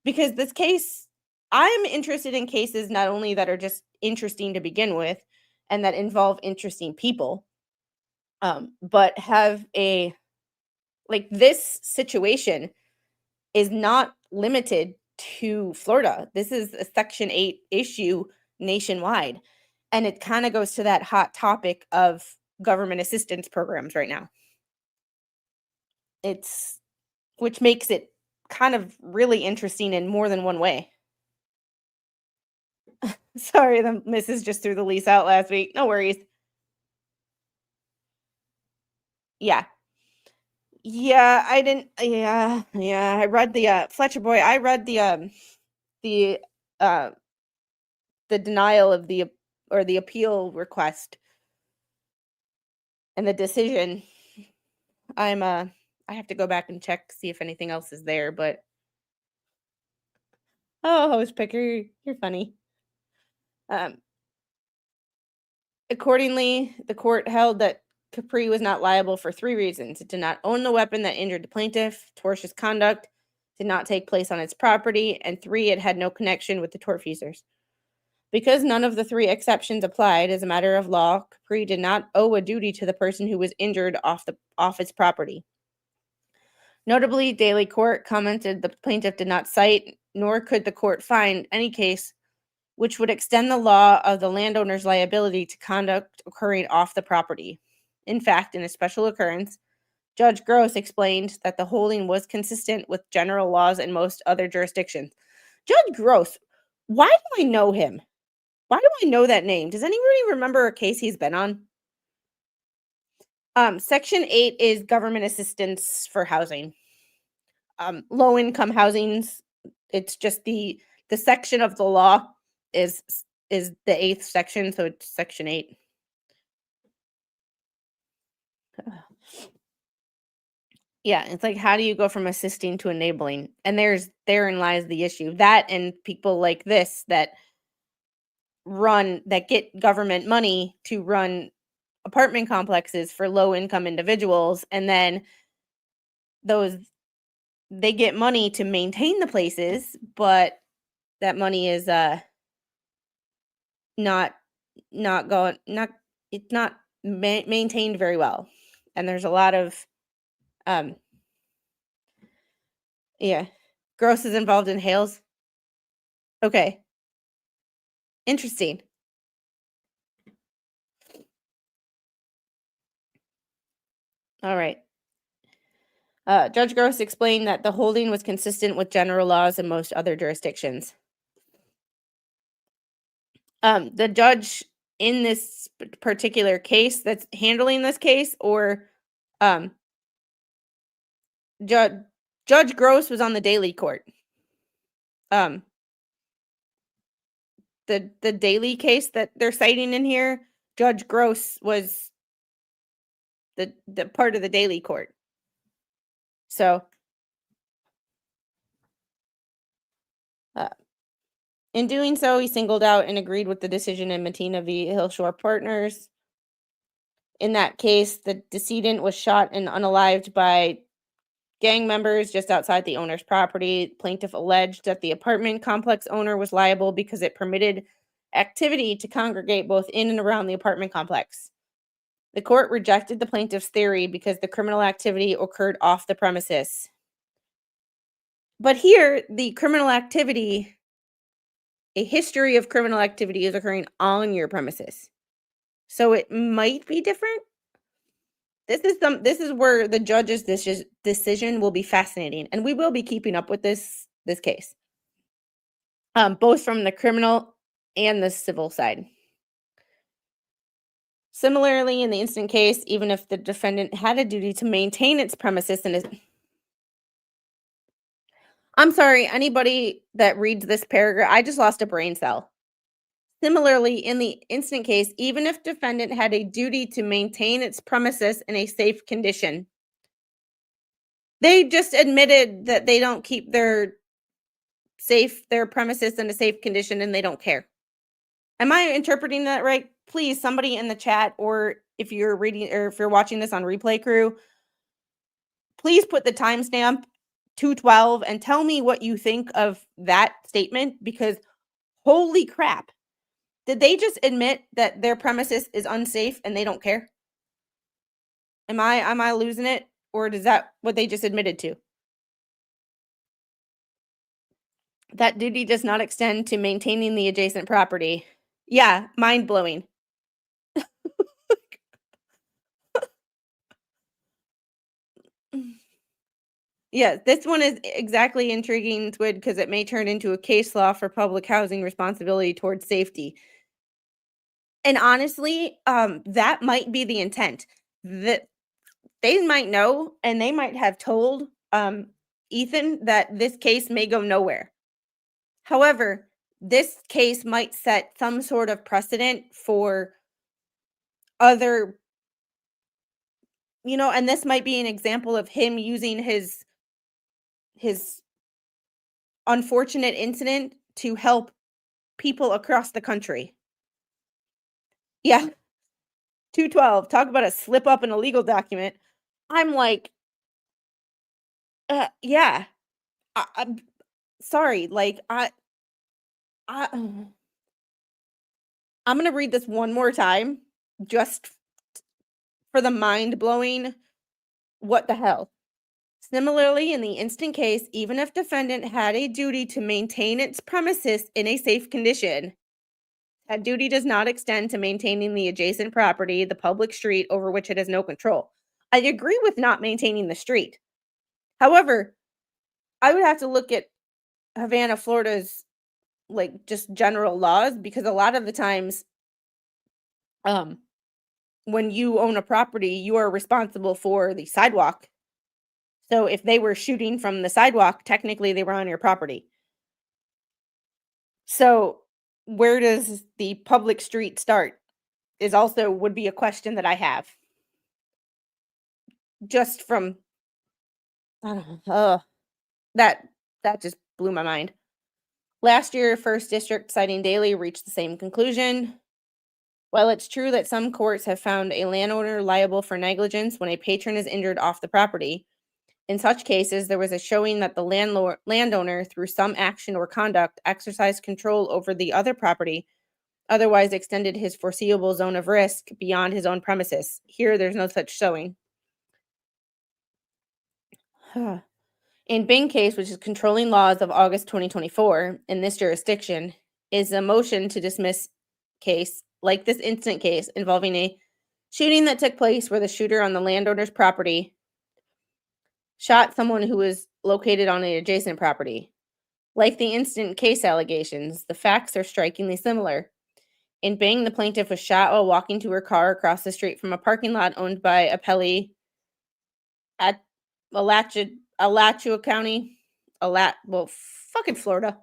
Because this case, I'm interested in cases not only that are just interesting to begin with and that involve interesting people, but have this situation is not limited to Florida. This is a Section 8 issue nationwide. And it kind of goes to that hot topic of government assistance programs right now. Which makes it kind of really interesting in more than one way. Sorry, the missus just threw the lease out last week. No worries. Yeah. Yeah, I didn't. Yeah. I read the Fletcher boy. I read the denial of the appeal request and the decision. I have to go back and check see if anything else is there, but host picker, you're funny. Accordingly, the court held that Capri was not liable for 3 reasons. It did not own the weapon that injured the plaintiff, tortious conduct did not take place on its property, and 3, it had no connection with the tortfeasors. Because none of the 3 exceptions applied as a matter of law, Capri did not owe a duty to the person who was injured off its property. Notably, Daily Court commented the plaintiff did not cite, nor could the court find any case which would extend the law of the landowner's liability to conduct occurring off the property. In fact, in a special occurrence, Judge Gross explained that the holding was consistent with general laws in most other jurisdictions. Judge Gross, why do I know him? Why do I know that name? Does anybody remember a case he's been on? Section 8 is government assistance for housing. Low-income housings, it's just the section of the law is the 8th section, so it's Section 8. Yeah, it's like, how do you go from assisting to enabling? And therein lies the issue. That and people like this that get government money to run apartment complexes for low-income individuals, and then those they get money to maintain the places, but that money is not going not it's not maintained very well. And there's a lot of um yeah, Gross is involved in Hales. Okay, interesting. All right. Judge Gross explained that the holding was consistent with general laws in most other jurisdictions. The judge in this particular case that's handling this case, or um, Judge Gross was on the Daily Court. The Daily case that they're citing in here, Judge Gross was the part of the Daily Court. So, in doing so, he singled out and agreed with the decision in Matina v. Hillshore Partners. In that case, the decedent was shot and unalived by gang members just outside the owner's property. Plaintiff alleged that the apartment complex owner was liable because it permitted activity to congregate both in and around the apartment complex. The court rejected the plaintiff's theory because the criminal activity occurred off the premises. But here, the criminal activity, a history of criminal activity is occurring on your premises. So it might be different. This is where the judge's decision will be fascinating, and we will be keeping up with this case, both from the criminal and the civil side. Similarly, in the instant case, even if the defendant had a duty to maintain its premises and I'm sorry, anybody that reads this paragraph, I just lost a brain cell. Similarly, in the instant case, even if defendant had a duty to maintain its premises in a safe condition, they just admitted that they don't keep their premises in a safe condition and they don't care. Am I interpreting that right? Please, somebody in the chat, or if you're reading or if you're watching this on replay crew, please put the timestamp 212 and tell me what you think of that statement, because holy crap. Did they just admit that their premises is unsafe and they don't care? Am I losing it, or is that what they just admitted to? That duty does not extend to maintaining the adjacent property. Yeah, mind-blowing. Yeah, this one is exactly intriguing, Twid, because it may turn into a case law for public housing responsibility towards safety. And honestly, that might be the intent. That they might know, and they might have told Ethan that this case may go nowhere. However, this case might set some sort of precedent for other, and this might be an example of him using his unfortunate incident to help people across the country. Yeah. 212, talk about a slip up in a legal document. I'm like, yeah. I'm sorry, like, I'm gonna read this one more time, just for the mind-blowing what the hell. Similarly, in the instant case, even if defendant had a duty to maintain its premises in a safe condition, that duty does not extend to maintaining the adjacent property, the public street over which it has no control. I agree with not maintaining the street. However, I would have to look at Havana, Florida's, like, just general laws, because a lot of the times, when you own a property, you are responsible for the sidewalk. So if they were shooting from the sidewalk, technically they were on your property. So where does the public street start would be a question that I have. Just from, I don't know, that just blew my mind. Last year, First District citing Daly reached the same conclusion. While it's true that some courts have found a landowner liable for negligence when a patron is injured off the property, In such cases, there was a showing that the landowner, through some action or conduct, exercised control over the other property, otherwise extended his foreseeable zone of risk beyond his own premises. Here, there's no such showing. In Bing case, which is controlling laws of August 2024 in this jurisdiction, is a motion to dismiss case, like this instant case, involving a shooting that took place where the shooter on the landowner's property shot someone who was located on an adjacent property. Like the instant case allegations, the facts are strikingly similar. In Bing, the plaintiff was shot while walking to her car across the street from a parking lot owned by Apelli at Alachua County. Fucking Florida.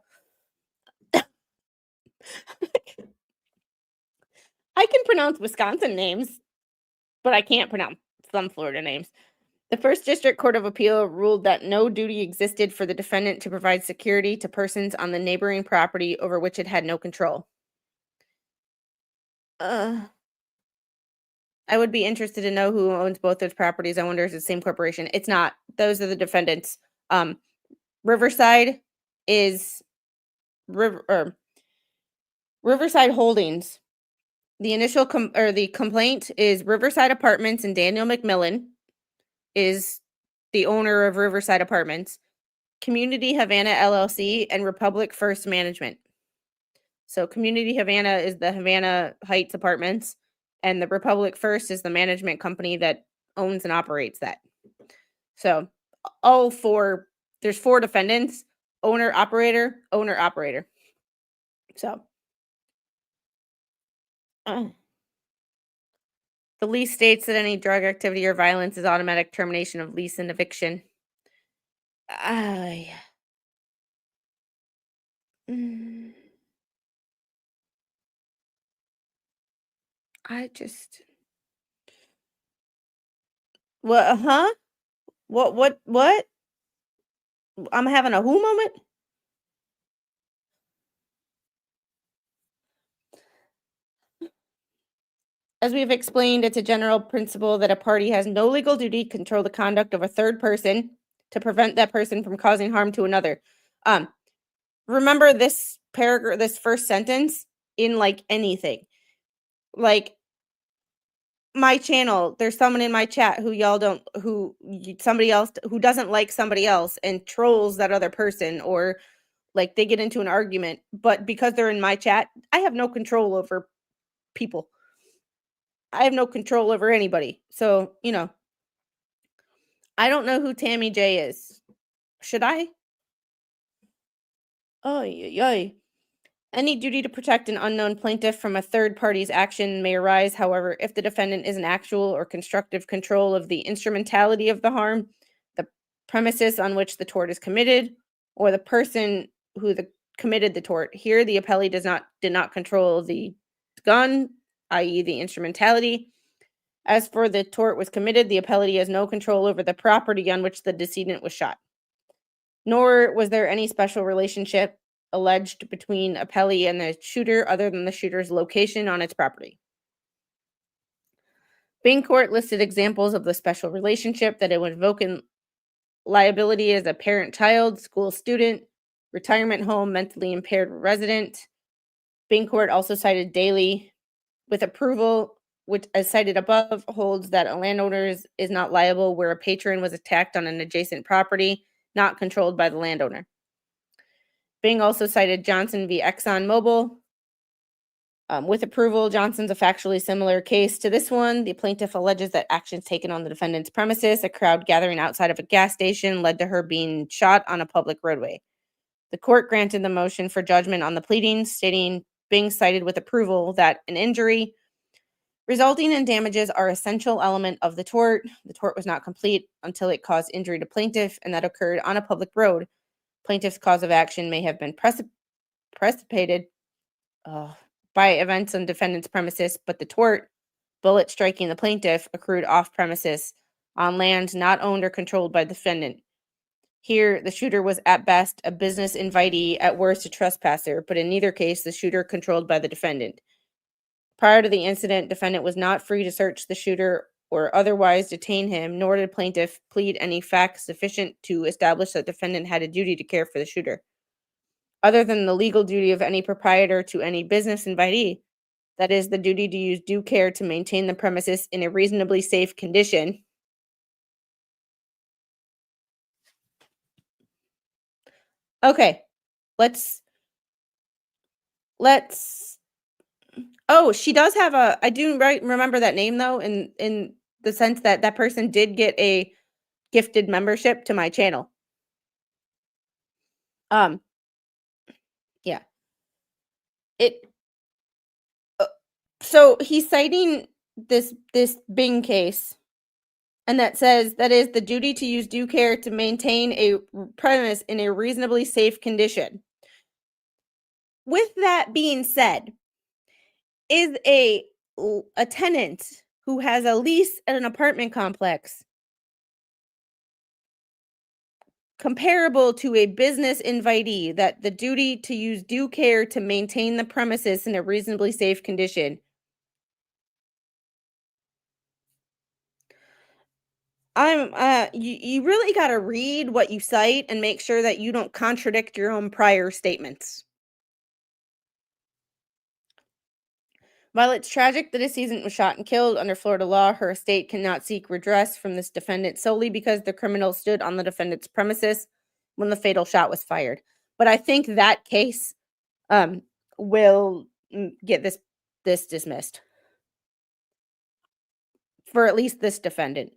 I can pronounce Wisconsin names, but I can't pronounce some Florida names. The First District Court of Appeal ruled that no duty existed for the defendant to provide security to persons on the neighboring property over which it had no control. I would be interested to know who owns both those properties. I wonder if it's the same corporation. It's not. Those are the defendants. Riverside is Riverside Holdings. The initial the complaint is Riverside Apartments, and Daniel McMillan is the owner of Riverside Apartments. Community Havana LLC and Republic First Management. So Community Havana is the Havana Heights Apartments, and the Republic First is the management company that owns and operates that. So there's 4 defendants, owner, operator. So the lease states that any drug activity or violence is automatic termination of lease and eviction. What? What? I'm having a who moment? As we have explained, it's a general principle that a party has no legal duty to control the conduct of a third person to prevent that person from causing harm to another. Remember this paragraph, this first sentence in like anything. Like my channel, there's someone in my chat who somebody else who doesn't like somebody else and trolls that other person, or like they get into an argument, but because they're in my chat, I have no control over people. I have no control over anybody. So, I don't know who Tammy J is. Should I? Any duty to protect an unknown plaintiff from a third party's action may arise, however, if the defendant is in actual or constructive control of the instrumentality of the harm, the premises on which the tort is committed, or the person who committed the tort. Here, the appellee did not control the gun, i.e. the instrumentality. As for the tort was committed, the appellee has no control over the property on which the decedent was shot. Nor was there any special relationship alleged between appellee and the shooter other than the shooter's location on its property. Bing Court listed examples of the special relationship that it would invoke in liability as a parent-child, school student, retirement home, mentally impaired resident. Bing Court also cited Daly with approval, which, as cited above, holds that a landowner is not liable where a patron was attacked on an adjacent property not controlled by the landowner. Bing also cited Johnson v. ExxonMobil. With approval, Johnson's a factually similar case to this one. The plaintiff alleges that actions taken on the defendant's premises, a crowd gathering outside of a gas station, led to her being shot on a public roadway. The court granted the motion for judgment on the pleadings, stating Bing cited with approval that an injury resulting in damages are essential element of the tort. The tort was not complete until it caused injury to plaintiff, and that occurred on a public road. Plaintiff's cause of action may have been precipitated by events on defendant's premises, but the tort, bullet striking the plaintiff, accrued off premises on land not owned or controlled by the defendant. Here, the shooter was at best a business invitee, at worst a trespasser, but in neither case the shooter controlled by the defendant. Prior to the incident, defendant was not free to search the shooter or otherwise detain him, nor did plaintiff plead any facts sufficient to establish that defendant had a duty to care for the shooter, other than the legal duty of any proprietor to any business invitee, that is, the duty to use due care to maintain the premises in a reasonably safe condition. Okay, let's oh, she does have I do remember that name though, in the sense that that person did get a gifted membership to my channel. Yeah. It so he's citing this Bing case, and that says that is the duty to use due care to maintain a premise in a reasonably safe condition. With that being said, is a tenant who has a lease at an apartment complex comparable to a business invitee that the duty to use due care to maintain the premises in a reasonably safe condition? You really got to read what you cite and make sure that you don't contradict your own prior statements. While it's tragic that a decedent was shot and killed, under Florida law, her estate cannot seek redress from this defendant solely because the criminal stood on the defendant's premises when the fatal shot was fired. But I think that case will get this dismissed for at least this defendant.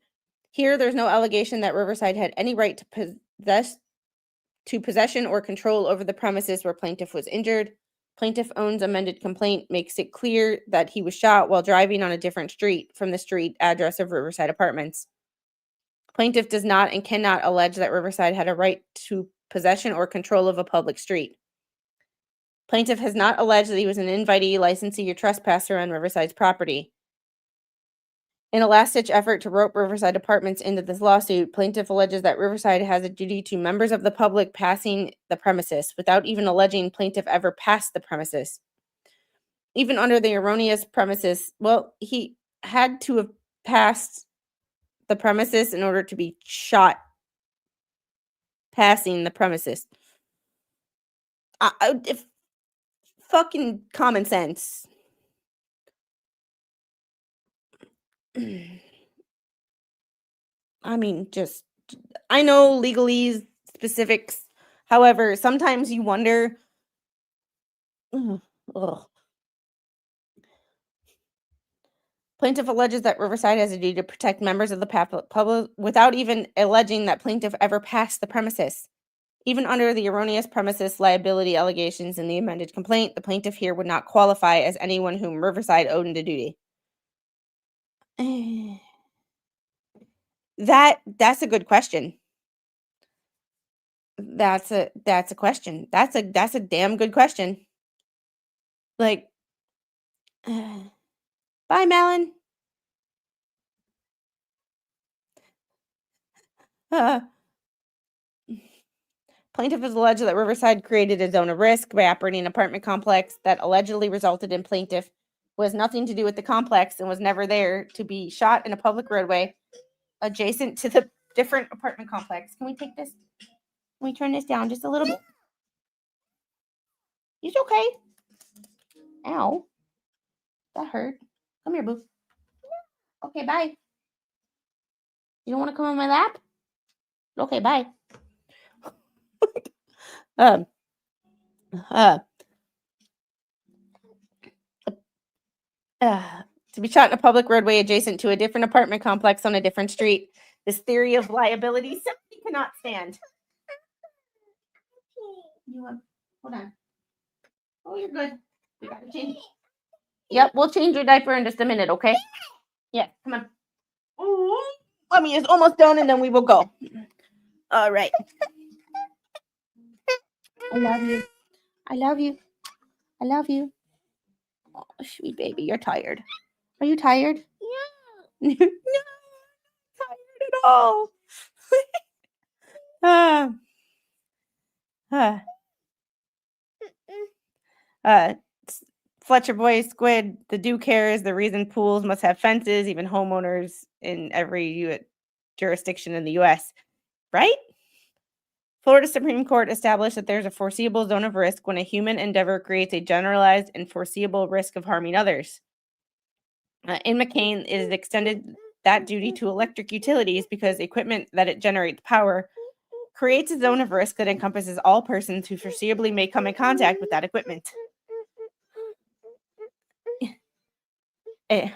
Here, there's no allegation that Riverside had any right to possession or control over the premises where plaintiff was injured. Plaintiff owns amended complaint makes it clear that he was shot while driving on a different street from the street address of Riverside Apartments. Plaintiff does not and cannot allege that Riverside had a right to possession or control of a public street. Plaintiff has not alleged that he was an invitee, licensee, or trespasser on Riverside's property. In a last-ditch effort to rope Riverside Apartments into this lawsuit, plaintiff alleges that Riverside has a duty to members of the public passing the premises, without even alleging plaintiff ever passed the premises. Even under the erroneous premises, well, he had to have passed the premises in order to be shot passing the premises. If fucking common sense. I mean, just, I know legalese specifics. However, sometimes you wonder. Ugh. Plaintiff alleges that Riverside has a duty to protect members of the public without even alleging that plaintiff ever passed the premises. Even under the erroneous premises liability allegations in the amended complaint, the plaintiff here would not qualify as anyone whom Riverside owed a duty. That's a good question. That's a question. That's a damn good question. Like, bye, Melon. Plaintiff has alleged that Riverside created a zone of risk by operating an apartment complex that allegedly resulted in plaintiff who has nothing to do with the complex and was never there to be shot in a public roadway adjacent to the different apartment complex. Can we take this? Can we turn this down just a little bit? It's okay. Ow. That hurt. Come here, boo. Okay, bye. You don't want to come on my lap? Okay, bye. To be shot in a public roadway adjacent to a different apartment complex on a different street. This theory of liability simply cannot stand. Hold on. Oh, you're good. We gotta change. Yep, we'll change your diaper in just a minute, okay? Yeah, come on. Oh, mommy is almost done, and then we will go. All right. I love you. I love you. I love you. Oh, sweet baby, you're tired. Are you tired? Yeah. No, not tired at all. Fletcher Boy Squid, the do cares. The reason pools must have fences, even homeowners in every jurisdiction in the U.S., right? Florida Supreme Court established that there's a foreseeable zone of risk when a human endeavor creates a generalized and foreseeable risk of harming others. In McCain, it is extended that duty to electric utilities because equipment that it generates power creates a zone of risk that encompasses all persons who foreseeably may come in contact with that equipment. In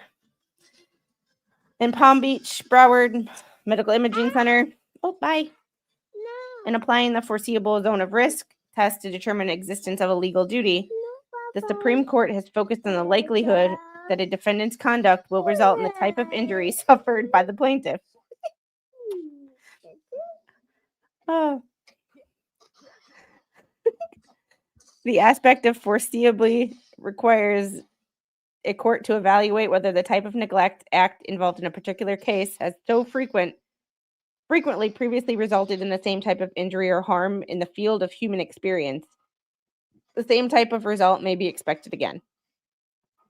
Palm Beach, Broward Medical Imaging Center, in applying the foreseeable zone of risk test to determine existence of a legal duty, the Supreme Court has focused on the likelihood that a defendant's conduct will result in the type of injury suffered by the plaintiff. The aspect of foreseeably requires a court to evaluate whether the type of neglect act involved in a particular case has so frequently previously resulted in the same type of injury or harm in the field of human experience. The same type of result may be expected again.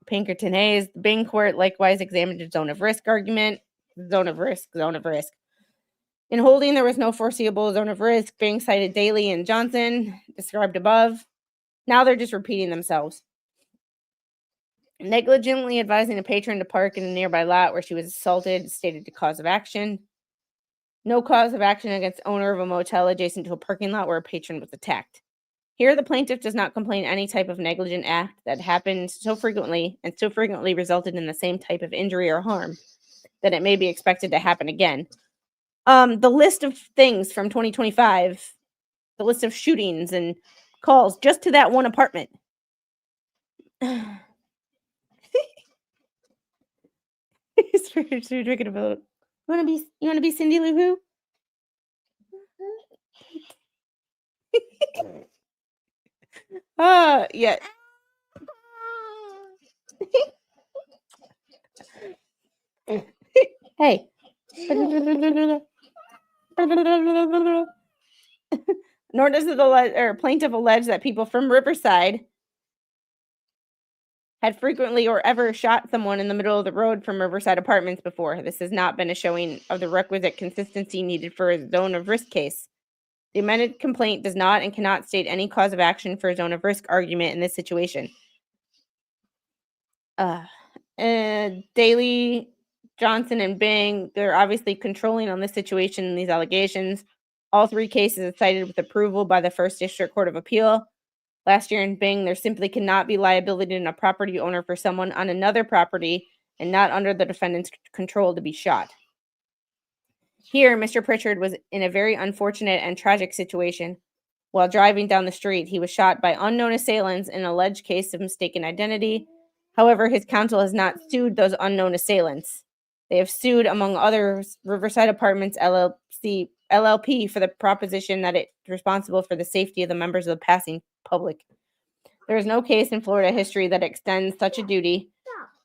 Pinkerton Hayes, the Bing court likewise examined a zone of risk argument. Zone of risk. In holding there was no foreseeable zone of risk, Bing cited Daly and Johnson, described above. Now they're just repeating themselves. Negligently advising a patron to park in a nearby lot where she was assaulted stated the cause of action. No cause of action against owner of a motel adjacent to a parking lot where a patron was attacked. Here, the plaintiff does not complain any type of negligent act that happened so frequently resulted in the same type of injury or harm that it may be expected to happen again. The list of things from 2025, the list of shootings and calls just to that one apartment. You're drinking a vote. You wanna be Cindy Lou Who? Yeah. Hey. Nor does the plaintiff allege that people from Riverside had frequently or ever shot someone in the middle of the road from Riverside Apartments before. This has not been a showing of the requisite consistency needed for a zone of risk case. The amended complaint does not and cannot state any cause of action for a zone of risk argument in this situation. Daly, Johnson, and Bing, they're obviously controlling on this situation and these allegations. All three cases are cited with approval by the First District Court of Appeal. Last year in Bing, there simply cannot be liability in a property owner for someone on another property and not under the defendant's control to be shot. Here, Mr. Pritchard was in a very unfortunate and tragic situation. While driving down the street, he was shot by unknown assailants in an alleged case of mistaken identity. However, his counsel has not sued those unknown assailants. They have sued, among others, Riverside Apartments LLP for the proposition that it's responsible for the safety of the members of the passing public. There is no case in Florida history that extends such a duty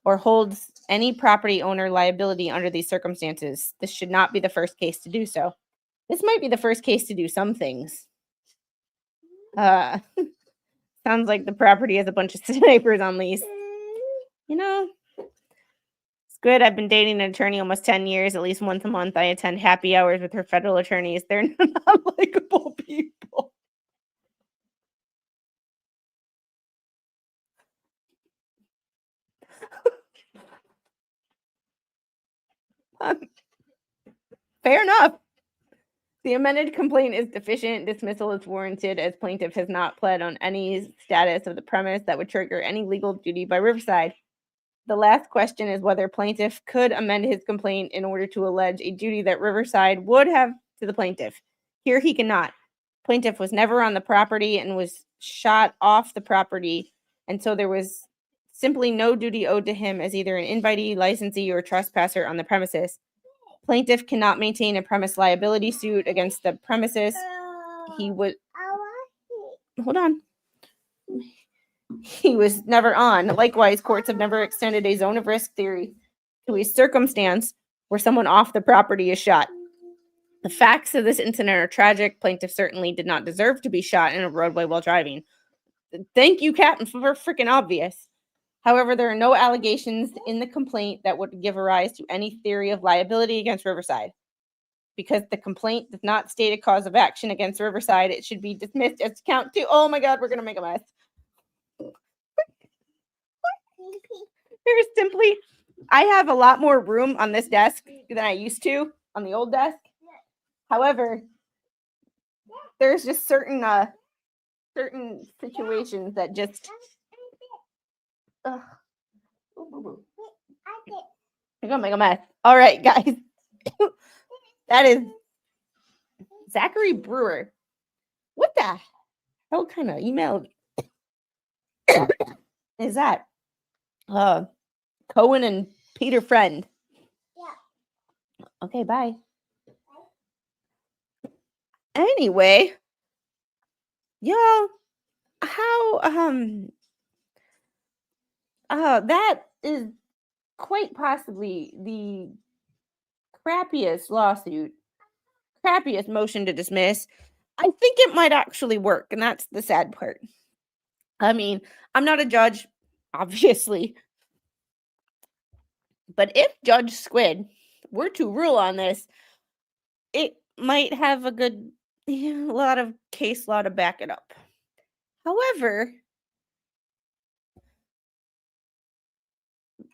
or holds any property owner liability under these circumstances. This should not be the first case to do so. This might be the first case to do some things. Sounds like the property has a bunch of snipers on lease. You know, it's good. I've been dating an attorney almost 10 years. At least once a month, I attend happy hours with her federal attorneys. They're not likable people. Fair enough. The amended complaint is deficient. Dismissal is warranted as plaintiff has not pled on any status of the premise that would trigger any legal duty by Riverside. The last question is whether plaintiff could amend his complaint in order to allege a duty that Riverside would have to the plaintiff. Here he cannot. Plaintiff was never on the property and was shot off the property, and so there was simply no duty owed to him as either an invitee, licensee, or trespasser on the premises. Plaintiff cannot maintain a premise liability suit against the premises. He was never on. Likewise, courts have never extended a zone of risk theory to a circumstance where someone off the property is shot. The facts of this incident are tragic. Plaintiff certainly did not deserve to be shot in a roadway while driving. Thank you, Captain, for freaking obvious. However, there are no allegations in the complaint that would give rise to any theory of liability against Riverside. Because the complaint does not state a cause of action against Riverside, it should be dismissed as count 2. Oh my God, we're going to make a mess. Very simply, I have a lot more room on this desk than I used to on the old desk. However, there's just certain situations that just you're gonna make a mess. All right, guys. That is Zachary Brewer. What the hell kind of email is that? Cohen and Peter Friend. Yeah. Okay, bye. Anyway, y'all, how that is quite possibly the crappiest lawsuit, crappiest motion to dismiss. I think it might actually work, and that's the sad part. I mean, I'm not a judge, obviously, but if Judge Squid were to rule on this, it might have a good lot of case law to back it up. However,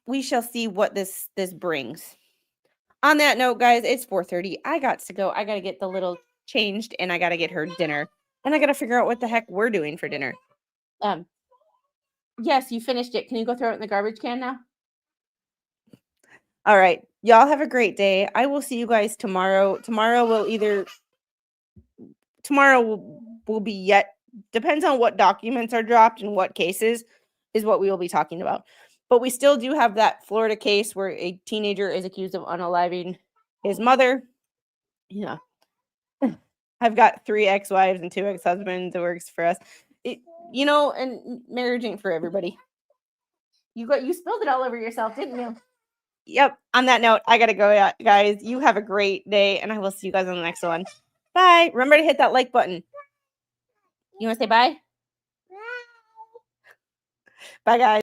we shall see what this brings. On that note, guys, it's 4:30. I got to go. I got to get the little changed, and I got to get her dinner. And I got to figure out what the heck we're doing for dinner. Yes, you finished it. Can you go throw it in the garbage can now? All right. Y'all have a great day. I will see you guys tomorrow. Tomorrow will be yet, depends on what documents are dropped and what cases is what we will be talking about. But we still do have that Florida case where a teenager is accused of unaliving his mother. Yeah. I've got 3 ex-wives and 2 ex-husbands. It works for us. And marriage ain't for everybody. You spilled it all over yourself, didn't you? Yep. On that note, I gotta go, guys. You have a great day, and I will see you guys on the next one. Bye. Remember to hit that like button. You want to say bye? Bye, guys.